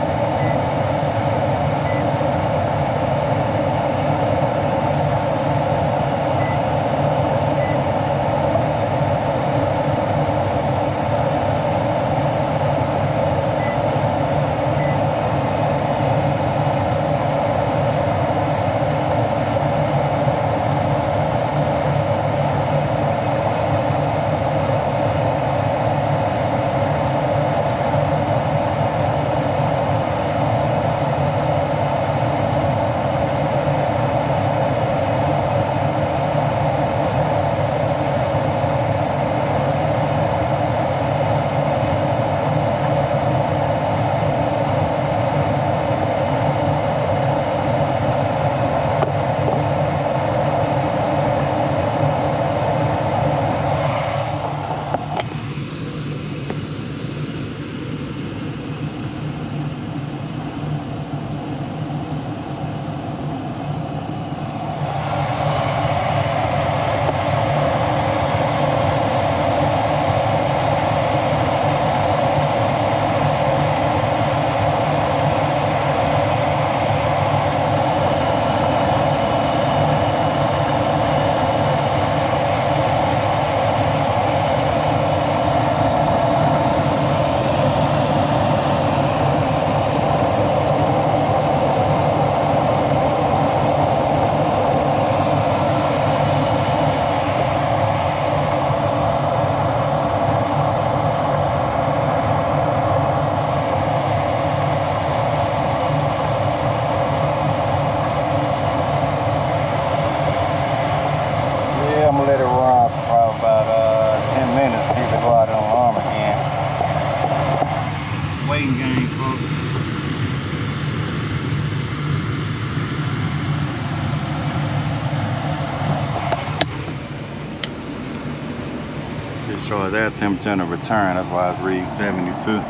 Discharge air temperature and a return, that's why it's reading 72.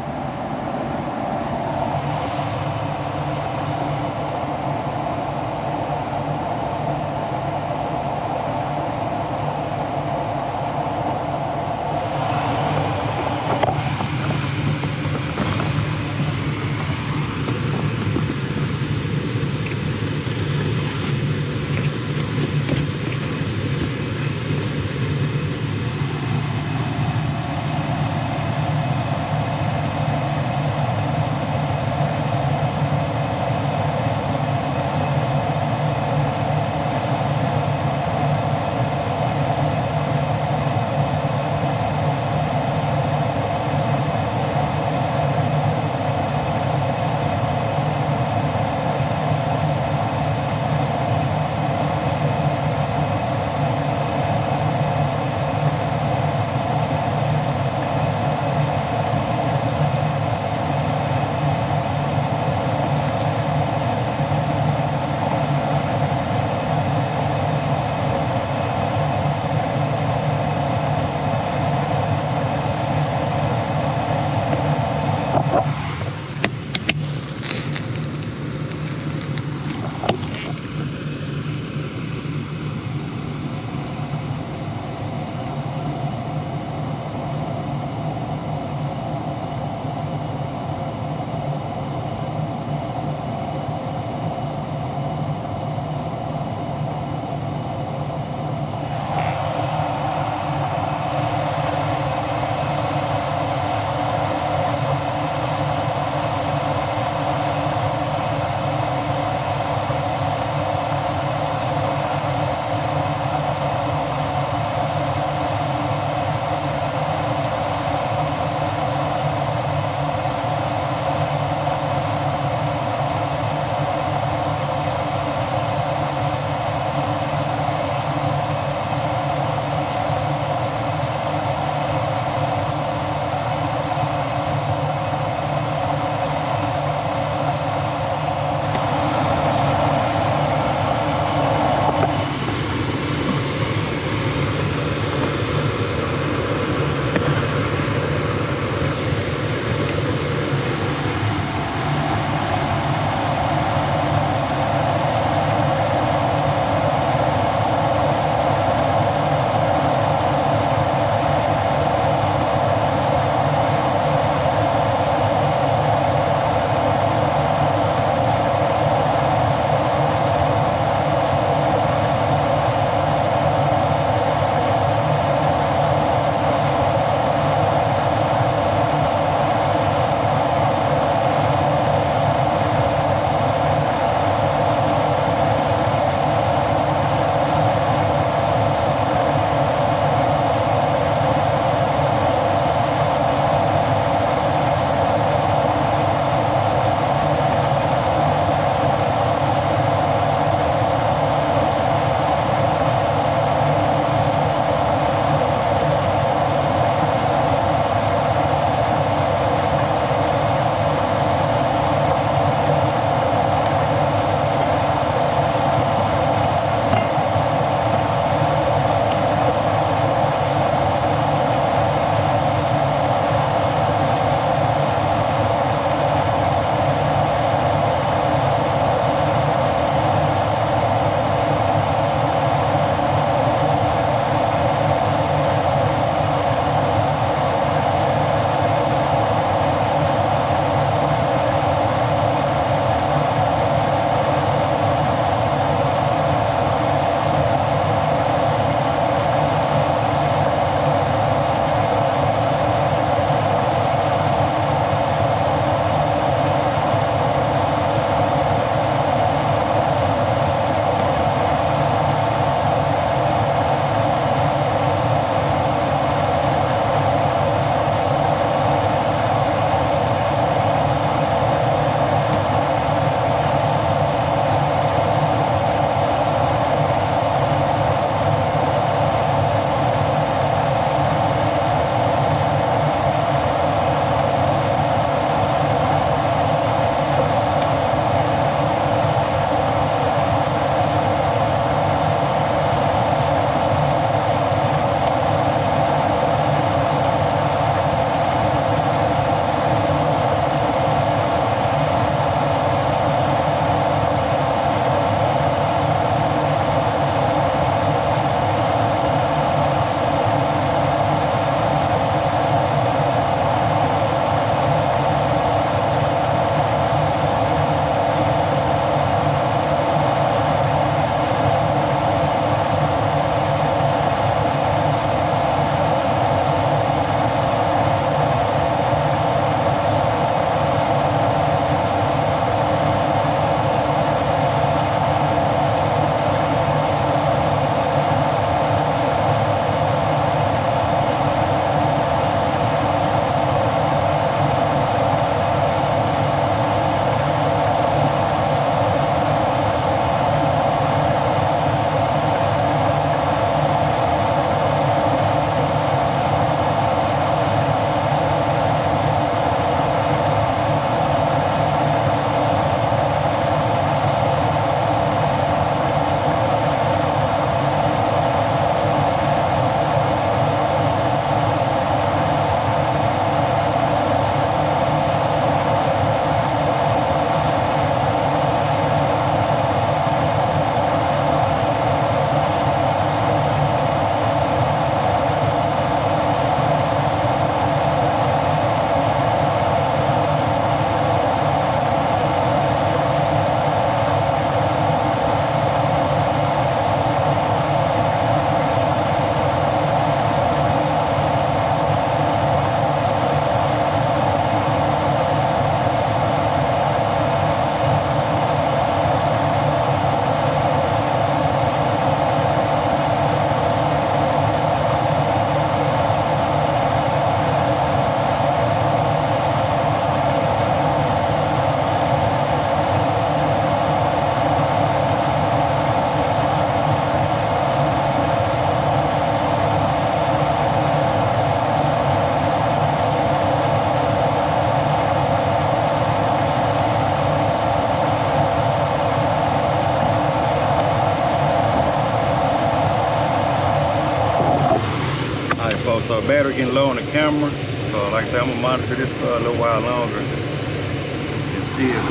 battery getting low on the camera. So like I said, I'm gonna monitor this for a little while longer and see if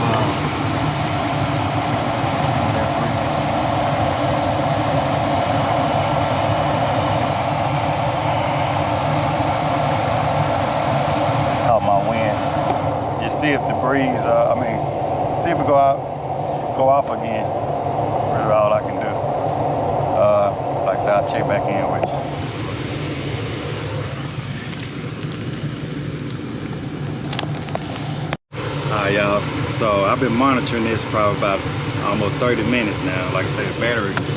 caught my wind. You see if the breeze, see if it go off again. Really all I can do. Like I said, I'll check back in with you. Alright y'all, so I've been monitoring this probably about almost 30 minutes now. Like I said, the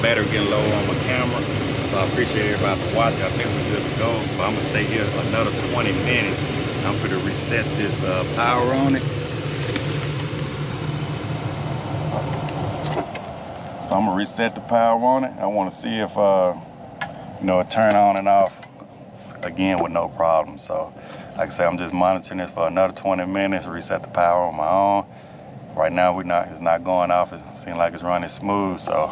battery getting low on my camera. So I appreciate everybody for watching. I think we're good to go. But I'm gonna stay here another 20 minutes. I'm gonna reset this power on it. So I'm gonna reset the power on it. I wanna see if it turn on and off again with no problem. So like I said, I'm just monitoring this for another 20 minutes, reset the power on my own. Right now it's not going off. It seems like it's running smooth. So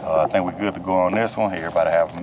I think we're good to go on this one. Everybody have a minute.